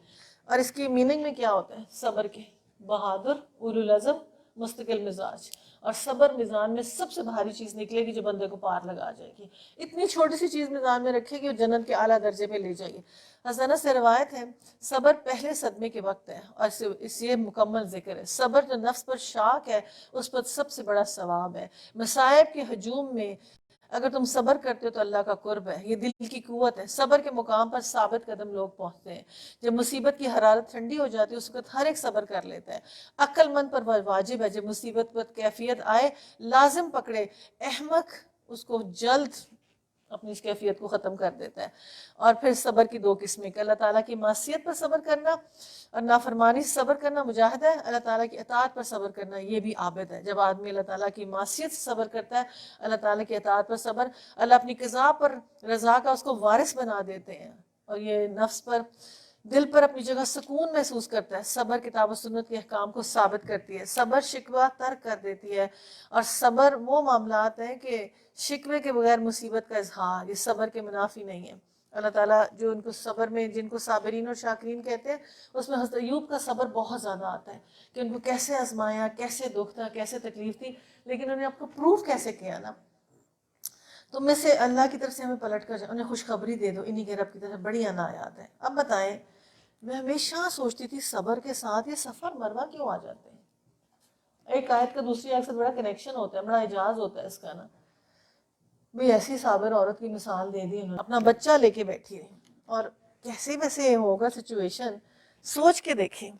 اور اس کی میننگ میں کیا ہوتا ہے؟ صبر کے، بہادر، اولو العزم، مستقل مزاج. اور صبر میزان میں سب سے بھاری چیز نکلے گی جو بندے کو پار لگا جائے گی. اتنی چھوٹی سی چیز میزان میں رکھے گی اور جنت کے اعلیٰ درجے پہ لے جائے گی. حسنہ سے روایت ہے صبر پہلے صدمے کے وقت ہے اور اس یہ مکمل ذکر ہے. صبر جو نفس پر شاک ہے اس پر سب سے بڑا ثواب ہے. مصائب کے ہجوم میں اگر تم صبر کرتے ہو تو اللہ کا قرب ہے. یہ دل کی قوت ہے. صبر کے مقام پر ثابت قدم لوگ پہنچتے ہیں. جب مصیبت کی حرارت ٹھنڈی ہو جاتی ہے اس وقت ہر ایک صبر کر لیتا ہے. عقل مند پر واجب ہے جب مصیبت پر کیفیت آئے لازم پکڑے. احمق اس کو جلد اپنی اس کیفیت کو ختم کر دیتا ہے. اور پھر صبر کی دو قسمیں کہ اللہ تعالیٰ کی معصیت پر صبر کرنا اور نافرمانی سے صبر کرنا مجاہدہ ہے. اللہ تعالیٰ کی اطاعت پر صبر کرنا یہ بھی عابد ہے. جب آدمی اللہ تعالیٰ کی معصیت سے صبر کرتا ہے اللہ تعالیٰ کی اطاعت پر صبر اللہ اپنی قضا پر رضا کا اس کو وارث بنا دیتے ہیں اور یہ نفس پر دل پر اپنی جگہ سکون محسوس کرتا ہے. صبر کتاب و سنت کے احکام کو ثابت کرتی ہے. صبر شکوہ ترک کر دیتی ہے اور صبر وہ معاملات ہیں کہ شکوے کے بغیر مصیبت کا اظہار یہ صبر کے منافی نہیں ہے. اللہ تعالیٰ جو ان کو صبر میں جن کو صابرین اور شاکرین کہتے ہیں اس میں حضرت ایوب کا صبر بہت زیادہ آتا ہے کہ ان کو کیسے آزمایا, کیسے دکھ تھا, کیسے تکلیف تھی, لیکن انہیں آپ کو پروف کیسے کیا نا. تم میں سے اللہ کی طرف سے ہمیں پلٹ کر انہیں خوشخبری دے دو انہی کے رب کی طرف بڑی عنایات ہے. اب بتائیں میں ہمیشہ سوچتی تھی صبر کے ساتھ یہ صفا مروہ کیوں آ جاتے ہیں. ایک آیت کا دوسری آیت سے بڑا کنیکشن ہوتا ہے, بڑا اعجاز ہوتا ہے اس کا نا. بھئی ایسی صابر عورت کی مثال دے دی انہوں نے, اپنا بچہ لے کے بیٹھی رہی اور کیسے ویسے ہوگا سچویشن. سوچ کے دیکھیں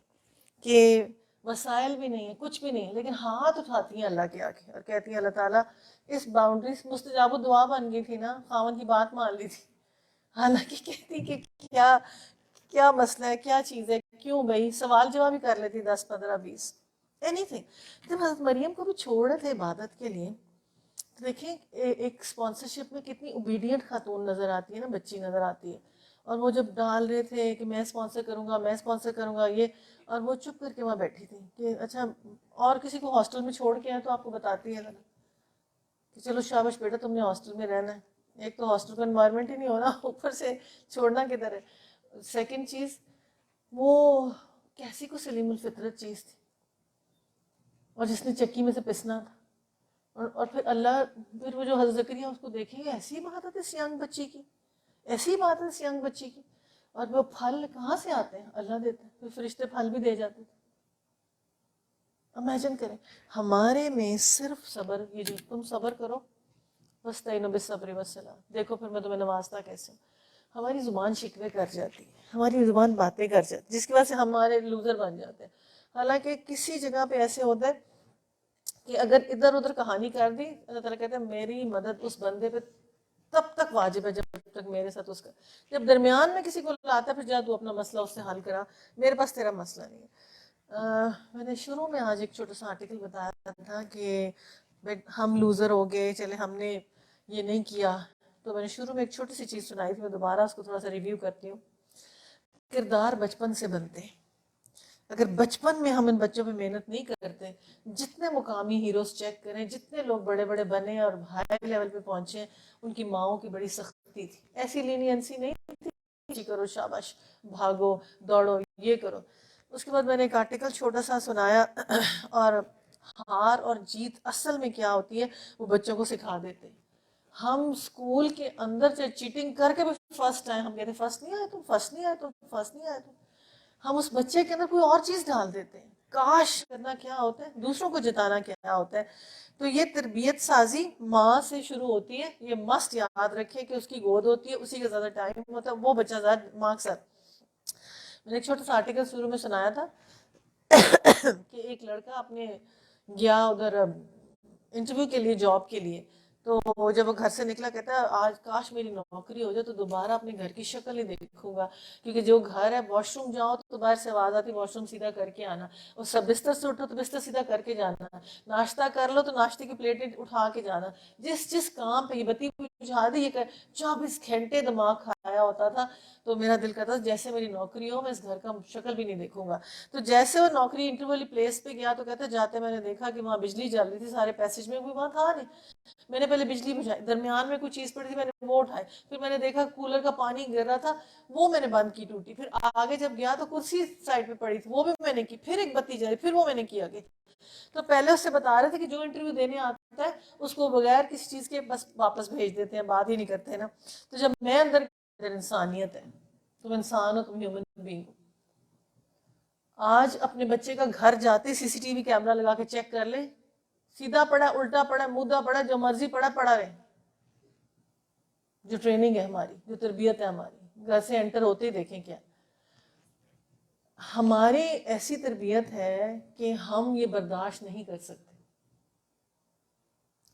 کہ وسائل بھی نہیں ہیں کچھ بھی نہیں ہے لیکن ہاتھ اٹھاتی ہیں اللہ کے آگے اور کہتی ہیں اللہ تعالیٰ اس باؤنڈریز مستجاب دعا بن گئی تھی نا, خاوند کی بات مان لی تھی. حالانکہ کہتی کہ کیا مسئلہ ہے, کیا چیز ہے, کیوں بھائی سوال جواب بھی کر لیتی 10 15 20 اینی تھنگ. جب حضرت مریم کو بھی چھوڑ رہے تھے عبادت کے لیے دیکھیں ایک سپانسرشپ میں کتنی اوبیڈینٹ خاتون نظر آتی ہے نا, بچی نظر آتی ہے. اور وہ جب ڈال رہے تھے کہ میں اسپانسر کروں گا, میں اسپانسر کروں گا یہ, اور وہ چپ کر کے وہاں بیٹھی تھی کہ اچھا اور کسی کو ہاسٹل میں چھوڑ کے آئے تو آپ کو بتاتی ہے نا کہ چلو شاباش بیٹا تم نے ہاسٹل میں رہنا ہے. ایک تو ہاسٹل کا انوائرمنٹ ہی نہیں ہونا, اوپر سے چھوڑنا کدھر ہے. سیکنڈ چیز وہ کیسی کو سلیم الفطرت چیز تھی اور جس نے چکی میں سے پسنا تھا. اور پھر اللہ پھر وہ جو حضرت زکریا اس کو دیکھیں گے ایسی بات ہے اس ینگ بچی کی, ایسی بات ہے اس ینگ بچی کی. اور وہ پھل کہاں سے آتے ہیں اللہ دیتے ہیں, پھر فرشتے پھل بھی دے جاتے تھے. امیجن کریں ہمارے میں صرف صبر, یہ جو تم صبر کرو وَاسْتَعِينُوا بِالصَّبْرِ وَالصَّلَاةِ, دیکھو پھر میں تمہیں نوازتا کیسے. ہماری زبان شکوے کر جاتی ہے, ہماری زبان باتیں کر جاتی ہے جس کی وجہ سے ہمارے لوزر بن جاتے ہیں. حالانکہ کسی جگہ پہ ایسے ہوتا ہے کہ اگر ادھر ادھر کہانی کر دی اللہ تعالیٰ کہتے ہیں میری مدد اس بندے پہ تب تک واجب ہے جب تک میرے ساتھ اس کا, جب درمیان میں کسی کو لاتا ہے پھر جا تو اپنا مسئلہ اس سے حل کرا, میرے پاس تیرا مسئلہ نہیں ہے. میں نے شروع میں آج ایک چھوٹا سا آرٹیکل بتایا تھا کہ ہم لوزر ہو گئے, چلے ہم نے یہ نہیں کیا. تو میں نے شروع میں ایک چھوٹی سی چیز سنائی تھی, میں دوبارہ اس کو تھوڑا سا ریویو کرتی ہوں. کردار بچپن سے بنتے ہیں. اگر بچپن میں ہم ان بچوں پہ محنت نہیں کرتے, جتنے مقامی ہیروز چیک کریں, جتنے لوگ بڑے بڑے بنے اور ہائی لیول پہ پہنچے ہیں, ان کی ماؤں کی بڑی سختی تھی. ایسی لینینسی نہیں تھی کرو شاباش بھاگو دوڑو یہ کرو. اس کے بعد میں نے ایک آرٹیکل چھوٹا سا سنایا اور ہار اور جیت اصل میں کیا ہوتی ہے وہ بچوں کو سکھا دیتے ہیں. ہم اسکول کے اندر سے چیٹنگ کر کے بھی فرسٹ آئے, ہم کہتے ہیں فرسٹ نہیں آئے تم, فرسٹ نہیں آئے تم, فرسٹ نہیں آئے تم. ہم اس بچے کے اندر کوئی اور چیز ڈال دیتے ہیں. کاش کرنا کیا ہوتا ہے, دوسروں کو جتانا کیا ہوتا ہے. تو یہ تربیت سازی ماں سے شروع ہوتی ہے. یہ مسٹ یاد رکھے کہ اس کی گود ہوتی ہے, اسی کا زیادہ ٹائم ہوتا ہے, وہ بچہ زیادہ ماں کے ساتھ. میں نے ایک چھوٹا سا آرٹیکل شروع میں سنایا تھا کہ ایک لڑکا اپنے گیا ادھر انٹرویو کے لیے, جاب کے لیے. تو جب وہ گھر سے نکلا کہتا ہے آج کاش میری نوکری ہو جائے تو دوبارہ اپنے گھر کی شکل ہی دیکھوں گا, کیونکہ جو گھر ہے واش روم جاؤ تو باہر سے آواز آتی واش روم سیدھا کر کے آنا, اور سب بستر سے اٹھو تو بستر سیدھا کر کے جانا, ناشتہ کر لو تو ناشتے کی پلیٹیں اٹھا کے جانا. جس کام پہ یہ بتی بجھا دی, یہ 24 گھنٹے دماغ کھایا آیا ہوتا تھا تو میرا دل کرتا تھا جیسے میری نوکری ہو، میں اس گھر کا شکل بھی نہیں دیکھوں گا. تو جیسے وہ نوکری انٹرویو والی پلیس پہ گیا تو کہتے جاتے میں نے دیکھا کہ وہاں بجلی جل رہی تھی سارے پیسج میں، کوئی وہاں تھا نہیں. میں نے پہلے بجلی بجھائی، درمیان میں کوئی چیز پڑی تھی میں نے وہ اٹھائی، پھر میں نے دیکھا کولر کا پانی گر رہا تھا وہ میں نے بند کی ٹوٹی، پھر آگے جب گیا تو کرسی سائڈ پہ پڑی تھی وہ بھی میں نے کی، پھر ایک بتی جلی پھر وہ میں نے کی آگے. تو پہلے اس سے بتا رہے تھے کہ جو انٹرویو دینے آتا ہے اس کو بغیر کسی چیز کے بس واپس بھیج دیتے ہیں، بات ہی نہیں کرتے نا. تو جب میں اندر انسانیت ہے، تم انسان ہو، تم ہیومن بینگ ہو. آج اپنے بچے کا گھر جاتے سی سی ٹی وی کیمرہ لگا کے چیک کر لیں، سیدھا پڑا الٹا پڑا مودہ پڑا جو مرضی پڑا رہے. جو ٹریننگ ہے ہماری، جو تربیت ہے ہماری، گھر سے انٹر ہوتے ہی دیکھیں کیا ہماری ایسی تربیت ہے کہ ہم یہ برداشت نہیں کر سکتے.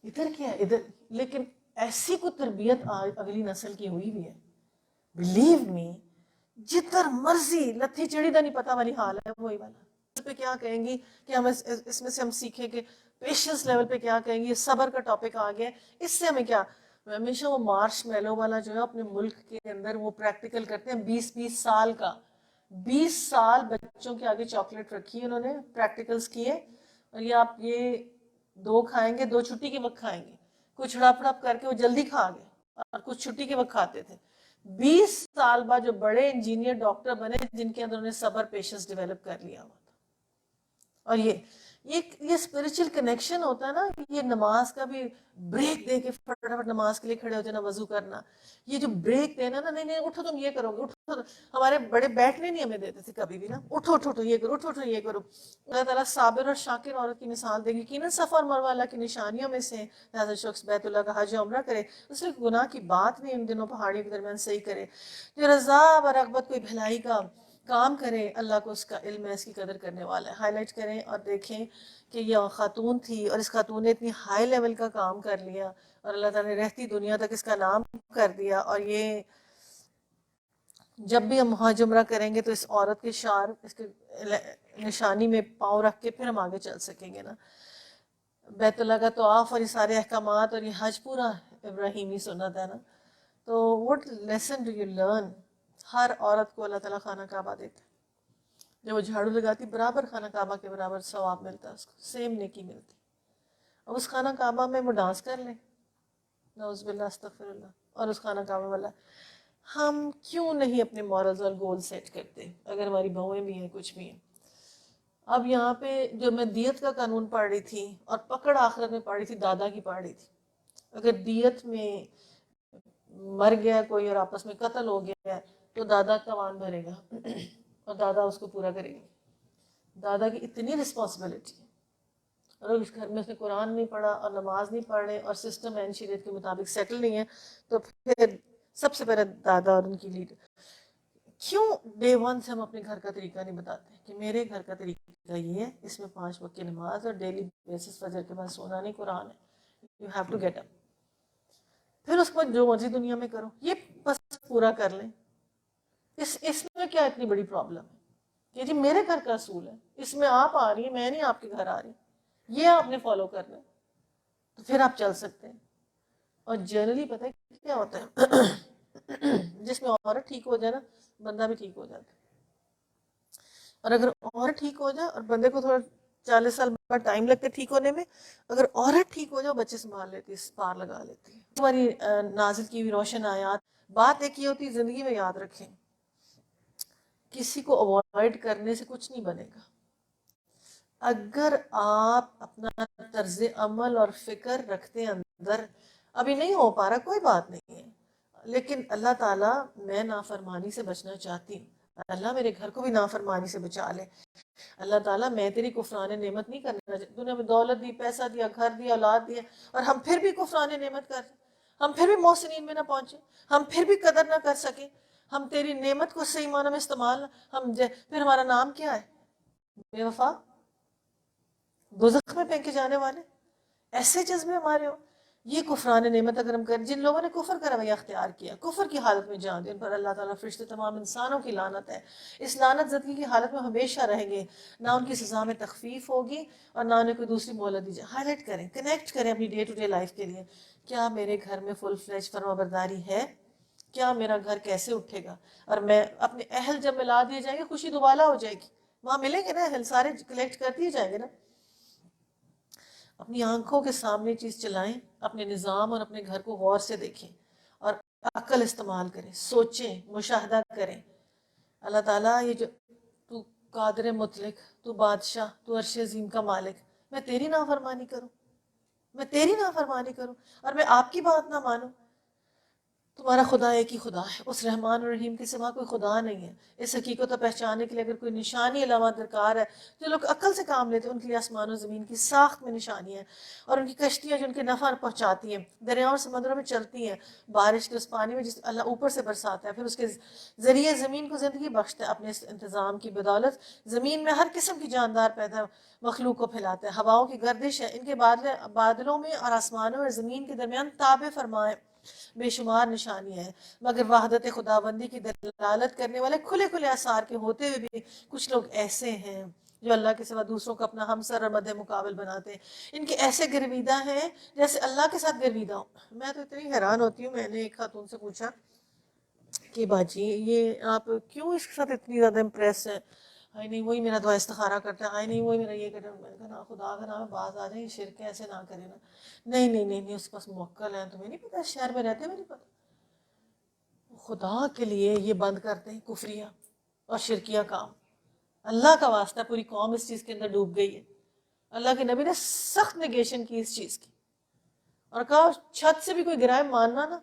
ادھر کیا ہے ادھر، لیکن ایسی کوئی تربیت آج اگلی نسل کی ہوئی بھی ہے، بلیو می، جدھر مرضی لتھی چڑی دا نہیں پتہ والی حال ہے وہی والا. اس پہ کیا کہیں گی کہ ہم اس میں سے ہم سیکھیں کہ پیشنس لیول پہ کیا کہیں گی، صبر کا ٹاپک آ گیا ہے. اس سے ہمیں کیا، ہمیشہ وہ مارش میلو والا جو ہے اپنے ملک کے اندر وہ پریکٹیکل کرتے ہیں 20 سال کا، 20 سال بچوں کے آگے چاکلیٹ رکھی انہوں نے، پریکٹیکلز کیے، اور یہ آپ یہ 2 کھائیں گے، 2 چھٹی کے وقت کھائیں گے. کچھ ہڑپ ہڑپ کر کے وہ جلدی کھا گئے اور کچھ چھٹی کے وقت کھاتے تھے. 20 سال بعد جو بڑے انجینئر ڈاکٹر بنے جن کے اندر انہوں نے صبر پیشنس ڈیولپ کر لیا ہوا تھا. اور یہ اسپرچل کنیکشن ہوتا ہے نا، یہ نماز کا بھی بریک دے کے فٹافٹ نماز کے لیے کھڑے ہو جانا، وضو کرنا، یہ جو بریک دینا نا، نہیں اٹھو تم یہ کرو گے، اٹھو. ہمارے بڑے بیٹھنے نہیں ہمیں دیتے تھے کبھی بھی نا، اٹھو اٹھو یہ کرو، اٹھو یہ کرو. اللہ تعالیٰ صابر اور شاکر عورت کی مثال دے گی. یقیناً صفا اور مروہ اللہ کی نشانیوں میں سے لہٰذا شخص بیت اللہ کا حج عمرہ کرے، اس لیے گناہ کی بات نہیں ان دنوں پہاڑیوں کے درمیان صحیح کرے. جو رضا و رغبت کوئی بھلائی کا کام کرے، اللہ کو اس کا علم ہے، اس کی قدر کرنے والا ہے. ہائی لائٹ کریں اور دیکھیں کہ یہ خاتون تھی اور اس خاتون نے اتنی ہائی لیول کا کام کر لیا اور اللہ تعالیٰ نے رہتی دنیا تک اس کا نام کر دیا. اور یہ جب بھی ہم حج عمرہ کریں گے تو اس عورت کے شعار، اس کے نشانی میں پاؤں رکھ کے پھر ہم آگے چل سکیں گے نا. بیت اللہ کا طواف اور یہ سارے احکامات اور یہ حج پورا ابراہیمی سنت ہے نا. تو what lesson do you learn؟ ہر عورت کو اللہ تعالیٰ خانہ کعبہ دیتا ہے، جب وہ جھاڑو لگاتی برابر خانہ کعبہ کے برابر ثواب ملتا ہے، اس کو سیم نیکی ملتی. اب اس خانہ کعبہ میں وہ ڈانس کر لیں، نعوذ باللہ استغفر اللہ. اور اس خانہ کعبہ والا ہم کیوں نہیں اپنے مورلز اور گول سیٹ کرتے اگر ہماری بہویں بھی ہیں کچھ بھی ہیں. اب یہاں پہ جو میں دیت کا قانون پڑھ رہی تھی اور پکڑ آخرت میں پڑھ رہی تھی، دادا کی پڑھ رہی تھی. اگر دیت میں مر گیا کوئی اور آپس میں قتل ہو گیا تو دادا تاوان بھرے گا اور دادا اس کو پورا کرے گا. دادا کی اتنی رسپانسبلٹی ہے. اور اس گھر میں اس نے قرآن نہیں پڑھا اور نماز نہیں پڑھ رہے اور سسٹم اینڈ شریعت کے مطابق سیٹل نہیں ہے تو پھر سب سے پہلے دادا اور ان کی لیڈر. کیوں ڈے 1 سے ہم اپنے گھر کا طریقہ نہیں بتاتے کہ میرے گھر کا طریقہ یہ ہے، اس میں 5 وقت کی نماز اور ڈیلی بیسس فجر کے بعد سونا نہیں، قرآن ہے، you have to get up. پھر اس کے بعد جو مرضی دنیا میں کرو، یہ بس پورا کر لیں. اس میں کیا اتنی بڑی پرابلم ہے کہ جی میرے گھر کا اصول ہے، اس میں آپ آ رہی ہیں، میں نہیں آپ کے گھر آ رہی، یہ آپ نے فالو کرنا ہے تو پھر آپ چل سکتے ہیں. اور جنرلی پتہ ہے کیا ہوتا ہے، جس میں عورت ٹھیک ہو جائے نا بندہ بھی ٹھیک ہو جاتا ہے. اور اگر عورت ٹھیک ہو جائے اور بندے کو تھوڑا 40 سال بعد ٹائم لگتا ہے ٹھیک ہونے میں، اگر عورت ٹھیک ہو جائے بچے سنبھال لیتی ہے، پار لگا لیتی ہے. ہماری نازل کی ہوئی روشن آیات. بات ایک ہی ہوتی ہے، زندگی میں یاد رکھیں کسی کو اوائڈ کرنے سے کچھ نہیں بنے گا. اگر آپ اپنا طرز عمل اور فکر رکھتے اندر، ابھی نہیں ہو پا رہا کوئی بات نہیں ہے، لیکن اللہ تعالیٰ میں نافرمانی سے بچنا چاہتی ہوں، اللہ میرے گھر کو بھی نافرمانی سے بچا لے. اللہ تعالیٰ میں تیری کفران نعمت نہیں کرنا چاہتی، تو نے ہمیں دولت دی، پیسہ دیا، گھر دیا، اولاد دیا، اور ہم پھر بھی کفران نعمت کر رہے، ہم پھر بھی محسنین میں نہ پہنچے، ہم پھر بھی قدر نہ کر سکے، ہم تیری نعمت کو صحیح معنی میں استعمال پھر ہمارا نام کیا ہے؟ بے وفا، دوزخ میں پھینکے جانے والے. ایسے جذبے ہمارے ہو. یہ کفران نعمت اگر ہم کریں، جن لوگوں نے کفر کا رویہ اختیار کیا، کفر کی حالت میں جان دی، ان پر اللہ تعالیٰ فرشتے تمام انسانوں کی لعنت ہے. اس لعنت زدگی کی حالت میں ہمیشہ رہیں گے، نہ ان کی سزا میں تخفیف ہوگی اور نہ انہیں کوئی دوسری مہلت دی جائے. ہائی لائٹ کریں، کنیکٹ کریں اپنی ڈے ٹو ڈے لائف کے لیے. کیا میرے گھر میں فل فلیج فرما برداری ہے؟ کیا میرا گھر کیسے اٹھے گا، اور میں اپنے اہل جب ملا دیے جائیں گے خوشی دوبالا ہو جائے گی، وہاں ملیں گے نا اہل، سارے کلیکٹ کر دیے جائیں گے نا. اپنی آنکھوں کے سامنے چیز چلائیں، اپنے نظام اور اپنے گھر کو غور سے دیکھیں اور عقل استعمال کریں، سوچیں، مشاہدہ کریں. اللہ تعالیٰ یہ جو تو قادر مطلق، تو بادشاہ، تو عرش عظیم کا مالک، میں تیری نافرمانی کروں، میں تیری نافرمانی کروں اور میں آپ کی بات نہ مانوں. تمہارا خدا ایک ہی خدا ہے، اس رحمان اور رحیم کے سوا کوئی خدا نہیں ہے. اس حقیقت کو پہچاننے کے لیے اگر کوئی نشانی علامات درکار ہے، جو لوگ عقل سے کام لیتے ہیں ان کے لیے آسمان و زمین کی ساخت میں نشانی ہے، اور ان کی کشتیاں جو ان کے نفع پہنچاتی ہیں، دریاؤں اور سمندروں میں چلتی ہیں، بارش کے اس پانی میں جس اللہ اوپر سے برساتا ہے، پھر اس کے ذریعے زمین کو زندگی بخشتا ہے. اپنے اس انتظام کی بدولت زمین میں ہر قسم کی جاندار پیدا مخلوق کو پھیلاتا ہے. ہواؤں کی گردش ہے، ان کے بادلوں میں اور آسمانوں اور زمین کے درمیان تابع فرمائے بے شمار نشانی ہے. مگر وحدت خداوندی کی دلالت کرنے والے کھلے کھلے آثار کے ہوتے ہوئے بھی کچھ لوگ ایسے ہیں جو اللہ کے سوا دوسروں کو اپنا ہمسر اور مد مقابل بناتے ہیں. ان کے ایسے گرویدہ ہیں جیسے اللہ کے ساتھ گرویدہ ہوں. میں تو اتنی حیران ہوتی ہوں، میں نے ایک خاتون سے پوچھا کہ باجی یہ آپ کیوں اس کے ساتھ اتنی زیادہ امپریس ہیں؟ ہائے نہیں وہی میرا دعا استخارہ کرتا ہے، ہائے نہیں وہی میرا یہ کرتا ہے. میں نے کہا نا خدا کا نام باز آ جائے، شرک ایسے نہ کرے نا. نہیں نہیں نہیں نہیں، اس کے پاس موکل ہیں، تمہیں نہیں پتا، شہر میں رہتے ہوئے نہیں پتا. خدا کے لیے یہ بند کرتے ہیں کفریہ اور شرکیہ کام. اللہ کا واسطہ پوری قوم اس چیز کے اندر ڈوب گئی ہے. اللہ کے نبی نے سخت نگیشن کی اس چیز کی اور کہا چھت سے بھی کوئی گرائے ماننا نا،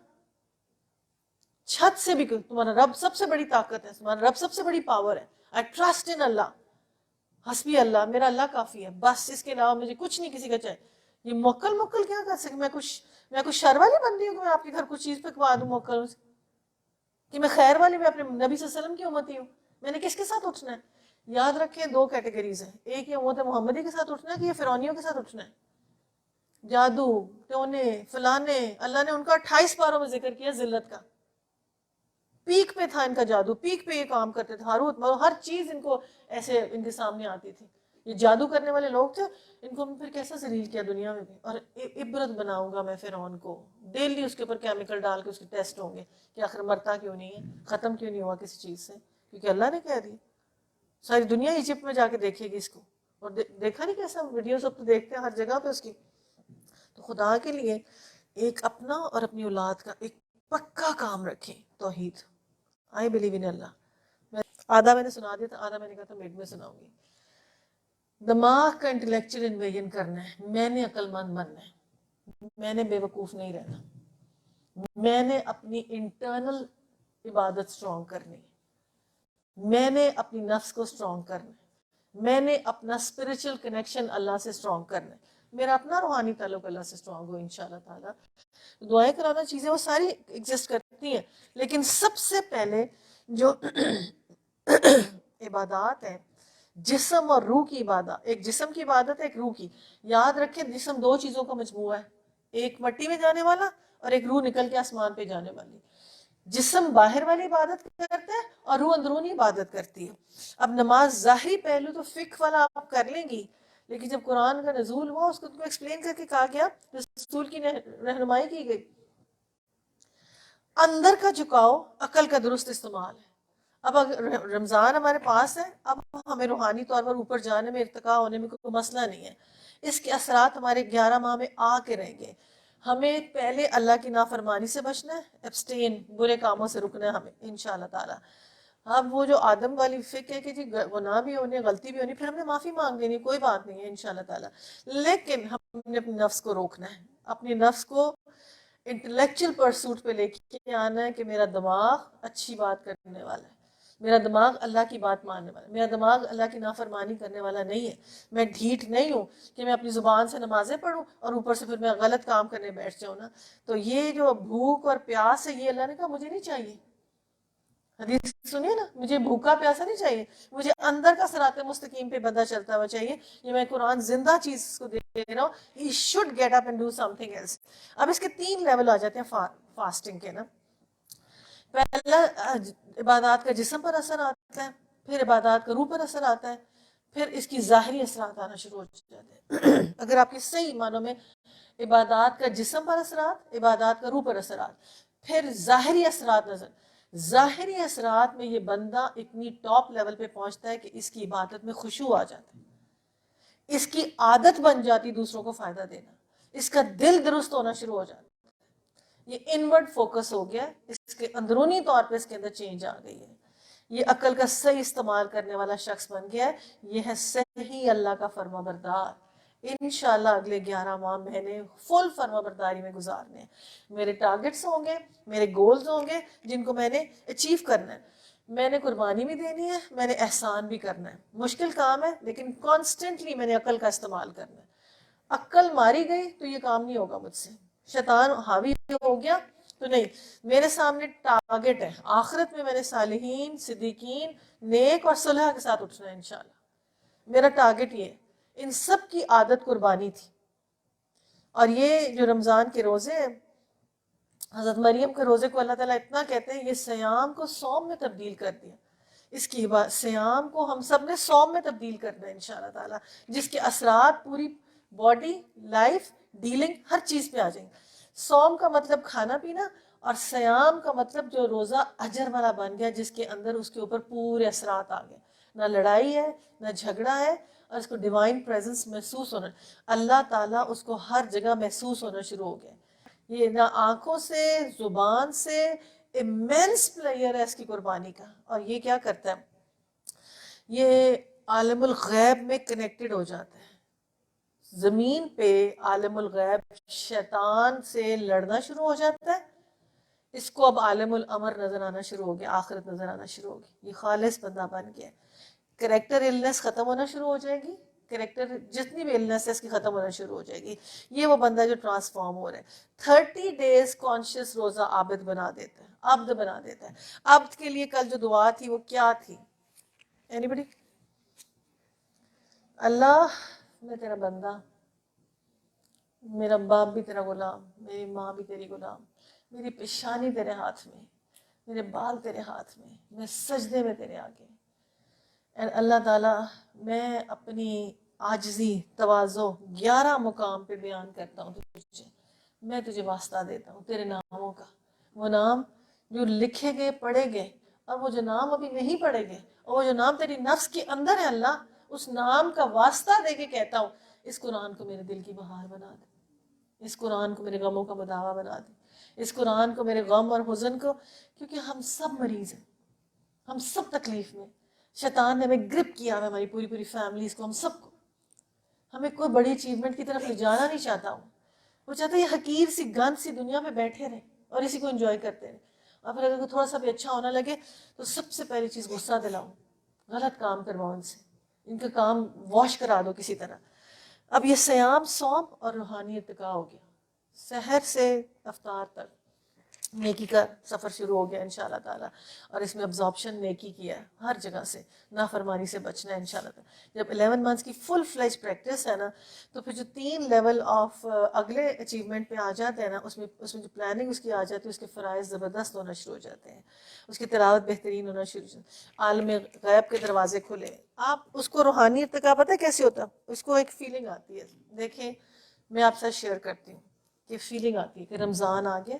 چھت سے بھی کوئی، تمہارا رب سب سے بڑی طاقت ہے، تمہارا رب سب سے بڑی پاور ہے. I trust in اللہ، حسبی اللہ، میرا اللہ کافی ہے، بس اس کے علاوہ مجھے کچھ نہیں کسی کا چاہیے. یہ موکل کیا کر سکے؟ میں کچھ شر والی بندی ہوں کہ میں آپ کے گھر کچھ چیز پکوا دوں موکل سے؟ کہ میں خیر والی، میں اپنے نبی صلی اللہ علیہ وسلم کی امتی ہوں. میں نے کس کے ساتھ اٹھنا ہے؟ یاد رکھیں دو کیٹیگریز ہیں، ایک یہ امت محمدی کے ساتھ اٹھنا ہے کہ یہ فرعونیوں کے ساتھ اٹھنا ہے. جادو ٹونے فلانے، اللہ نے ان کا 28 پاروں میں ذکر کیا ذلت کا. پیک پہ تھا ان کا جادو، پیک پہ یہ کام کرتے تھے، ہاروت ماروت ہر چیز ان کو ایسے ان کے سامنے آتی تھی. یہ جادو کرنے والے لوگ تھے. ان کو پھر کیسا ذلیل کیا دنیا میں بھی. اور عبرت بناؤں گا میں فرعون کو، ڈیلی اس کے اوپر کیمیکل ڈال کے اس کے ٹیسٹ ہوں گے کہ آخر مرتا کیوں نہیں ہے، ختم کیوں نہیں ہوا کسی چیز سے، کیونکہ اللہ نے کہہ دیا. ساری دنیا ایجپٹ میں جا کے دیکھے گی اس کو. اور دیکھا نہیں کیسا ویڈیو سب تو دیکھتے ہیں ہر جگہ پہ اس کی. تو خدا کے لیے ایک اپنا اور اپنی اولاد کا ایک پکا کام رکھیں، توحید. I believe in اللہ. آدھا میں نے سنا دیا تھا، آدھا میں نے کہا تھا میڈ میں سناؤں گی. دماغ کا انٹلیکچوئل انویژن کرنا ہے، میں نے عقل مند بننا ہے، میں نے بے وقوف نہیں رہنا، میں نے اپنی انٹرنل عبادت سٹرونگ کرنی ہے، میں نے اپنی نفس کو سٹرونگ کرنا ہے، میں نے اپنا اسپرچل کنیکشن اللہ سے سٹرونگ کرنا ہے، میرا اپنا روحانی تعلق اللہ سے سٹرونگ ہو انشاءاللہ تعالیٰ. دعائیں کرانا چیزیں وہ ساری ایگزسٹ کرتی ہیں، لیکن سب سے پہلے جو عبادات ہیں، جسم اور روح کی عبادت، ایک جسم کی عبادت ہے ایک روح کی. یاد رکھیں جسم دو چیزوں کا مجموعہ ہے، ایک مٹی میں جانے والا اور ایک روح نکل کے آسمان پہ جانے والی. جسم باہر والی عبادت کرتا ہے اور روح اندرونی عبادت کرتی ہے. اب نماز ظاہری پہلو تو فقہ والا آپ کر لیں گی، لیکن جب قرآن کا نزول ہوا اس کو ایکسپلین کر کے کہا گیا، رسول کی رہنمائی کی گئی. اندر کا جھکاؤ عقل کا درست استعمال ہے. اب اگر رمضان ہمارے پاس ہے، اب ہمیں روحانی طور پر اوپر جانے میں ارتقاء ہونے میں کوئی مسئلہ نہیں ہے. اس کے اثرات ہمارے 11 ماہ میں آ کے رہیں گے. ہمیں پہلے اللہ کی نافرمانی سے بچنا ہے، ایبسٹین، برے کاموں سے رکنا ہے ہمیں انشاءاللہ تعالیٰ. اب وہ جو آدم والی فکر ہے کہ جی گناہ بھی ہونے، غلطی بھی ہونی، پھر ہم نے معافی مانگ لینی، کوئی بات نہیں ہے انشاءاللہ تعالیٰ. لیکن ہم نے اپنے نفس کو روکنا ہے، اپنی نفس کو انٹلیکچوئل پرسوٹ پہ لے کے آنا ہے کہ میرا دماغ اچھی بات کرنے والا ہے، میرا دماغ اللہ کی بات ماننے والا ہے، میرا دماغ اللہ کی نافرمانی کرنے والا نہیں ہے. میں ڈھیٹ نہیں ہوں کہ میں اپنی زبان سے نمازیں پڑھوں اور اوپر سے پھر میں غلط کام کرنے بیٹھ جاؤں نا. تو یہ جو بھوک اور پیاس ہے، یہ اللہ نے کہا مجھے نہیں چاہیے. حدیث سنیے نا، مجھے بھوکا پیاسا نہیں چاہیے، مجھے اندر کا صراط مستقیم پہ بندہ چلتا ہوا چاہیے. یہ میں قرآن زندہ چیز کو دے رہا ہوں. He should get up and do something else. اب اس کے 3 لیول آ جاتے ہیں فاسٹنگ کے نا. پہلا عبادات کا جسم پر اثر آتا ہے، پھر عبادات کا روح پر اثر آتا ہے، پھر اس کی ظاہری اثرات آنا شروع ہو جاتے ہیں. اگر آپ کی صحیح معنوں میں عبادات کا جسم پر اثرات، عبادات کا روح پر اثرات. پھر ظاہری اثرات نظر، ظاہری اثرات میں یہ بندہ اتنی ٹاپ لیول پہ پہنچتا ہے کہ اس کی عبادت میں خشوع آ جاتا ہے، اس کی عادت بن جاتی دوسروں کو فائدہ دینا، اس کا دل درست ہونا شروع ہو جاتا ہے، یہ انورڈ فوکس ہو گیا، اس کے اندرونی طور پہ اس کے اندر چینج آ گئی ہے، یہ عقل کا صحیح استعمال کرنے والا شخص بن گیا ہے، یہ ہے صحیح اللہ کا فرما بردار۔ انشاءاللہ اگلے 11 ماہ میں نے فل فرما برداری میں گزارنے ہیں، میرے ٹارگٹس ہوں گے، میرے گولز ہوں گے جن کو میں نے اچیو کرنا ہے، میں نے قربانی بھی دینی ہے، میں نے احسان بھی کرنا ہے، مشکل کام ہے لیکن کانسٹنٹلی میں نے عقل کا استعمال کرنا ہے، عقل ماری گئی تو یہ کام نہیں ہوگا مجھ سے، شیطان حاوی ہو گیا تو نہیں، میرے سامنے ٹارگٹ ہے، آخرت میں نے صالحین، صدیقین، نیک اور صلح کے ساتھ اٹھنا ہے انشاءاللہ، میرا ٹارگٹ یہ ہے، ان سب کی عادت قربانی تھی، اور یہ جو رمضان کے روزے ہیں، حضرت مریم کے روزے کو اللہ تعالیٰ اتنا کہتے ہیں، یہ سیام کو صوم میں تبدیل کر دیا، اس کی سیام کو ہم سب نے صوم میں تبدیل کرنا ہے انشاءاللہ تعالیٰ، جس کے اثرات پوری باڈی، لائف، ڈیلنگ، ہر چیز پہ آ جائیں گے۔ صوم کا مطلب کھانا پینا، اور سیام کا مطلب جو روزہ اجر والا بن گیا، جس کے اندر اس کے اوپر پورے اثرات آ گئے، نہ لڑائی ہے، نہ جھگڑا ہے، اور اس کو ڈیوائن پریزنس محسوس ہونا، اللہ تعالیٰ اس کو ہر جگہ محسوس ہونا شروع ہو گیا، یہ نہ آنکھوں سے، زبان سے، امینس پلیئر ہے اس کی قربانی کا، اور یہ کیا کرتا ہے، یہ عالم الغیب میں کنیکٹڈ ہو جاتا ہے، زمین پہ عالم الغیب شیطان سے لڑنا شروع ہو جاتا ہے، اس کو اب عالم الامر نظر آنا شروع ہو گیا، آخرت نظر آنا شروع ہو گئی، یہ خالص بندہ بن گیا، کریکٹر النس ختم ہونا شروع ہو جائے گی، کریکٹر جتنی بھی النس ہے اس کی ختم ہونا شروع ہو جائے گی، یہ وہ بندہ جو ٹرانسفارم ہو رہا ہے، 30 days کانشیس روزہ عابد بنا دیتا ہے، عبد بنا دیتا ہے، عبد کے لیے کل جو دعا تھی وہ کیا تھی؟ اینی بڈی؟ اللہ میں تیرا بندہ، میرا باپ بھی تیرا غلام، میری ماں بھی تیری غلام، میری پیشانی تیرے ہاتھ میں، میرے بال تیرے ہاتھ میں سجدے میں تیرے آگے، اور اللہ تعالیٰ میں اپنی عاجزی، تواضع 11 مقام پہ بیان کرتا ہوں تجھے، میں تجھے واسطہ دیتا ہوں تیرے ناموں کا، وہ نام جو لکھے گئے، پڑھے گئے، اور وہ جو نام ابھی نہیں پڑھے گئے، اور وہ جو نام تیری نفس کے اندر ہے، اللہ اس نام کا واسطہ دے کے کہتا ہوں، اس قرآن کو میرے دل کی بہار بنا دے، اس قرآن کو میرے غموں کا مداوا بنا دے، اس قرآن کو میرے غم اور حزن کو، کیونکہ ہم سب مریض ہیں، ہم سب تکلیف میں، شیطان نے ہمیں گرپ کیا ہے، ہماری پوری فیملیز کو، ہم سب کو، ہمیں کوئی بڑی اچیومنٹ کی طرف لے جانا نہیں چاہتا ہوں، وہ چاہتا ہے یہ حقیر سی گند سی دنیا میں بیٹھے رہیں اور اسی کو انجوائے کرتے رہیں، اور پھر اگر تھوڑا سا بھی اچھا ہونا لگے تو سب سے پہلی چیز غصہ دلاؤ، غلط کام کرواؤ ان سے، ان کا کام واش کرا دو کسی طرح۔ اب یہ سیام، صوم اور روحانی ارتقاء ہو گیا، سحر سے افطار تک نیکی کا سفر شروع ہو گیا انشاءاللہ تعالیٰ، اور اس میں ابزارپشن نیکی کی ہے، ہر جگہ سے نافرمانی سے بچنا ہے انشاءاللہ تعالیٰ۔ جب 11 months کی فل فلیج پریکٹس ہے نا، تو پھر جو 3 لیول آف اگلے اچیومنٹ پہ آ جاتے ہیں نا، اس میں جو پلاننگ اس کی آ جاتی ہے، اس کے فرائض زبردست ہونا شروع ہو جاتے ہیں، اس کی تلاوت بہترین ہونا شروع ہو جاتی ہے، عالم غیب کے دروازے کھلے، آپ اس کو روحانی ارتقاء پتہ ہے کیسے ہوتا ہے؟ اس کو ایک فیلنگ آتی ہے، دیکھیں میں آپ سے شیئر کرتی ہوں کہ فیلنگ آتی ہے کہ رمضان آ گیا،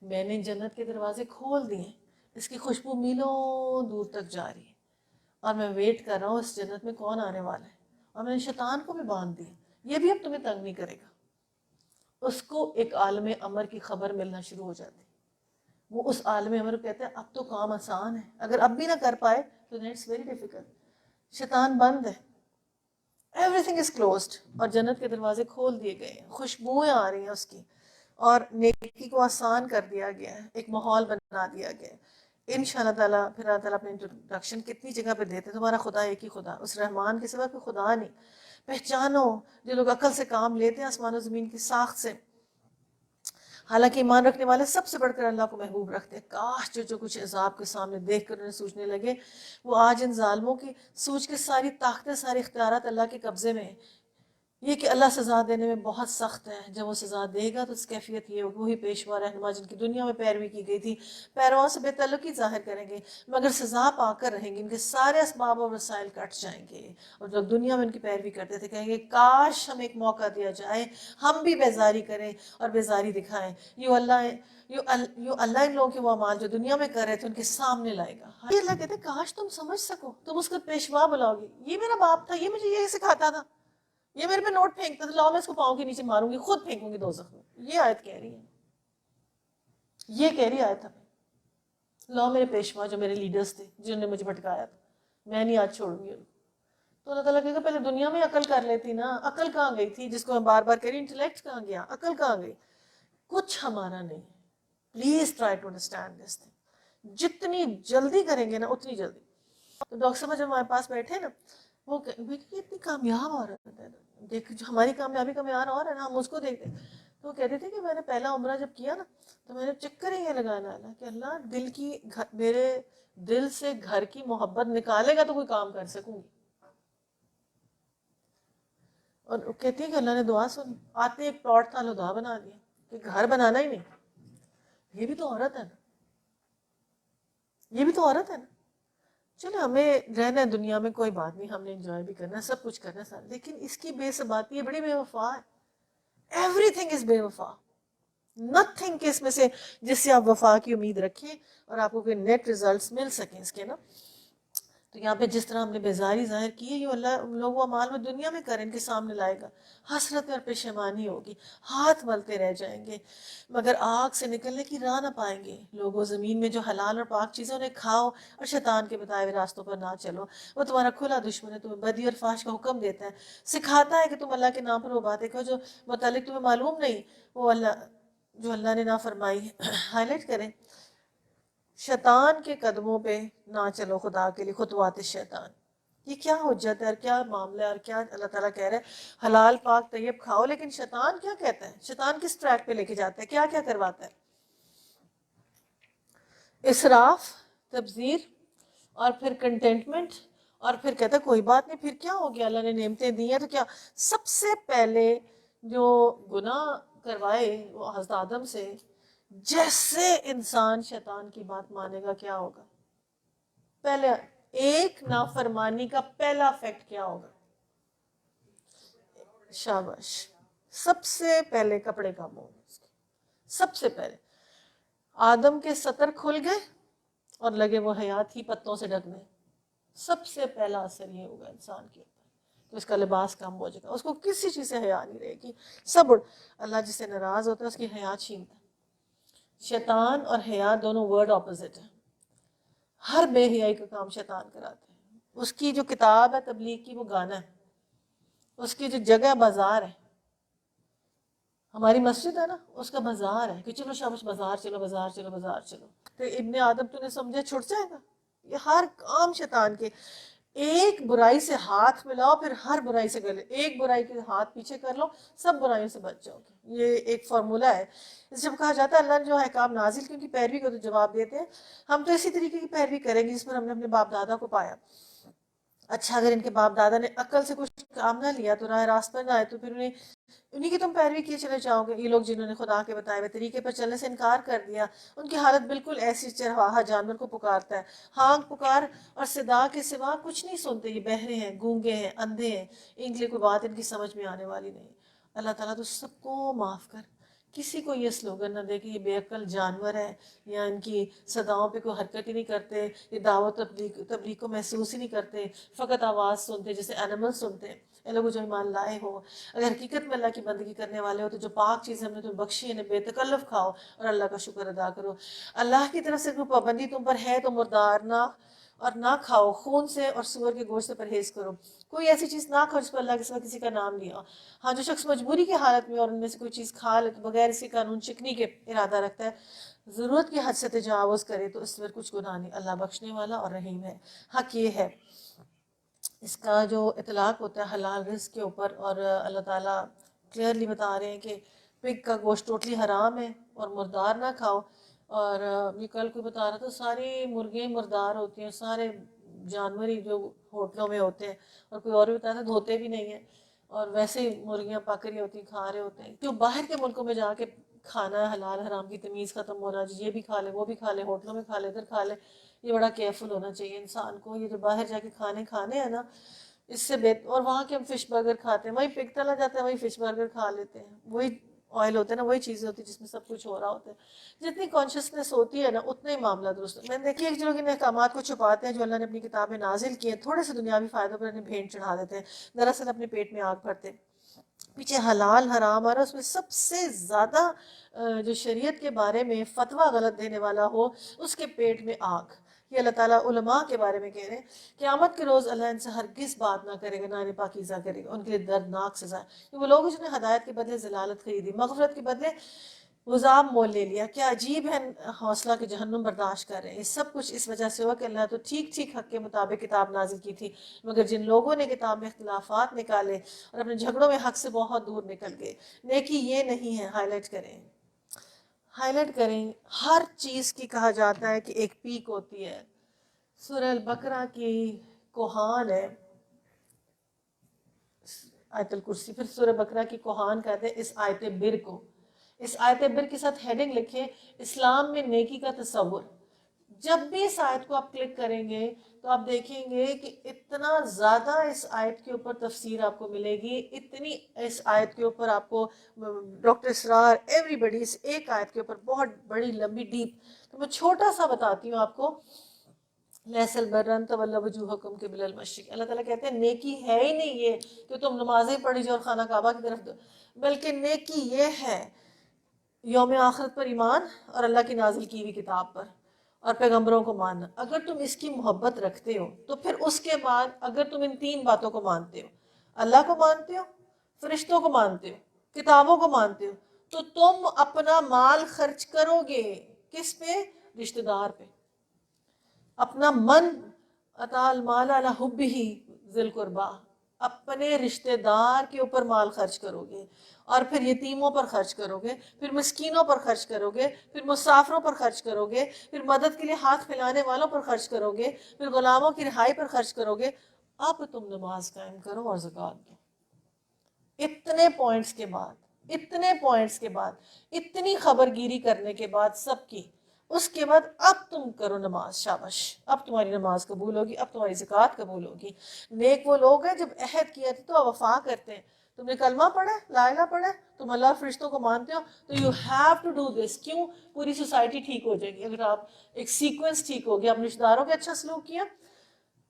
میں نے جنت کے دروازے کھول دیے، اس کی خوشبو میلوں دور تک جا رہی ہے، اور میں ویٹ کر رہا ہوں اس جنت میں کون آنے والا ہے، اور میں نے شیطان کو بھی باندھ دیا، یہ بھی اب تمہیں تنگ نہیں کرے گا، اس کو ایک عالم امر کی خبر ملنا شروع ہو جاتی، وہ اس عالم امر کو کہتے ہیں اب تو کام آسان ہے، اگر اب بھی نہ کر پائے تو اٹس ویری ڈیفیکلٹ، شیطان بند ہے، ایوری تھنگ از کلوزڈ، اور جنت کے دروازے کھول دیے گئے ہیں، خوشبوئیں آ رہی ہیں اس کی، اور نیکی کو آسان کر دیا گیا ہے، ایک ماحول بنا دیا گیا ہے انشاءاللہ تعالیٰ۔ پھر اللہ تعالیٰ اپنے انٹروڈکشن کتنی جگہ پہ دیتے، تمہارا خدا ایک ہی خدا، اس رحمان کے سوا کوئی خدا نہیں، پہچانو، جو لوگ عقل سے کام لیتے ہیں آسمان و زمین کی ساخت سے، حالانکہ ایمان رکھنے والے سب سے بڑھ کر اللہ کو محبوب رکھتے ہیں، کاش جو کچھ عذاب کے سامنے دیکھ کر انہیں سوچنے لگے، وہ آج ان ظالموں کی سوچ کے ساری طاقتیں، سارے اختیارات اللہ کے قبضے میں ہیں، یہ کہ اللہ سزا دینے میں بہت سخت ہے. جب وہ سزا دے گا تو اس کیفیت یہ ہوگی وہی پیشوا رہنما جن کی دنیا میں پیروی کی گئی تھی پیروان سے بے تعلقی ظاہر کریں گے مگر سزا پا کر رہیں گے. ان کے سارے اسباب و وسائل کٹ جائیں گے اور جب دنیا میں ان کی پیروی کرتے تھے کہیں گے کاش ہمیں ایک موقع دیا جائے ہم بھی بیزاری کریں اور بیزاری دکھائیں. یوں اللہ ان لوگوں کے وہ اعمال جو دنیا میں کر رہے تھے ان کے سامنے لائے گا. یہ اللہ کہتے ہیں کاش تم سمجھ سکو تم اس کو پیشوا بلاؤ گے یہ میرا باپ تھا یہ مجھے یہ سکھاتا تھا یہ میرے پہ نوٹ پھینکتا تھا لاؤ میں اس کو پاؤں کے نیچے ماروں گی خود پھینکوں گی دوزخ میں. یہ آیت کہہ رہی ہے یہ کہہ رہی آیت ہمیں لاؤ میرے پیشوا جو میرے لیڈرز تھے جنہوں نے مجھے بھٹکایا تھا میں نہیں آج چھوڑوں گی ان کو. تو اللہ تعالیٰ کہے گا پہلے دنیا میں عقل کر لیتی نا عقل کہاں گئی تھی جس کو میں بار بار کہہ رہی انٹلیکٹ کہاں گیا عقل کہاں گئی. کچھ ہمارا نہیں ہے. Please try to understand this thing. جتنی جلدی کریں گے نا اتنی جلدی. تو ڈاکٹر صاحب جب ہمارے پاس بیٹھے نا وہ اتنی کامیاب عورت ہے دیکھ جو ہماری کامیابی کا معیار اور ہے نا ہم اس کو دیکھتے ہیں. تو وہ کہتے تھے کہ میں نے پہلا عمرہ جب کیا نا تو میں نے چکر ہی یہ لگانا ہے کہ اللہ میرے دل سے گھر کی محبت نکالے گا تو کوئی کام کر سکوں گی. اور کہتی ہے کہ اللہ نے دعا سنی. آتے ایک پلاٹ تھا دعا بنا دیا کہ گھر بنانا ہی نہیں. یہ بھی تو عورت ہے نا یہ بھی تو عورت ہے نا. چلو ہمیں رہنا ہے دنیا میں کوئی بات نہیں ہم نے انجوائے بھی کرنا سب کچھ کرنا سارا لیکن اس کی بے ثباتی ہے بڑی بے وفا ہے. ایوری تھنگ از بے وفا. نتھنگ کہ اس میں سے جس سے آپ وفا کی امید رکھیں اور آپ کو کوئی نیٹ ریزلٹس مل سکیں اس کے نا. تو یہاں پہ جس طرح ہم نے بیزاری ظاہر کی ہے یہ اللہ لوگ وہ اعمال میں دنیا میں کریں ان کے سامنے لائے گا. حسرت اور پشیمانی ہوگی ہاتھ ملتے رہ جائیں گے مگر آگ سے نکلنے کی راہ نہ پائیں گے. لوگوں زمین میں جو حلال اور پاک چیزیں انہیں کھاؤ اور شیطان کے بتائے ہوئے راستوں پر نہ چلو. وہ تمہارا کھلا دشمن ہے تمہیں بدی اور فحش کا حکم دیتا ہے سکھاتا ہے کہ تم اللہ کے نام پر وہ باتیں کہو جو متعلق تمہیں معلوم نہیں وہ اللہ نے نافرمائی ہائی لائٹ کریں. شیطان کے قدموں پہ نہ چلو خدا کے لیے خطوات شیطان. یہ کیا حجت ہے اور کیا معاملہ ہے اور کیا اللہ تعالیٰ کہہ رہے ہیں حلال پاک طیب کھاؤ لیکن شیطان کیا کہتا ہے شیطان کس ٹریک پہ لے کے جاتا ہے کیا کیا کرواتا ہے. اسراف تبذیر اور پھر کنٹینٹمنٹ اور پھر کہتا ہے کوئی بات نہیں پھر کیا ہو گیا اللہ نے نعمتیں دی ہیں تو کیا. سب سے پہلے جو گناہ کروائے وہ حضرت آدم سے جیسے انسان شیطان کی بات مانے گا کیا ہوگا. پہلے ایک نافرمانی کا پہلا افیکٹ کیا ہوگا. شاباش. سب سے پہلے کپڑے کا منہ سب سے پہلے آدم کے سطر کھل گئے اور لگے وہ حیات ہی پتوں سے ڈھکنے. سب سے پہلا اثر یہ ہوگا انسان کے اوپر تو اس کا لباس کم ہو جائے گا اس کو کسی چیز سے حیا نہیں رہے گی. سب اللہ جس سے ناراض ہوتا ہے اس کی حیا چھینتا ہے. شیطان اور حیا دونوں ورڈ اپوزٹ ہیں. ہر بے حیائی کا کام شیطان کراتا ہے. اس کی جو کتاب ہے تبلیغ کی وہ گانا ہے. اس کی جو جگہ بازار ہے ہماری مسجد ہے نا اس کا بازار ہے کہ چلو شاباش بازار چلو بازار چلو بازار چلو. تو ابن آدم تو نے سمجھا چھٹ جائے گا. یہ ہر کام شیطان کے. ایک برائی سے ہاتھ ملاؤ پھر ہر برائی سے گلے ایک برائی کے ہاتھ پیچھے کر لو سب برائیوں سے بچ جاؤ گے. یہ ایک فارمولہ ہے. جب کہا جاتا ہے اللہ نے جو احکام نازل کی ان کی پیروی کو تو جواب دیتے ہیں ہم تو اسی طریقے کی پیروی کریں گے جس پر ہم نے اپنے باپ دادا کو پایا. اچھا اگر ان کے باپ دادا نے عقل سے کچھ کام نہ لیا تو راہ راست پر نہ آئے تو پھر انہیں کی تم پیروی کیے چلے جاؤ گے. یہ لوگ جنہوں نے خدا کے بتائے ہوئے طریقے پر چلنے سے انکار کر دیا ان کی حالت بالکل ایسی چرواہا جانور کو پکارتا ہے. ہانک پکار اور صدا کے سوا کچھ نہیں سنتے. یہ بہرے ہیں گونگے ہیں اندھے ہیں ان کے لیے کوئی بات ان کی سمجھ میں آنے والی نہیں. اللہ تعالیٰ تو سب کو معاف کر. کسی کو یہ سلوگن نہ دے کہ یہ بے عقل جانور ہے یا ان کی صداؤں پہ کوئی حرکت ہی نہیں کرتے یہ دعوت تبلیغ کو محسوس ہی نہیں کرتے فقط آواز سنتے جیسے اینیمل سنتے ہیں. اے لوگوں جو ایمان لائے ہو اگر حقیقت میں اللہ کی بندگی کرنے والے ہو تو جو پاک چیزیں ہم نے تمہیں بخشی انہیں بے تکلف کھاؤ اور اللہ کا شکر ادا کرو. اللہ کی طرف سے کوئی پابندی تم پر ہے تو مردار نہ کھاؤ. خون سے اور سور کے گوشت سے پرہیز کرو. کوئی ایسی چیز نہ کھاؤ جس پر اللہ کے سوا کسی کا نام لیا. ہاں جو شخص مجبوری کی حالت میں اور ان میں سے کوئی چیز کھا لے تو بغیر اسی قانون شکنی کے ارادہ رکھتا ہے ضرورت کی حد سے تجاوز کرے تو اس پر کچھ گناہ نہیں. اللہ بخشنے والا اور رحیم ہے. حق یہ ہے اس کا جو اطلاق ہوتا ہے حلال رزق کے اوپر اور اللہ تعالیٰ کلیئرلی بتا رہے ہیں کہ پگ کا گوشت ٹوٹلی حرام ہے اور مردار نہ کھاؤ. اور یہ کل کوئی بتا رہا تھا ساری مرغیں مردار ہوتی ہیں سارے جانور ہی جو ہوٹلوں میں ہوتے ہیں اور کوئی اور بھی بتا رہا تھا دھوتے بھی نہیں ہیں. اور ویسے ہی مرغیاں پک رہی ہوتی کھا رہے ہوتے ہیں. جو باہر کے ملکوں میں جا کے کھانا ہے حلال حرام کی تمیز ختم ہو رہا ہے، یہ بھی کھا لے وہ بھی کھا لے، ہوٹلوں میں کھا لے ادھر کھا لے. یہ بڑا کیئرفل ہونا چاہیے انسان کو. یہ جو باہر جا کے کھانے ہیں نا، اس سے بہتر. اور وہاں کے ہم فش برگر کھاتے ہیں، وہی پک تلا جاتا ہے، وہی فش برگر کھا لیتے ہیں، وہی آئل ہوتا ہے نا، وہی چیزیں ہوتی ہیں جس میں سب کچھ ہو رہا ہوتا ہے. جتنی کانشیسنیس ہوتی ہے نا اتنا ہی معاملہ درست. میں نے دیکھی ہے کہ جو لوگ ان احکامات کو چھپاتے ہیں جو اللہ نے اپنی کتاب میں نازل کیے ہیں، تھوڑے سے دنیاوی فائدوں پر انہیں بھینٹ چڑھا دیتے ہیں، دراصل اپنے پیٹ میں آگ بھرتے ہیں. پیچھے حلال حرام آ رہا ہے، اس میں سب سے زیادہ جو شریعت کے بارے میں فتویٰ غلط دینے والا ہو اس کے پیٹ میں آگ. یہ اللہ تعالیٰ علماء کے بارے میں کہہ رہے ہیں قیامت کے روز اللہ ان سے ہرگز بات نہ کرے گا، نہ انہیں پاکیزہ کرے گا. ان کے لیے دردناک سزا ہے. یہ وہ لوگ ہیں جنہوں نے ہدایت کے بدلے ضلالت خریدی، مغفرت کے بدلے عذاب مول لے لیا. کیا عجیب ہے حوصلہ کہ جہنم برداشت کر رہے ہیں. یہ سب کچھ اس وجہ سے ہوا کہ اللہ تو ٹھیک ٹھیک حق کے مطابق کتاب نازل کی تھی، مگر جن لوگوں نے کتاب میں اختلافات نکالے اور اپنے جھگڑوں میں حق سے بہت دور نکل گئے. نیکی یہ نہیں ہے. ہائی لائٹ کریں. ہر چیز کی کہا جاتا ہے کہ ایک پیک ہوتی ہے. سورہ البقرہ کی کوہان ہے آیت الکرسی. پھر سورہ بقرہ کی کوہان کہتے ہیں اس آیت بر کو. اس آیت بر کے ساتھ ہیڈنگ لکھیں اسلام میں نیکی کا تصور. جب بھی اس آیت کو آپ کلک کریں گے تو آپ دیکھیں گے کہ اتنا زیادہ اس آیت کے اوپر تفسیر آپ کو ملے گی، اتنی اس آیت کے اوپر آپ کو ڈاکٹر اسرار ایوری بڈی اس ایک آیت کے اوپر بہت بڑی لمبی ڈیپ. تو میں چھوٹا سا بتاتی ہوں آپ کو. لیس البر ان تولوا وجوہکم قبل المشرق. اللہ تعالیٰ کہتے ہیں نیکی ہے ہی نہیں یہ کہ تم نمازیں پڑھی جاؤ اور خانہ کعبہ کی طرف دو، بلکہ نیکی یہ ہے یوم آخرت پر ایمان اور اللہ کی نازل کی ہوئی کتاب پر اور پیغمبروں کو ماننا. اگر تم اس کی محبت رکھتے ہو تو پھر اس کے بعد اگر تم ان تین باتوں کو مانتے ہو، اللہ کو مانتے ہو، فرشتوں کو مانتے ہو، کتابوں کو مانتے ہو، تو تم اپنا مال خرچ کرو گے. کس پہ؟ رشتہ دار پہ. اپنا من اطاع المال علی حبہ ذی القربیٰ، اپنے رشتہ دار کے اوپر مال خرچ کرو گے، اور پھر یتیموں پر خرچ کرو گے، پھر مسکینوں پر خرچ کرو گے، پھر مسافروں پر خرچ کرو گے، پھر مدد کے لیے ہاتھ پھیلانے والوں پر خرچ کرو گے، پھر غلاموں کی رہائی پر خرچ کرو گے. اب تم نماز قائم کرو اور زکوٰۃ دو. اتنے پوائنٹس کے بعد اتنی خبر گیری کرنے کے بعد سب کی، اس کے بعد اب تم کرو نماز. شاباش، اب تمہاری نماز قبول ہوگی، اب تمہاری زکوٰۃ قبول ہوگی. نیک وہ لوگ ہیں جب عہد کیا تو وفا کرتے ہیں. تم نے کلمہ پڑھا، لا الہ پڑھا، تم اللہ اور فرشتوں کو مانتے ہو، تو you have to do this. کیوں؟ پوری سوسائٹی ٹھیک ہو جائے گی اگر آپ ایک سیکوینس ٹھیک ہو گیا. اپنے رشتہ داروں کے اچھا سلوک کیا،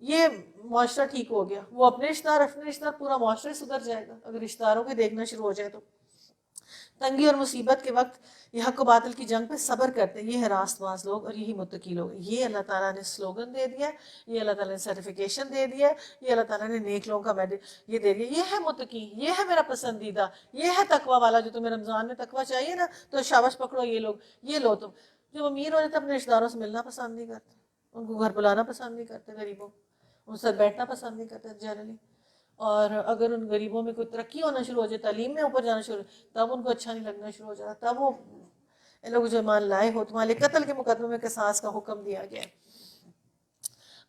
یہ معاشرہ ٹھیک ہو گیا. وہ اپنے رشتہ دار پورا معاشرہ سدھر جائے گا اگر رشتہ داروں کے دیکھنا شروع ہو جائے. تو تنگی اور مصیبت کے وقت یہ حق و باطل کی جنگ پہ صبر کرتے ہیں. یہ ہے راست باز لوگ اور یہی متقی لوگ. یہ اللہ تعالیٰ نے سلوگن دے دیا، یہ اللہ تعالیٰ نے سرٹیفکیشن دے دیا، یہ اللہ تعالیٰ نے نیک لوگوں کا میڈل یہ دے دیا. یہ ہے متقی، یہ ہے میرا پسندیدہ، یہ ہے تقوی والا. جو تمہیں رمضان میں تقوی چاہیے نا تو شاباش پکڑو یہ لوگ، یہ لو تم. جو امیر ہو جاتے اپنے رشتہ داروں سے ملنا پسند نہیں کرتے، ان کو گھر بلانا پسند نہیں کرتے، غریبوں ان سے بیٹھنا پسند نہیں کرتے جنرلی. اور اگر ان غریبوں میں کوئی ترقی ہونا شروع ہو جائے، تعلیم میں اوپر جانا شروع ہو، تب ان کو اچھا نہیں لگنا شروع ہو جاتا. تب وہ لوگ جو ایمان لائے ہو تمہارے قتل کے مقدمے میں قصاص کا حکم دیا گیا ہے.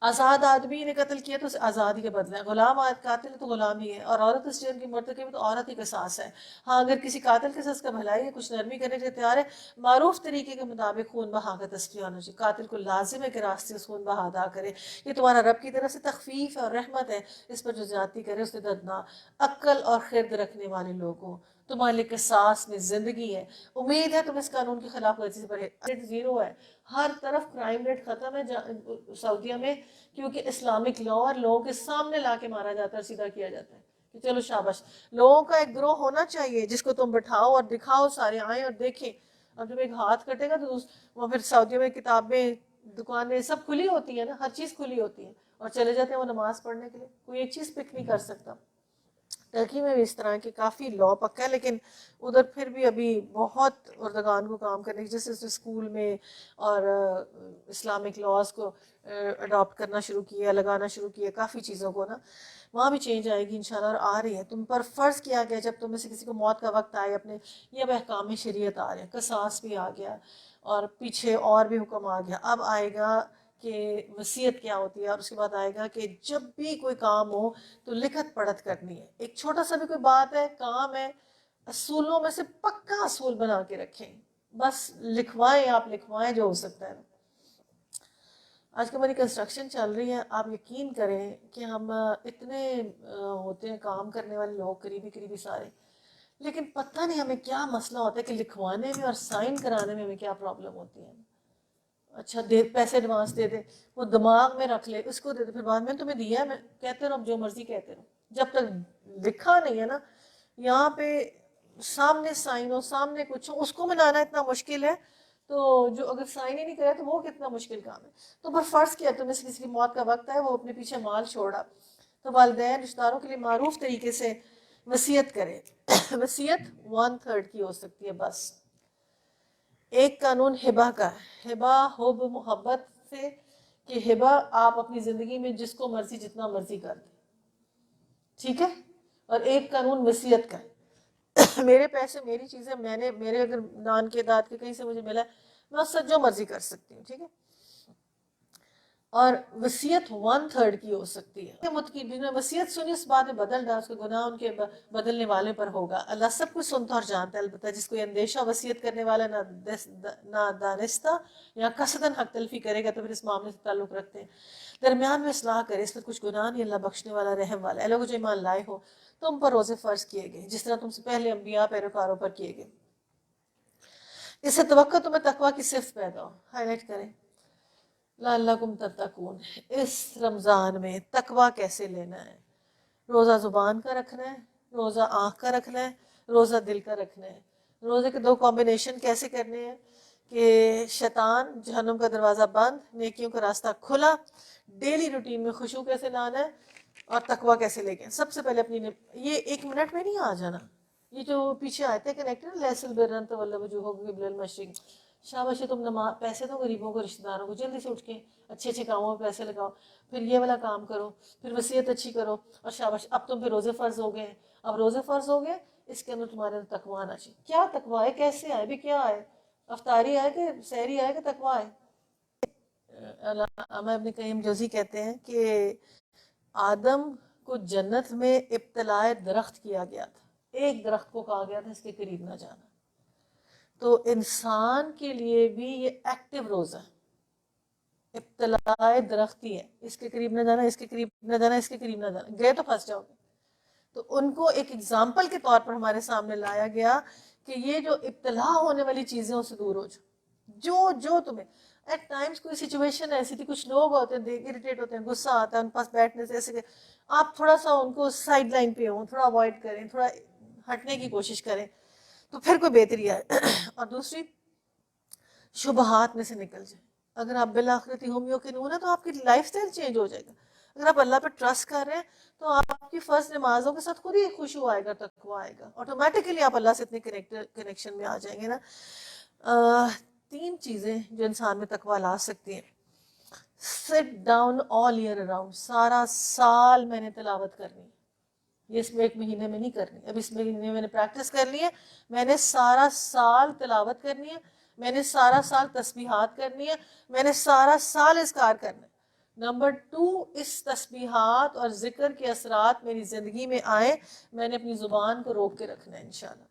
آزاد آدمی نے قتل کیا تو اسے آزادی کے بدلے، غلام قاتل ہے تو غلام ہی ہے، اور عورت اس جرم کی مرتکب ہے تو عورت ہی قصاص ہے. ہاں اگر کسی قاتل کے ساتھ کا بھلائی ہے، کچھ نرمی کرنے کے تیار ہے، معروف طریقے کے مطابق خون بہا کا تصفیہ ہونا چاہیے. قاتل کو لازم ہے کہ راستے سے خون بہا ادا کرے. یہ تمہارا رب کی طرف سے تخفیف ہے اور رحمت ہے. اس پر جو زیادتی کرے اس نے دردناک. عقل اور خرد رکھنے والے لوگوں، تمہارے لیے قصاص میں زندگی ہے. امید ہے تم اس قانون کی خلاف ورزی سے ریٹ زیرو ہے. ہر طرف کرائم ریٹ ختم ہے سعودیہ میں، کیونکہ اسلامک لا اور لوگوں کے سامنے لا کے مارا جاتا ہے اور سیدھا کیا جاتا ہے کہ چلو شاباش. لوگوں کا ایک گروہ ہونا چاہیے جس کو تم بٹھاؤ اور دکھاؤ، سارے آئیں اور دیکھیں. اب جب ایک ہاتھ کٹے گا تو وہ پھر سعودیہ میں کتابیں، دکانیں سب کھلی ہوتی ہیں نا، ہر چیز کھلی ہوتی ہے، اور چلے جاتے ہیں وہ نماز پڑھنے کے لیے. کوئی ایک چیز پک نہیں کر سکتا. ترکی میں بھی اس طرح کی کافی لا پکا ہے، لیکن ادھر پھر بھی ابھی بہت اردگان کو کام کرنے کی، جیسے اسکول میں اور اسلامک لاز کو اڈاپٹ کرنا شروع کیا، لگانا شروع کیا کافی چیزوں کو نا. وہاں بھی چینج آئے گی انشاءاللہ، اور آ رہی ہے. تم پر فرض کیا گیا جب تم میں سے کسی کو موت کا وقت آئے اپنے، یہ اب احکام شریعت آ رہے ہیں. قصاص بھی آ گیا اور پیچھے اور بھی حکم آ گیا. اب آئے گا کہ وصیت کیا ہوتی ہے، اور اس کے بعد آئے گا کہ جب بھی کوئی کام ہو تو لکھت پڑھت کرنی ہے. ایک چھوٹا سا بھی کوئی بات ہے، کام ہے، اصولوں میں سے پکا اصول بنا کے رکھیں، بس لکھوائیں، آپ لکھوائیں جو ہو سکتا ہے. آج کل ہماری کنسٹرکشن چل رہی ہے، آپ یقین کریں کہ ہم اتنے ہوتے ہیں کام کرنے والے لوگ، قریبی قریبی سارے، لیکن پتہ نہیں ہمیں کیا مسئلہ ہوتا ہے کہ لکھوانے میں اور سائن کرانے میں ہمیں کیا پرابلم ہوتی ہے. اچھا پیسے ایڈوانس دے دے، وہ دماغ میں رکھ لے، اس کو دے دے، پھر بعد میں تمہیں دیا ہے، میں کہتے رہو جو مرضی کہتے رہو. جب تک لکھا نہیں ہے نا، یہاں پہ سامنے سائن ہو، سامنے کچھ ہو، اس کو منانا اتنا مشکل ہے، تو جو اگر سائن ہی نہیں کرے تو وہ کتنا مشکل کام ہے. تو پر فرض کیا تمہیں سے کسی کی موت کا وقت ہے، وہ اپنے پیچھے مال چھوڑا، تو والدین رشتہ داروں کے لیے معروف طریقے سے وصیت کرے. وصیت 1/3 کی ہو سکتی ہے بس. ایک قانون ہبہ کا ہے، ہبہ حب محبت سے، کہ ہبہ آپ اپنی زندگی میں جس کو مرضی جتنا مرضی کر دیں، ٹھیک ہے. اور ایک قانون وصیت کا ہے، میرے پیسے میری چیزیں، میں نے میرے اگر نان کے داد کے کہیں سے مجھے ملا ہے، میں اس سے جو مرضی کر سکتی ہوں، ٹھیک ہے. اور وصیت 1/3 کی ہو سکتی ہے. جنہوں نے وصیت سنی اس بات میں بدل ڈالا، اس کے گناہ ان کے بدلنے والے پر ہوگا. اللہ سب کچھ سنتا اور جانتا ہے، البتہ جس کو یہ اندیشہ وصیت کرنے والا نہ دانستہ یا قصداً حق تلفی کرے گا تو پھر اس معاملے سے تعلق رکھتے ہیں. درمیان میں اصلاح کرے، اس پر کچھ گناہ نہیں، اللہ بخشنے والا رحم والا. اے لوگو جو ایمان لائے ہو، تم پر روزے فرض کیے گئے جس طرح تم سے پہلے انبیاء پیروکاروں پر کیے گئے. اس سے توقع تمہیں تقویٰ کی صفت پیدا ہو. ہائی لائٹ کریں، لعلکم تتقون. اس رمضان میں تقویٰ کیسے لینا ہے؟ روزہ زبان کا رکھنا ہے، روزہ آنکھ کا رکھنا ہے، روزہ دل کا رکھنا ہے. روزے کے 2 کمبینیشن کیسے کرنے ہیں کہ شیطان جہنم کا دروازہ بند، نیکیوں کا راستہ کھلا. ڈیلی روٹین میں خشوع کیسے لانا ہے اور تقویٰ کیسے لے گئے. سب سے پہلے اپنی یہ 1 منٹ میں نہیں آ جانا. یہ جو پیچھے آئے تھے کنیکٹر لیسل برن تولوا وجوہکم قبل المشرق، شاباش تم نماز، پیسے دو غریبوں کو، رشتہ داروں کو، جلدی سے اٹھ کے اچھے اچھے کاموں میں پیسے لگاؤ، پھر یہ والا کام کرو، پھر وصیت اچھی کرو، اور شاباش اب تم پہ روزے فرض ہو گئے ہیں. اب روزے فرض ہو گئے، اس کے اندر تمہارے اندر تقویٰ آنا چاہیے. کیا تقویٰ ہے؟ کیسے آئے بھی؟ کیا آئے؟ افطاری آئے کہ سحری آئے کہ تقویٰ آئے؟ علامہ ابن قیم جوزی کہتے ہیں کہ آدم کو جنت میں ابتلاء درخت کیا گیا تھا. ایک درخت کو کہا گیا تھا اس کے قریب نہ جانا. تو انسان کے لیے بھی یہ ایکٹیو روزہ ہے، ابتلاء درختی ہے، اس کے قریب نہ جانا، اس کے قریب نہ جانا، اس کے قریب نہ جانا، گئے تو پھنس جاؤ گے. تو ان کو ایک اگزامپل کے طور پر ہمارے سامنے لایا گیا کہ یہ جو ابتلا ہونے والی چیزیں اس سے دور ہو جاؤ. جو تمہیں ایٹ ٹائمز کوئی سچویشن ایسی تھی، کچھ لوگ ہوتے ہیں اریٹیٹ ہوتے ہیں، غصہ آتا ہے ان پاس بیٹھنے سے، ایسے کہ آپ تھوڑا سا ان کو سائڈ لائن پہ ہوں، تھوڑا اوائڈ کریں، تھوڑا ہٹنے کی کوشش کریں تو پھر کوئی بہتری آئے. اور دوسری، شبہات میں سے نکل جائیں. اگر آپ بالآخرتی ہم یوقنون ہیں تو آپ کی لائف سٹائل چینج ہو جائے گا. اگر آپ اللہ پہ ٹرسٹ کر رہے ہیں تو آپ کی فرض نمازوں کے ساتھ خود ہی خشوع آئے گا، تقویٰ آئے گا، آٹومیٹکلی آپ اللہ سے اتنے کنیکشن میں آ جائیں گے نا. 3 چیزیں جو انسان میں تقویٰ لا سکتی ہیں. Sit down all year around, سارا سال میں نے تلاوت کرنی ہے. یہ اس میں 1 مہینے میں نہیں کرنی. اب اس مہینے میں نے پریکٹس کر لی ہے، میں نے سارا سال تلاوت کرنی ہے، میں نے سارا سال تسبیحات کرنی ہے، میں نے سارا سال اذکار کرنا ہے. نمبر 2، اس تسبیحات اور ذکر کے اثرات میری زندگی میں آئیں، میں نے اپنی زبان کو روک کے رکھنا ہے. انشاءاللہ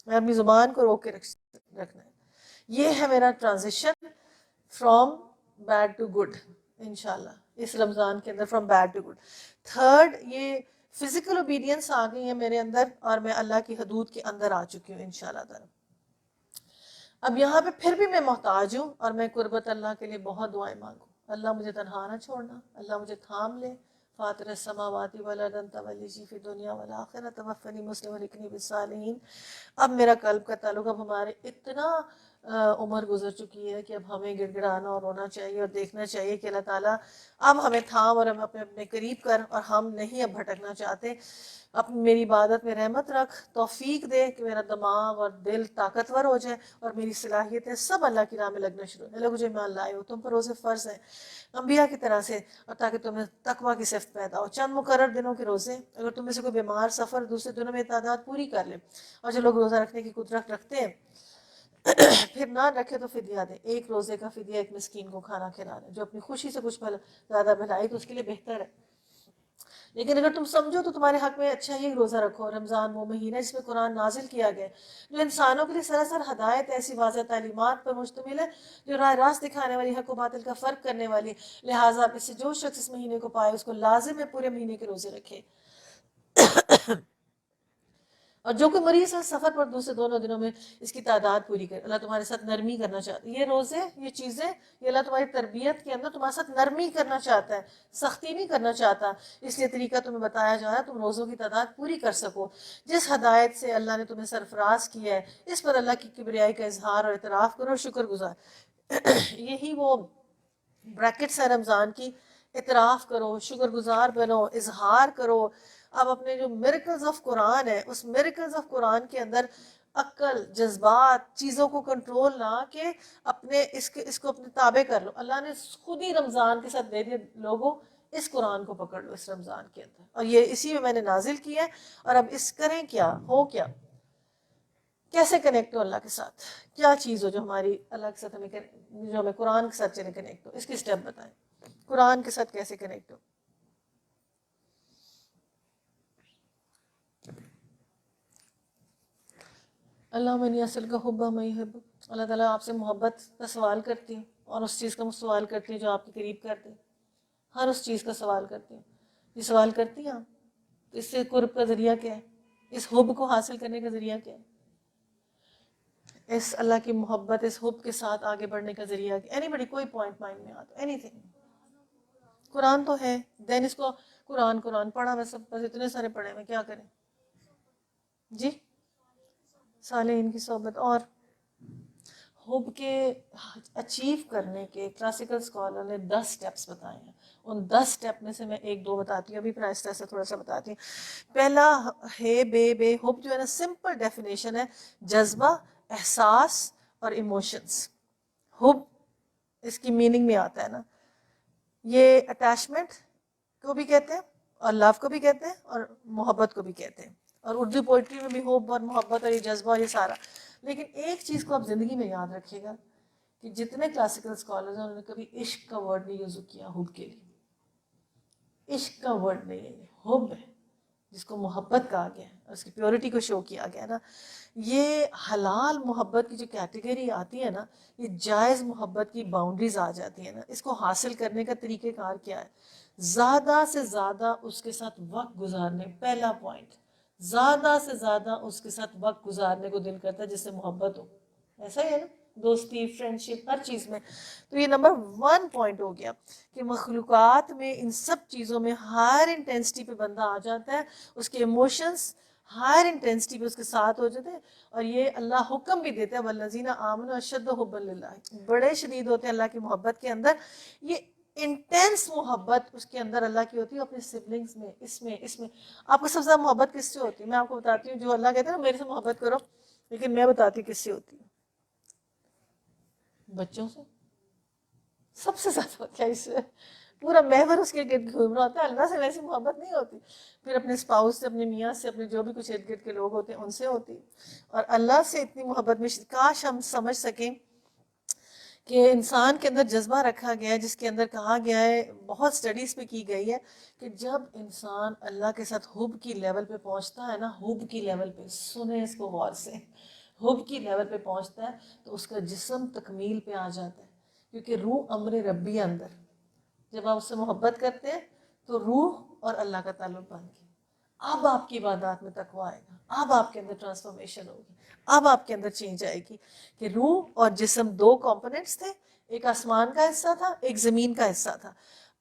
میں اپنی زبان کو روک کے رکھنا ہے. یہ ہے میرا transition from bad to good انشاءاللہ اس رمضان کے اندر، from bad to good. 3rd، یہ فزیکل اوبیڈینس آ گئی ہے میرے اندر اور میں اللہ کی حدود کے اندر آ چکی ہوں انشاءاللہ تعالی. اب یہاں پہ پھر بھی میں محتاج ہوں اور میں قربت اللہ کے لیے بہت دعائیں مانگوں. اللہ مجھے تنہا نہ چھوڑنا، اللہ مجھے تھام لے. فاطر السماوات والارض انت ولی فی الدنیا والآخرہ توفنی مسلما والحقنی بالصالحین. اب میرا قلب کا تعلق، اب ہمارے اتنا عمر گزر چکی ہے کہ اب ہمیں گڑ گڑانا اور رونا چاہیے اور دیکھنا چاہیے کہ اللہ تعالیٰ اب ہمیں تھام اور ہم اپنے قریب کر، اور ہم نہیں اب بھٹکنا چاہتے. اپنی میری عبادت میں رحمت رکھ، توفیق دے کہ میرا دماغ اور دل طاقتور ہو جائے اور میری صلاحیتیں سب اللہ کی راہ میں لگنا شروع ہو. لوگ مجھے ایمان لائے ہو، تم پر روزے فرض ہیں انبیاء کی طرح سے، اور تاکہ تمہیں تقویٰ کی صفت پیدا ہو. چند مقرر دنوں کے روزے، اگر تم میں سے کوئی بیمار سفر دوسرے دنوں میں تعداد پوری کر لے. اور جو لوگ روزہ رکھنے کی قدرت رکھتے ہیں پھر نہ رکھے تو فدیہ دے، ایک روزے کا فدیہ ایک مسکین کو کھانا کھلا دے، جو اپنی خوشی سے کچھ زیادہ بھلائی تو اس کے لیے بہتر ہے۔ لیکن اگر تم سمجھو تو تمہارے حق میں اچھا ہی روزہ رکھو۔ رمضان وہ مہینہ جس میں قرآن نازل کیا گیا، جو انسانوں کے لیے سراسر ہدایت، ایسی واضح تعلیمات پر مشتمل ہے جو راہ راست دکھانے والی، حق و باطل کا فرق کرنے والی۔ لہٰذا اس سے جو شخص اس مہینے کو پائے اس کو لازم ہے پورے مہینے کے روزے رکھے۔ اور جو کوئی مریض ہے سفر پر دوسرے دونوں دنوں میں اس کی تعداد پوری کرے۔ اللہ تمہارے ساتھ نرمی کرنا چاہتا ہے۔ یہ روزے، یہ چیزیں، یہ اللہ تمہاری تربیت کے اندر تمہارے ساتھ نرمی کرنا چاہتا ہے، سختی نہیں کرنا چاہتا۔ اس لیے طریقہ تمہیں بتایا جا رہا ہے تم روزوں کی تعداد پوری کر سکو۔ جس ہدایت سے اللہ نے تمہیں سرفراز کیا ہے اس پر اللہ کی کبریائی کا اظہار اور اعتراف کرو اور شکر گزار۔ یہی وہ بریکٹس ہے رمضان کی۔ اعتراف کرو، شکر گزار بنو، اظہار کرو۔ اب اپنے جو میریکلز آف قرآن ہے، اس میریکلز آف قرآن کے اندر عقل، جذبات، چیزوں کو کنٹرول نہ کہ اپنے اس کو اپنے تابع کر لو۔ اللہ نے خود ہی رمضان کے ساتھ دے دیا، لوگوں اس قرآن کو پکڑ لو اس رمضان کے اندر، اور یہ اسی میں نے نازل کیا ہے۔ اور اب اس کریں کیا ہو، کیا کیسے کنیکٹ ہو اللہ کے ساتھ، کیا چیز ہو جو ہماری اللہ کے ساتھ جو ہمیں قرآن کے ساتھ چلے کنیکٹ ہو، اس کی سٹیپ بتائیں، قرآن کے ساتھ کیسے کنیکٹ ہو۔ اللہم انی اسألک حب من یحبک، اللہ تعالیٰ آپ سے محبت کا سوال کرتی ہوں، اور اس چیز کا سوال کرتی ہوں جو آپ کے قریب کرتے، ہر اس چیز کا سوال کرتی ہوں۔ یہ سوال کرتی ہیں آپ، تو اس سے قرب کا ذریعہ کیا ہے، اس حب کو حاصل کرنے کا ذریعہ کیا ہے، اس اللہ کی محبت، اس حب کے ساتھ آگے بڑھنے کا ذریعہ کیا؟ اینی بڑی، کوئی پوائنٹ مائنڈ میں آتا، اینی تھنگ۔ قرآن تو ہے، دین اس کو قرآن پڑھا، بس اتنے سارے پڑھے میں کیا کریں؟ جی، صالحین کی صحبت۔ اور حب کے اچیو کرنے کے کلاسیکل اسکالر نے 10 سٹیپس بتائے ہیں، ان 10 سٹیپ میں سے میں ایک دو بتاتی ہوں، ابھی پھر آہستہ آہستہ تھوڑا سا بتاتی ہوں۔ پہلا ہے بے حب جو ہے نا، سمپل ڈیفینیشن ہے جذبہ، احساس اور ایموشنس۔ حب اس کی میننگ میں آتا ہے نا، یہ اٹیچمنٹ کو بھی کہتے ہیں اور لو کو بھی کہتے ہیں اور محبت کو بھی کہتے ہیں، اور اردو پوئٹری میں بھی حب اور محبت اور یہ جذبہ اور یہ سارا۔ لیکن ایک چیز کو آپ زندگی میں یاد رکھیے گا کہ جتنے کلاسیکل اسکالرز ہیں انہوں نے کبھی عشق کا ورڈ نہیں یوز کیا حب کے لیے۔ عشق کا ورڈ نہیں ہے، یہ حب ہے جس کو محبت کہا گیا ہے اور اس کی پیورٹی کو شو کیا گیا ہے نا۔ یہ حلال محبت کی جو کیٹیگری آتی ہے نا، یہ جائز محبت کی باؤنڈریز آ جاتی ہیں نا۔ اس کو حاصل کرنے کا طریقہ کار کیا ہے؟ زیادہ سے زیادہ اس کے ساتھ وقت گزارنے، پہلا پوائنٹ، زیادہ سے زیادہ اس کے ساتھ وقت گزارنے کو دل کرتا ہے جس سے محبت ہو، ایسا ہی ہے نا، دوستی، فرینڈشپ، ہر چیز میں۔ تو یہ نمبر 1 پوائنٹ ہو گیا کہ مخلوقات میں ان سب چیزوں میں ہائر انٹینسٹی پہ بندہ آ جاتا ہے، اس کے ایموشنز ہائر انٹینسٹی پہ اس کے ساتھ ہو جاتے ہیں، اور یہ اللہ حکم بھی دیتے ہیں والذین آمنوا اشد حبا للہ، بڑے شدید ہوتے ہیں اللہ کی محبت کے اندر۔ یہ انٹینس محبت اس کے اندر اللہ کی ہوتی ہے، اپنے سبلنگز میں، اس میں آپ کو سب سے زیادہ محبت کس سے ہوتی ہے؟ میں آپ کو بتاتی ہوں، جو اللہ کہتے ہیں نا میرے سے محبت کرو، لیکن میں بتاتی ہوں کس سے ہوتی ہے، بچوں سے سب سے زیادہ ہوتی ہے، اس سے پورا محور اس کے گرد گھوم رہا ہوتا ہے۔ اللہ سے ویسی محبت نہیں ہوتی، پھر اپنے اسپاؤس سے، اپنے میاں سے، اپنے جو بھی کچھ ارد گرد کے لوگ ہوتے ہیں ان سے ہوتی ہے۔ اور اللہ سے اتنی محبت میں کاش ہم سمجھ سکیں کہ انسان کے اندر جذبہ رکھا گیا ہے، جس کے اندر کہا گیا ہے، بہت سٹڈیز پہ کی گئی ہے کہ جب انسان اللہ کے ساتھ حب کی لیول پہ پہنچتا ہے نا، حب کی لیول پہ، سنیں اس کو غور سے، حب کی لیول پہ پہنچتا ہے تو اس کا جسم تکمیل پہ آ جاتا ہے، کیونکہ روح امر ربی اندر، جب آپ اس سے محبت کرتے ہیں تو روح اور اللہ کا تعلق بن گیا، اب آپ کی عبادات میں تقویٰ آئے گا، اب آپ کے اندر ٹرانسفارمیشن ہوگی، اب آپ کے اندر چینج آئے گی کہ روح اور جسم 2 کمپوننٹس تھے، ایک آسمان کا حصہ تھا، ایک زمین کا حصہ تھا۔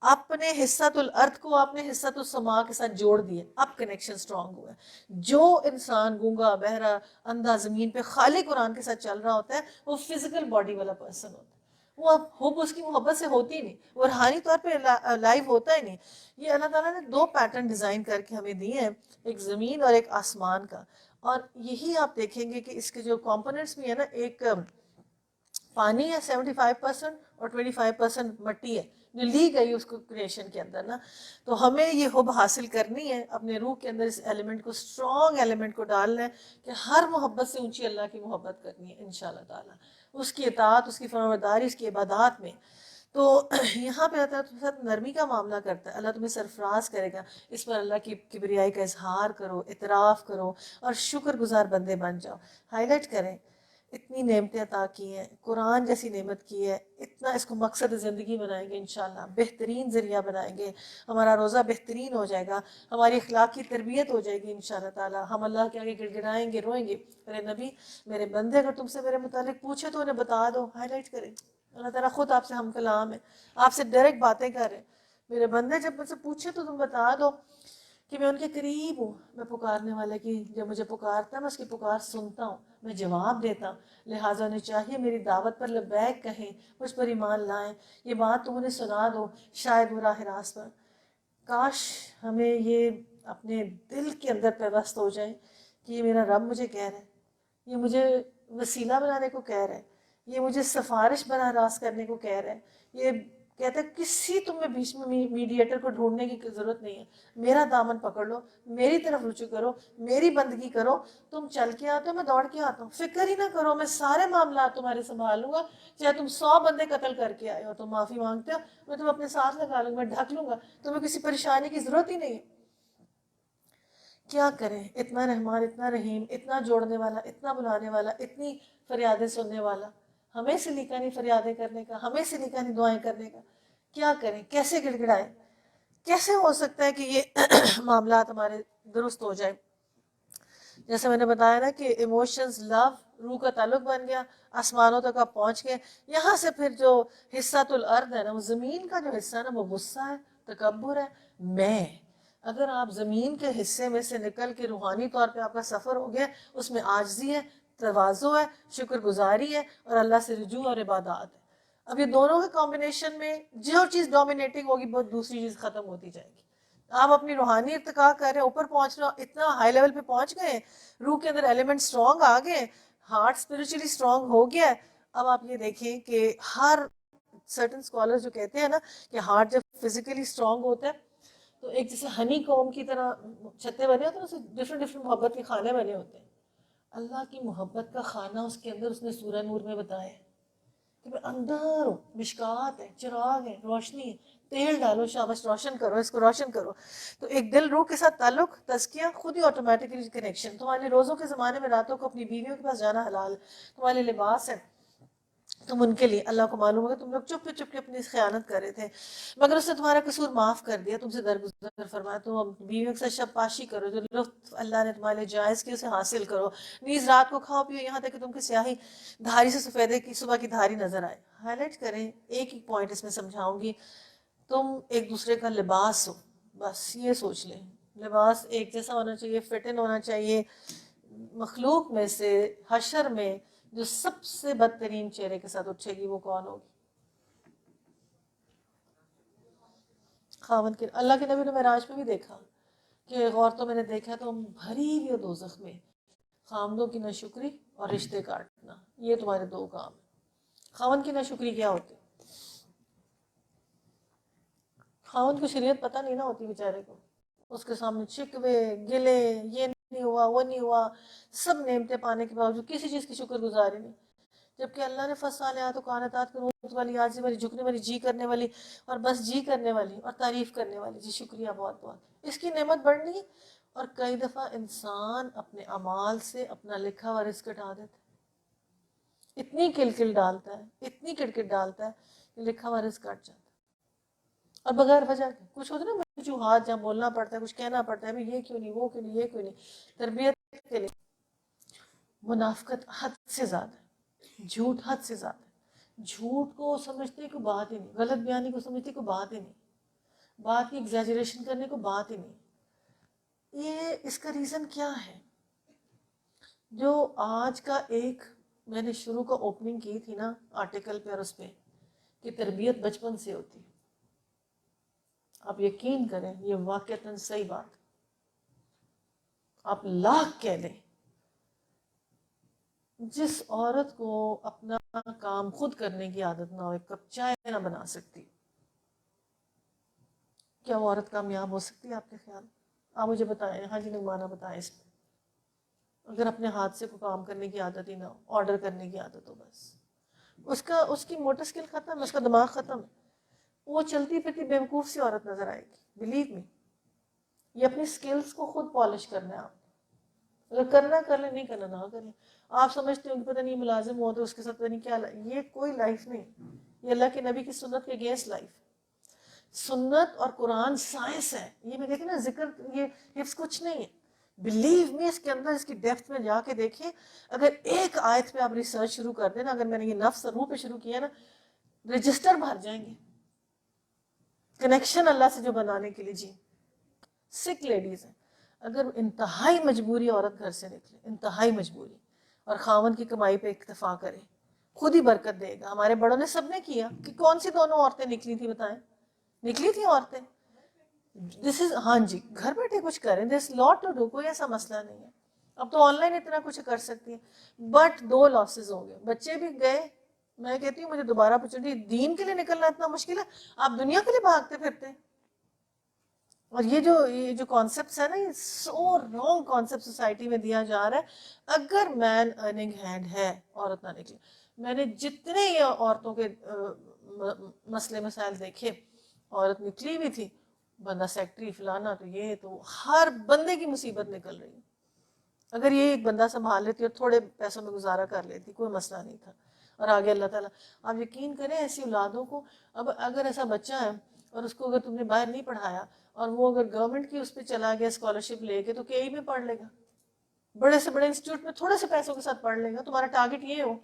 اپنے حصۃ الارض کو آپ نے حصۃ السماء کے ساتھ جوڑ دیے، اب کنیکشن سٹرونگ ہوا ہے۔ جو انسان گونگا، بہرا، اندھا زمین پہ خالی قرآن کے ساتھ چل رہا ہوتا ہے وہ فزیکل باڈی والا پرسن ہوتا ہے، وہ حب اس کی محبت سے ہوتی ہی نہیں، وہ روحانی طور پہ لائیو ہوتا ہی نہیں۔ یہ اللہ تعالیٰ نے 2 پیٹرن ڈیزائن کر کے ہمیں دیے ہیں، ایک زمین اور ایک آسمان کا، اور یہی آپ دیکھیں گے کہ اس کے جو کمپوننٹس بھی ہیں نا، ایک پانی ہے 75% اور 25% مٹی ہے جو لی گئی اس کو کریشن کے اندر نا. تو ہمیں یہ حب حاصل کرنی ہے اپنے روح کے اندر, اس ایلیمنٹ کو, اسٹرانگ ایلیمنٹ کو ڈالنا ہے کہ ہر محبت سے اونچی اللہ کی محبت کرنی ہے انشاءاللہ تعالیٰ, اس کی اطاعت, اس کی فرمانبرداری, اس کی عبادات میں. تو یہاں پہ آتا ہے تمہیں ساتھ نرمی کا معاملہ کرتا ہے, اللہ تمہیں سرفراز کرے گا, اس پر اللہ کی کبریائی کا اظہار کرو, اعتراف کرو اور شکر گزار بندے بن جاؤ. ہائی لائٹ کریں اتنی نعمتیں عطا کی ہیں, قرآن جیسی نعمت کی ہے, اتنا اس کو مقصد زندگی بنائیں گے انشاءاللہ, بہترین ذریعہ بنائیں گے, ہمارا روزہ بہترین ہو جائے گا, ہماری اخلاقی تربیت ہو جائے گی انشاءاللہ تعالیٰ, ہم اللہ کے آگے گڑ گڑائیں گے, روئیں گے. میرے نبی, میرے بندے اگر تم سے میرے متعلق پوچھے تو انہیں بتا دو. ہائی لائٹ کریں, اللہ تعالیٰ خود آپ سے ہم کلام ہے, آپ سے ڈائریکٹ باتیں کر رہے ہیں. میرے بندے جب مجھ سے پوچھے تو تم بتا دو کہ میں ان کے قریب ہوں, میں پکارنے والے کی, جب مجھے پکارتا ہے میں اس کی پکار سنتا ہوں, میں جواب دیتا ہوں. لہٰذا انہیں چاہیے میری دعوت پر لبیک کہیں, مجھ پر ایمان لائیں, یہ بات تم انہیں سنا دو, شاید وہ راہ راست پر. کاش ہمیں یہ اپنے دل کے اندر پیوست ہو جائے کہ یہ میرا رب مجھے کہہ رہا ہے, یہ مجھے وسیلہ بنانے کو کہہ رہا ہے, یہ مجھے سفارش براہ راست کرنے کو کہہ رہا ہے. یہ کہتا ہے کسی تم میں بیچ میں میڈیٹر کو ڈھونڈنے کی ضرورت نہیں ہے, میرا دامن پکڑ لو, میری طرف رجوع کرو, میری بندگی کرو. تم چل کے آتے ہو, میں دوڑ کے آتا ہوں, فکر ہی نہ کرو, میں سارے معاملات تمہارے سنبھال لوں گا. چاہے تم 100 بندے قتل کر کے آئے ہو, تم معافی مانگتے ہو, میں تمہیں اپنے ساتھ لگا لوں گا, میں ڈھک لوں گا, تمہیں کسی پریشانی کی ضرورت ہی نہیں ہے. کیا کریں, اتنا رحمان, اتنا رحیم, اتنا جوڑنے والا, اتنا بلانے والا, اتنی فریادیں سننے والا, ہمیں سے لکھا نہیں فریادیں کرنے کا, ہمیں سے لکھا نہیں دعائیں کرنے کا. کیا کریں, کیسے گڑ گڑائیں, کیسے ہو سکتا ہے کہ یہ معاملات ہمارے درست ہو جائے. جیسے میں نے بتایا نا کہ ایموشنز, لو, روح کا تعلق بن گیا, آسمانوں تک آپ پہنچ گئے. یہاں سے پھر جو حصۃ الارض ہے نا, وہ زمین کا جو حصہ ہے نا, وہ غصہ ہے, تکبر ہے, میں. اگر آپ زمین کے حصے میں سے نکل کے روحانی طور پہ آپ کا سفر ہو گیا, اس میں عاجزی ہے, تواضع ہے, شکر گزاری ہے اور اللہ سے رجوع اور عبادات ہے. اب یہ دونوں کے کمبینیشن میں جو چیز ڈومینیٹنگ ہوگی بہت دوسری چیز ختم ہوتی جائے گی. آپ اپنی روحانی ارتقا کر رہے ہیں, اوپر پہنچ رہے ہو, اتنا ہائی لیول پہ پہنچ گئے, روح کے اندر ایلیمنٹ اسٹرانگ آ گئے, ہارٹ اسپرچولی اسٹرانگ ہو گیا ہے. اب آپ یہ دیکھیں کہ ہر سرٹن اسکالر جو کہتے ہیں نا کہ ہارٹ جب فزیکلی اسٹرانگ ہوتا ہے تو ایک جیسے ہنی کوم کی طرح چھتے بنے ہوتے ہیں, اسے ڈفرینٹ ڈفرینٹ محبت کے کھانے بنے ہوتے ہیں. اللہ کی محبت کا کھانا اس کے اندر اس نے سورہ نور میں بتایا ہے کہ میں اندر ہوں, مشکات ہے, چراغ ہے, روشنی ہے, تیل ڈالو, شاباش روشن کرو, اس کو روشن کرو. تو ایک دل روح کے ساتھ تعلق, تزکیہ, خود ہی آٹومیٹکلی کنیکشن. تمہارے روزوں کے زمانے میں راتوں کو اپنی بیویوں کے پاس جانا حلال ہے, تمہارے لباس ہے, تم ان کے لیے, اللہ کو معلوم ہوگا تم لوگ چپ چپ کے اپنی خیانت کر رہے تھے, مگر اس نے تمہارا قصور معاف کر دیا, تم سے درگزر فرمایا. تم بیویوں کے ساتھ شب پاشی کرو, جو لطف اللہ نے تمہارے لیے جائز کیا اسے حاصل کرو, نیز رات کو کھاؤ پیو یہاں تک کہ تم کی سیاہی دھاری سے سفیدے کی صبح کی دھاری نظر آئے. ہائی لائٹ کریں, ایک ایک پوائنٹ اس میں سمجھاؤں گی. تم ایک دوسرے کا لباس ہو, بس یہ سوچ لیں, لباس ایک جیسا ہونا چاہیے, فٹ ان ہونا چاہیے. مخلوق میں سے حشر میں جو سب سے بدترین چہرے کے ساتھ اٹھے گی وہ کون ہوگی؟ خاوند کے. اللہ کے نبی نے معراج میں بھی دیکھا کہ عورتوں میں نے دیکھا تو بھری ہوئی ہو دوزخ میں, خامدوں کی ناشکری اور رشتے کاٹنا, یہ تمہارے دو کام ہیں. خاوند کی ناشکری کیا ہوتی؟ خاوند کو شریعت پتہ نہیں نہ ہوتی بیچارے کو, اس کے سامنے شکوے, گلے, یہ نہیں ہوا, وہ نہیں ہوا, سب نعمتیں پانے کے باوجود کسی چیز کی شکر گزاری نہیں. جبکہ اللہ نے فصالحات و کانتات کی نعمت والی, عاجزی والی, جھکنے والی, جی کرنے والی, اور بس جی کرنے والی اور تعریف کرنے والی, جی شکریہ بہت بہت. اس کی نعمت بڑھنی, اور کئی دفعہ انسان اپنے اعمال سے اپنا لکھا ہوا رزق کٹا دیتا ہے. اتنی کل ڈالتا ہے, اتنی کٹ ڈالتا ہے کہ لکھا ہوا رزق کٹ جاتا ہے. اور بغیر وجہ کچھ ہوتا ہے نا وجوہات, جہاں بولنا پڑتا ہے, کچھ کہنا پڑتا ہے, ابھی یہ کیوں نہیں, وہ کیوں نہیں, یہ کیوں نہیں. تربیت کے لیے منافقت حد سے زیادہ ہے, جھوٹ حد سے زیادہ ہے. جھوٹ کو سمجھتے کوئی بات ہی نہیں, غلط بیانی کو سمجھتے کوئی بات ہی نہیں, بات کی ایگزیجریشن کرنے کو بات ہی نہیں. یہ اس کا ریزن کیا ہے؟ جو آج کا ایک میں نے شروع کا اوپننگ کی تھی نا آرٹیکل پہ اور اس پہ کہ تربیت بچپن سے ہوتی, آپ یقین کریں یہ واقعتاً صحیح بات. آپ لاکھ کہہ لیں, جس عورت کو اپنا کام خود کرنے کی عادت نہ ہو، ایک کپ چائے نہ بنا سکتی، کیا وہ عورت کامیاب ہو سکتی ہے آپ کے خیال؟ آپ مجھے بتائیں، ہاں جی نگمانہ بتائیں اس میں، اگر اپنے ہاتھ سے کوئی کام کرنے کی عادت ہی نہ ہو، آرڈر کرنے کی عادت ہو، بس اس کی موٹر اسکل ختم ہے، اس کا دماغ ختم ہے، وہ چلتی پھرتی بیوقوف سی عورت نظر آئے گی، بلیو می۔ یہ اپنی سکلز کو خود پالش کرنا ہے آپ، اگر کرنا کر لیں، نہیں کرنا نہ کریں۔ آپ سمجھتے ہو کہ پتہ نہیں ملازم ہو تو اس کے ساتھ پتہ نہیں کیا، یہ کوئی لائف نہیں، یہ اللہ کے نبی کی سنت کے اگینسٹ لائف۔ سنت اور قرآن سائنس ہے، یہ میں کہتی ہوں نا، ذکر یہ حفظ کچھ نہیں ہے، بلیو می، اس کے اندر اس کی ڈیپتھ میں جا کے دیکھیں۔ اگر ایک آیت پہ آپ ریسرچ شروع کر دیں نا، اگر میں نے یہ نفس اور روح پہ شروع کیا نا، رجسٹر بھر جائیں گے کنیکشن اللہ سے جو بنانے کے لیے۔ جی سکھ لیڈیز ہیں، اگر انتہائی مجبوری عورت گھر سے نکلے، انتہائی مجبوری، اور خاوند کی کمائی پہ اکتفا کرے، خود ہی برکت دے گا۔ ہمارے بڑوں نے سب نے کیا، کہ کون سی دونوں عورتیں نکلی تھی بتائیں؟ نکلی تھی عورتیں، دس از، ہاں جی، گھر بیٹھے کچھ کریں، دس لاٹ ٹو ڈو، کوئی ایسا مسئلہ نہیں ہے۔ اب تو آن لائن اتنا کچھ کر سکتی ہیں، بٹ 2 لاسز ہو گئے، بچے بھی گئے۔ میں کہتی ہوں مجھے دوبارہ اپرچونٹی، دین کے لیے نکلنا اتنا مشکل ہے، آپ دنیا کے لیے بھاگتے پھرتے ہیں۔ اور یہ جو کانسیپٹس ہے نا، یہ سو رانگ کانسیپٹ سوسائٹی میں دیا جا رہا ہے۔ اگر مین ارننگ ہینڈ ہے، عورت نہ نکلے۔ میں نے جتنے یہ عورتوں کے مسئلے مسائل دیکھے، عورت نکلی بھی تھی، بندہ سیکٹری فلانا، تو یہ تو ہر بندے کی مصیبت نکل رہی ہے۔ اگر یہ ایک بندہ سنبھال لیتی اور تھوڑے پیسوں میں گزارا کر لیتی، کوئی مسئلہ نہیں تھا، اور آگے اللہ تعالیٰ۔ آپ یقین کریں ایسی اولادوں کو، اب اگر ایسا بچہ ہے اور اس کو اگر تم نے باہر نہیں پڑھایا، اور وہ اگر گورنمنٹ کی اس پہ چلا گیا اسکالرشپ لے کے، تو کے ای میں پڑھ لے گا، بڑے سے بڑے انسٹیٹیوٹ میں تھوڑے سے پیسوں کے ساتھ پڑھ لے گا۔ تمہارا ٹارگٹ یہ ہو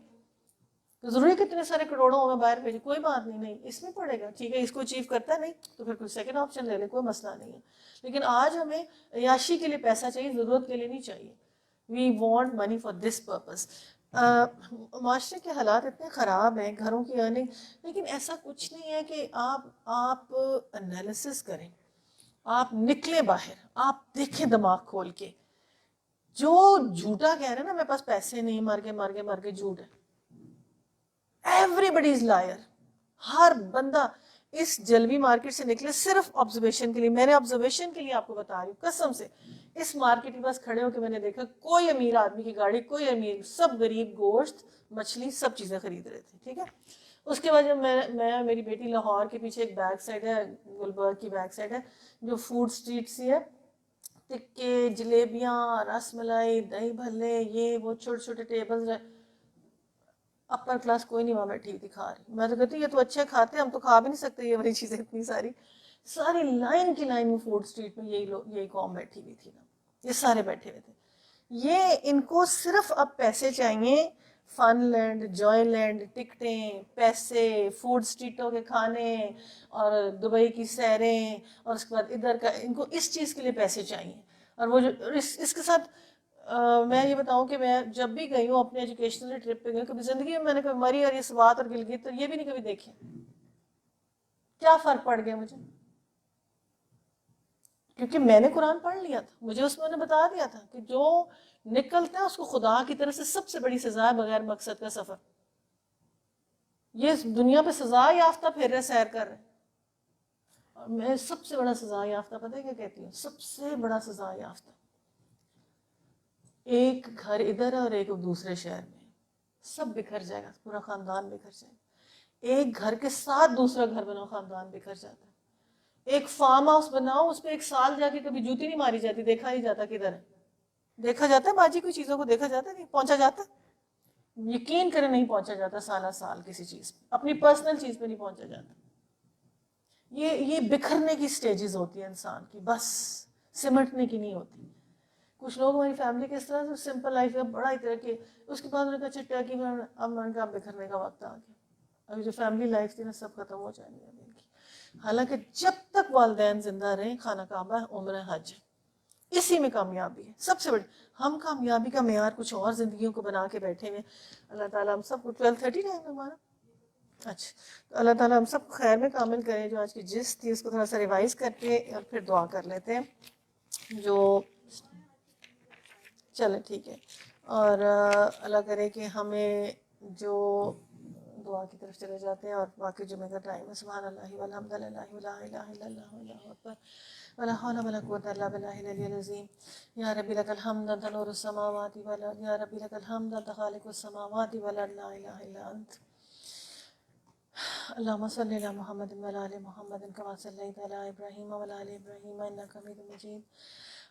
تو ضروری کتنے سارے کروڑوں میں باہر بھیجے، کوئی بات نہیں، نہیں اس میں پڑھے گا، ٹھیک ہے، اس کو اچیو کرتا ہے، نہیں تو پھر کوئی سیکنڈ آپشن لے لے، کوئی مسئلہ نہیں ہے۔ لیکن آج ہمیں عیاشی کے لیے پیسہ چاہیے، ضرورت کے لیے نہیں چاہیے۔ We want money for this purpose. معاشرے کے حالات اتنے خراب ہیں، گھروں کی ارننگ، لیکن ایسا کچھ نہیں ہے کہ آپ انالیسس کریں، آپ نکلیں باہر، آپ دیکھیں دماغ کھول کے۔ جو جھوٹا کہہ رہے ہیں نا میرے پاس پیسے نہیں، مر کے جھوٹ ہے۔ ایوری بڈی از لائر، ہر بندہ اس جلوی مارکیٹ سے نکلے صرف آبزرویشن کے لیے۔ میں نے آبزرویشن کے لیے آپ کو بتا رہی ہوں قسم سے، اس مارکیٹ کے پاس کھڑے ہو کے میں نے دیکھا، کوئی امیر آدمی کی گاڑی، کوئی امیر، سب غریب گوشت مچھلی سب چیزیں خرید رہے تھے، ٹھیک ہے۔ اس کے بعد جب میں میری بیٹی لاہور کے پیچھے ایک بیک سائڈ ہے، گلبرگ کی بیک سائڈ ہے، جو فوڈ اسٹریٹ سی ہے، ٹکے، جلیبیاں، رس ملائی، دہی بھلے، یہ وہ چھوٹے چھوٹے ٹیبلز، اپر کلاس کوئی نہیں وہاں بیٹھی تھی کھا رہی۔ میں تو کہتی یہ تو اچھے کھاتے، ہم تو کھا بھی نہیں سکتے یہ والی چیزیں اتنی ساری۔ ساری لائن کی لائن میں فوڈ اسٹریٹ میں یہی قوم بیٹھی ہوئی تھی نا، یہ سارے بیٹھے ہوئے تھے۔ یہ ان کو صرف اب پیسے چاہیے، فن لینڈ، جوائے لینڈ، ٹکٹیں، پیسے، فوڈ اسٹریٹوں کے کھانے، اور دبئی کی سیریں، اور اس کے بعد ادھر کا، ان کو اس چیز کے لیے پیسے چاہیے۔ اور وہ جو اس کے ساتھ میں یہ بتاؤں کہ میں جب بھی گئی ہوں اپنے ایجوکیشنل ٹرپ پہ گئی، کبھی زندگی میں میں نے کبھی مری اور یہ سوات اور گلگت یہ بھی نہیں کبھی دیکھے۔ کیا فرق پڑ گیا مجھے؟ کیونکہ میں نے قرآن پڑھ لیا تھا، مجھے اس میں نے بتا دیا تھا کہ جو نکلتا ہے اس کو خدا کی طرف سے سب سے بڑی سزا ہے بغیر مقصد کا سفر۔ یہ دنیا پہ سزا یافتہ پھر رہے، سیر کر رہے، اور میں سب سے بڑا سزا یافتہ پتہ ہے کیا کہتی ہوں؟ سب سے بڑا سزا یافتہ، ایک گھر ادھر ہے اور ایک دوسرے شہر میں، سب بکھر جائے گا، پورا خاندان بکھر جائے گا۔ ایک گھر کے ساتھ دوسرا گھر بناؤ، خاندان بکھر جاتا ہے۔ ایک فارم ہاؤس بناؤ، اس پہ 1 سال جا کے کبھی جوتی نہیں ماری جاتی، دیکھا نہیں جاتا کدھر ہے۔ دیکھا جاتا ہے باجی کوئی چیزوں کو، دیکھا جاتا ہے، نہیں پہنچا جاتا، یقین کریں نہیں پہنچا جاتا سالہ سال کسی چیز پہ، اپنی پرسنل چیز پہ نہیں پہنچا جاتا۔ یہ بکھرنے کی سٹیجز ہوتی ہیں انسان کی، بس سمٹنے کی نہیں ہوتی۔ کچھ لوگ ہماری فیملی کے اس طرح سے سمپل لائف ہے، بڑا ہی طرح کے، اس کے بعد انہوں نے کہا اچھا ٹرکی میں، اب میں نے کہا بکھرنے کا وقت آ گیا، ابھی جو فیملی لائف تھی نا سب ختم ہو جائیں گی ابھی ان کی۔ حالانکہ جب تک والدین زندہ رہیں، خانہ کعبہ ہے، عمرہ حج، اسی میں کامیابی ہے سب سے بڑی۔ ہم کامیابی کا معیار کچھ اور زندگیوں کو بنا کے بیٹھے ہوئے۔ اللہ تعالیٰ ہم سب کو 12:30 ہے ہمارا، اچھا، تو اللہ تعالیٰ ہم سب کو خیر میں کامل کرے۔ جو آج کی جس تھی اس کو تھوڑا سا ریوائز کر کے اور پھر دعا کر لیتے ہیں۔ جو چلیں ٹھیک ہے، اور اللہ کرے کہ ہمیں جو دعا کی طرف چلے جاتے ہیں اور باقی جمعہ کا ٹائم ہے. سبحان اللہ والحمد للہ ولا الہ الا اللہ واللہ اکبر ولا حول ولا قوة الا باللہ العلی العظیم. یا ربی لک الحمد انت نور السماوات والارض یا ربی لک الحمد انت خالق السماوات والارض لا الہ الا انت. اللهم صل على محمد وعلى ال محمد كما صليت على ابراهيم وعلى ال ابراهيم انك حميد مجيد.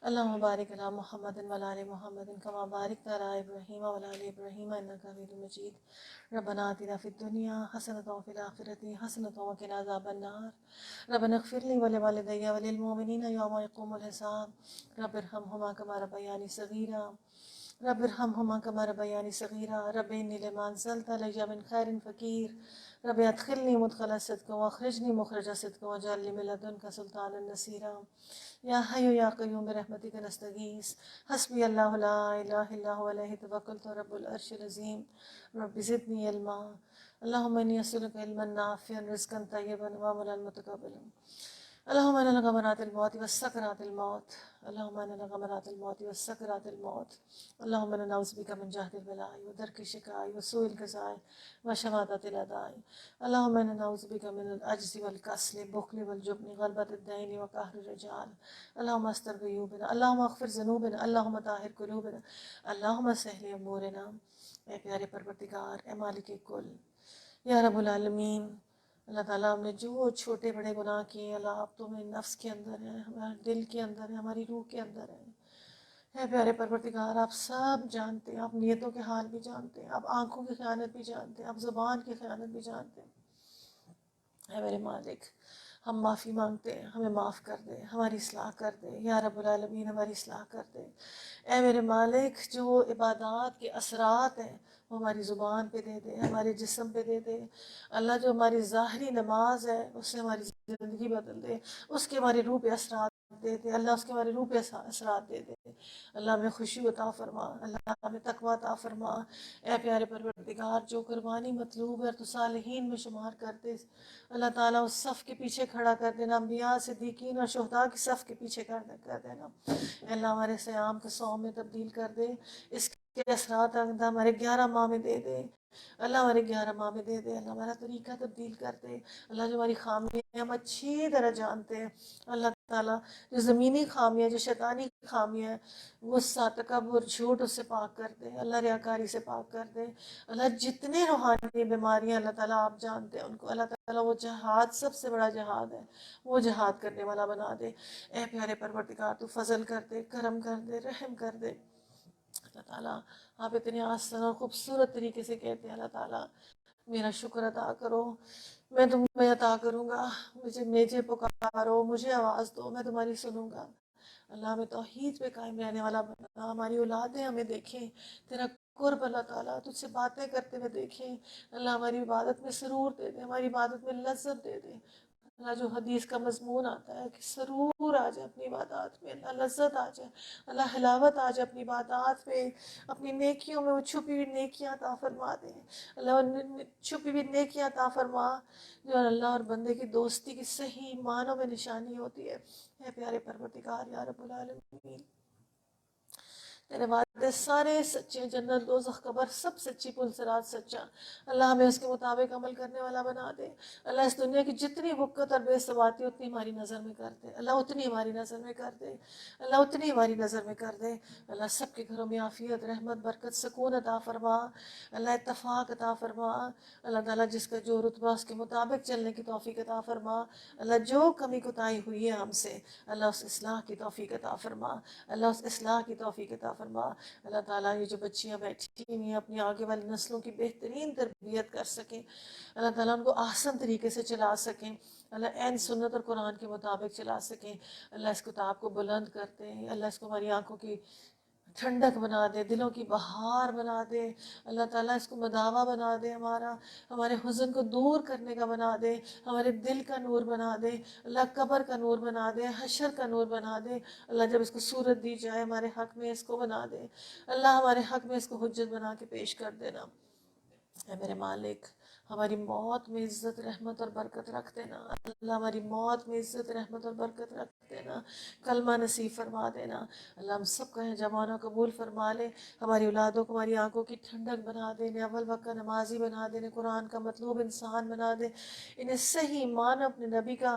اللهم بارك على محمد وعلى ال محمد كما باركت على ابراهيم وعلى ال ابراهيم انك حميد مجيد. ربنا آتنا في الدنيا حسنة وفي الآخرة حسنة وقنا عذاب النار. ربنا اغفر لي ولوالدي وللمؤمنين يوم يقوم الحساب. رب ارحمهما كما ربياني صغيرا. رب ارحمهما كما ربياني صغيرا. رب إني لما أنزلت علي من خير فقير. رب ادخلني مدخل صدق واخرجني مخرج صدق واجعل لي من لدنك سلطانا نصيرا. يا حي يا قيوم برحمتك نستغيث. حسبي الله لا إله إلا هو عليه توكلت رب العرش العظيم. رب زدني علما. اللهم إني أسألك علما نافعا رزقا طيبا وعملا متقبلا. اللهم إنا لغمرات الموت والسكرات الموت. اللهم إنا لغمرات الموت والسكرات الموت. اللهم إنا نعوذ بك من جهد البلاء ودرك الشقاء وسوء القضاء وشماتة الأعداء. اللهم إنا نعوذ بك من العجز والكسل البخل والجبن غلبة الدين وقهر الرجال. اللهم استر عيوبنا. اللهم اغفر ذنوبنا. اللهم طهر قلوبنا. اللهم سهل أمورنا. اے پیارے پروردگار، اے مالک کل، یا رب العالمین، اللہ تعالیٰ ہم نے جو چھوٹے بڑے گناہ کیے اللہ آپ تو ہمیں نفس کے اندر ہیں، ہمارے دل کے اندر ہیں، ہماری روح کے اندر ہیں. اے پیارے پروردگار، آپ سب جانتے ہیں، آپ نیتوں کے حال بھی جانتے ہیں، آپ آنکھوں کی خیانت بھی جانتے ہیں، آپ زبان کی خیانت بھی جانتے ہیں. اے میرے مالک، ہم معافی مانگتے ہیں، ہمیں معاف کر دے، ہماری اصلاح کر دے یا رب العالمین، ہماری اصلاح کر دے. اے میرے مالک، جو عبادات کے اثرات ہیں وہ ہماری زبان پہ دے دے، ہمارے جسم پہ دے دے. اللہ جو ہماری ظاہری نماز ہے اس سے ہماری زندگی بدل دے، اس کے ہماری روح پہ اثرات دے دے. اللہ اس کے ہماری روح پہ اثرات دے دے. اللہ ہمیں خوشی عطا فرما، اللہ ہمیں تقویٰ عطا فرما. اے پیارے پروردگار، جو قربانی مطلوب ہے اور تو صالحین میں شمار کر دے، اللہ تعالیٰ اس صف کے پیچھے کھڑا کر دینا، انبیاء صدیقین اور شہداء کی صف کے پیچھے کر دینا. اے اللہ ہمارے صیام کے صوم میں تبدیل کر دے، اس کے اثرات اللہ ہمارے 11 ماہ میں دے دے. اللہ ہمارے 11 ماہ میں دے دے. اللہ ہمارا طریقہ تبدیل کر دے. اللہ جو ہماری خامیاں ہم اچھی طرح جانتے ہیں، اللہ تعالیٰ جو زمینی خامیاں، جو شیطانی خامیاں ہیں، غصہ، تکبر، جھوٹ اس سے پاک کر دے. اللہ ریاکاری سے پاک کر دے. اللہ جتنے روحانی بیماریاں اللہ تعالیٰ آپ جانتے ہیں ان کو اللہ تعالیٰ وہ جہاد، سب سے بڑا جہاد ہے، وہ جہاد کرنے والا بنا دے. اے پیارے پروردگار، تو فضل کر دے، کرم کر دے، رحم کر دے. اللہ تعالیٰ آپ اتنے آسان اور خوبصورت طریقے سے کہتے ہیں، اللہ تعالیٰ میرا شکر ادا کرو، میں تمہیں عطا کروں گا. مجھے پکارو، مجھے آواز دو، میں تمہاری سنوں گا. اللہ ہمیں توحید پہ قائم رہنے والا بنا. ہماری اولادیں ہمیں دیکھیں تیرا قرب، اللہ تعالیٰ تجھ سے باتیں کرتے ہوئے دیکھیں. اللہ ہماری عبادت میں سرور دے دے، ہماری عبادت میں لذت دے دے. اللہ جو حدیث کا مضمون آتا ہے کہ سرور آ جائے اپنی عبادات میں، اللہ لذت آ جائے، اللہ حلاوت آ جائے اپنی عبادات میں، اپنی نیکیوں میں وہ چھپی ہوئی نیکیاں عطا فرما دے. اللہ چھپی ہوئی نیکیاں عطا فرما جو اللہ اور بندے کی دوستی کی صحیح معنوں میں نشانی ہوتی ہے. اے پیارے پروردگار یا رب العالمین، تیرے وعدے سارے سچے، جنت دوزخ قبر سب سچی، پل صراط سچا. اللہ ہمیں اس کے مطابق عمل کرنے والا بنا دے. اللہ اس دنیا کی جتنی بکت اور بے ثباتی اتنی ہماری نظر میں کر دے. اللہ اتنی ہماری نظر میں کر دے. اللہ اتنی ہماری نظر میں کر دے. اللہ سب کے گھروں میں عافیت، رحمت، برکت، سکون عطا فرما. اللہ اتفاق عطا فرما. اللہ تعالیٰ جس کا جو رتبہ اس کے مطابق چلنے کی توفیق عطا فرما. اللہ جو کمی کوتاہی ہوئی ہے ہم سے، اللہ اس اصلاح کی توفیق عطا فرما. اللہ اس اصلاح کی توفیق عطا فرما. اللہ تعالیٰ یہ جو بچیاں بیٹھی ہوئی ہیں اپنی آگے والی نسلوں کی بہترین تربیت کر سکیں، اللہ تعالیٰ ان کو آسان طریقے سے چلا سکیں. اللہ عین سنت اور قرآن کے مطابق چلا سکیں. اللہ اس کتاب کو بلند کرتے ہیں. اللہ اس کو ہماری آنکھوں کی ٹھنڈک بنا دے، دلوں کی بہار بنا دے. اللہ تعالیٰ اس کو مداوع بنا دے، ہمارے حزن کو دور کرنے کا بنا دے، ہمارے دل کا نور بنا دے. اللہ قبر کا نور بنا دے، حشر کا نور بنا دے. اللہ جب اس کو صورت دی جائے ہمارے حق میں اس کو بنا دے. اللہ ہمارے حق میں اس کو حجت بنا کے پیش کر دینا. اے میرے مالک، ہماری موت میں عزت رحمت اور برکت رکھ دینا اللہ، ہماری موت میں عزت رحمت اور برکت رکھ دینا، کلمہ نصیب فرما دینا اللہ، ہم سب کا جمانہ قبول فرما لے، ہماری اولادوں کو ہماری آنکھوں کی ٹھنڈک بنا دے، انہیں اول وقت کا نمازی بنا دے، انہیں قرآن کا مطلوب انسان بنا دے، انہیں صحیح معنی اپنے نبی کا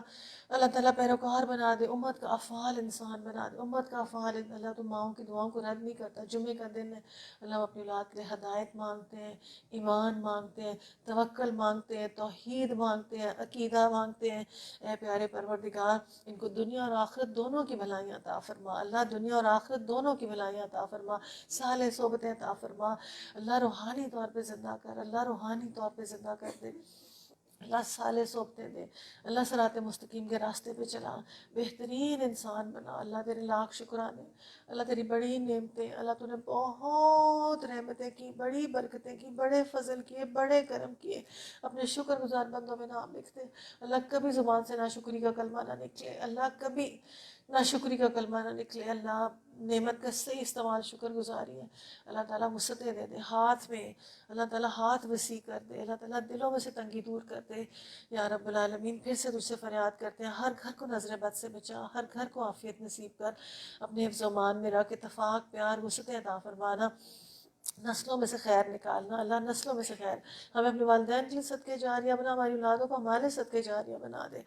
اللہ تعالیٰ پیروکار بنا دے، امت کا افعال انسان بنا دے، امت کا افعال اللہ تو ماؤں کی دعاؤں کو رد نہیں کرتا، جمعے کا دن ہے اللہ، ہم اپنی اولاد کے لیے ہدایت مانگتے ہیں، ایمان مانگتے ہیں، توکل مانگتے ہیں، توحید مانگتے ہیں، عقیدہ مانگتے ہیں، اے پیارے پروردگار ان کو دنیا اور آخرت دونوں کی بھلائیاں عطا فرما اللہ، دنیا اور آخرت دونوں کی بھلائیاں عطا فرما، صالح صحبتیں عطا فرما اللہ، روحانی طور پہ زندہ کر اللہ، روحانی طور پہ زندہ کر دے اللہ، صالح صحبتیں دے اللہ، صراط مستقیم کے راستے پہ چلا، بہترین انسان بنا اللہ، تیرے لاکھ شکرانے اللہ، تیری بڑی نعمتیں اللہ، تو نے بہت رحمتیں کی، بڑی برکتیں کی، بڑے فضل کیے، بڑے کرم کیے، اپنے شکر گزار بندوں میں نام لکھتے اللہ، کبھی زبان سے ناشکری کا کلمہ نہ نکلے اللہ، کبھی ناشکری کا کلمہ نہ نکلے اللہ، نعمت کا صحیح استعمال شکر گزاری ہے اللہ تعالیٰ، وسعتیں دے دے ہاتھ میں اللہ تعالیٰ، ہاتھ وسیع کر دے اللہ تعالیٰ، دلوں میں سے تنگی دور کر دے یا رب العالمین، پھر سے تجھ سے فریاد کرتے ہیں، ہر گھر کو نظر بد سے بچا، ہر گھر کو عافیت نصیب کر، اپنے حفظ و امان میں رکھ، اتفاق پیار وسعتیں عطا فرمانا، نسلوں میں سے خیر نکالنا اللہ، نسلوں میں سے خیر، ہمیں اپنے والدین کے لیے صدقے جاریہ بنا، ہماری اولادوں کو ہمارے صدقے جاریہ بنا دے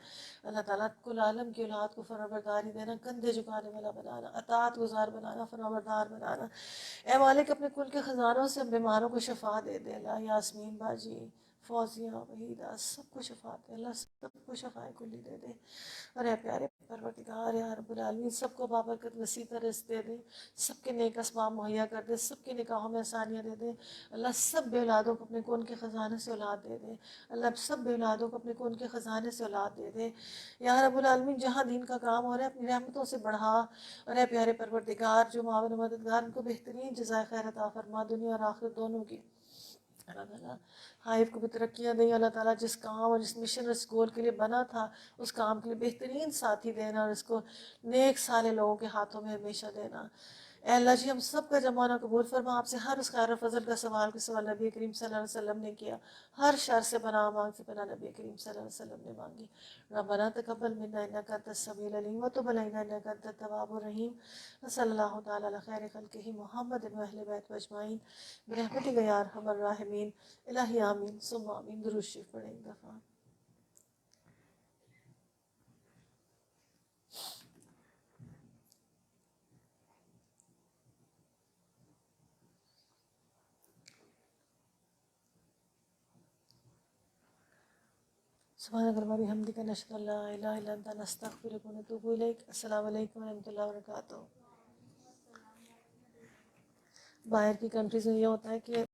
اللہ تعالیٰ، کل عالم کی اولاد کو فرمانبرداری دینا، کندھے جھکانے والا بنانا، اطاعت گزار بنانا، فرمانبردار بنانا، اے مالک اپنے کل کے خزانوں سے بیماروں کو شفا دے دے اللہ، یاسمین باجی، فوزیہ، وحیدہ، سب کو شفا دے اللہ، سب کو شفا کلی دے دے، اور اے پیارے پروردگار یا رب العالمین، سب کو بابرکت وسیع کا رزق دے دے، سب کے نیک اسباب مہیا کر دے، سب کے نکاحوں میں آسانیاں دے دے اللہ، سب بے اولادوں کو اپنے کون کے خزانے سے اولاد دے دے اللہ، سب بے اولادوں کو اپنے کون کے خزانے سے اولاد دے دے یا رب العالمین، جہاں دین کا کام ہو رہا ہے اپنی رحمتوں سے بڑھا، اور اے پیارے پروردگار جو معاون و مددگار، ان کو بہترین جزائے خیر عطا فرما، دنیا اور آخرت دونوں کی اللہ تعالیٰ، حائف کو بھی ترقیاں دیں اللہ تعالیٰ، جس کام اور جس مشن اور اس گول کے لیے بنا تھا اس کام کے لیے بہترین ساتھی دینا، اور اس کو نیک سالے لوگوں کے ہاتھوں میں ہمیشہ دینا اے اللہ جی، ہم سب کا جمانہ قبول فرما، آپ سے ہر اس خیر و فضل کا سوال کے سوال نبی کریم صلی اللہ علیہ وسلم نے کیا، ہر شر سے پناہ مانگ سے پناہ نبی کریم صلی اللہ علیہ وسلم نے مانگی، ربنا تقبل منا انک انت السمیع العلیم وتب علینا انک انت التواب الرحیم، صلی اللہ تعالی علی خیر خلقہ محمد و اہل بیت اجمعین برحمتک یا ارحم الراحمین، الہی آمین ثم آمین، درود شریف پڑھیں ایک دفعہ۔ سبحانک اللہم و بحمدک، نشہد ان لا الہ الا انت، نستغفرک و نتوب الیک۔ السلام علیکم و رحمۃ اللہ وبرکاتہ۔ باہر کی کنٹریز میں یہ ہوتا ہے کہ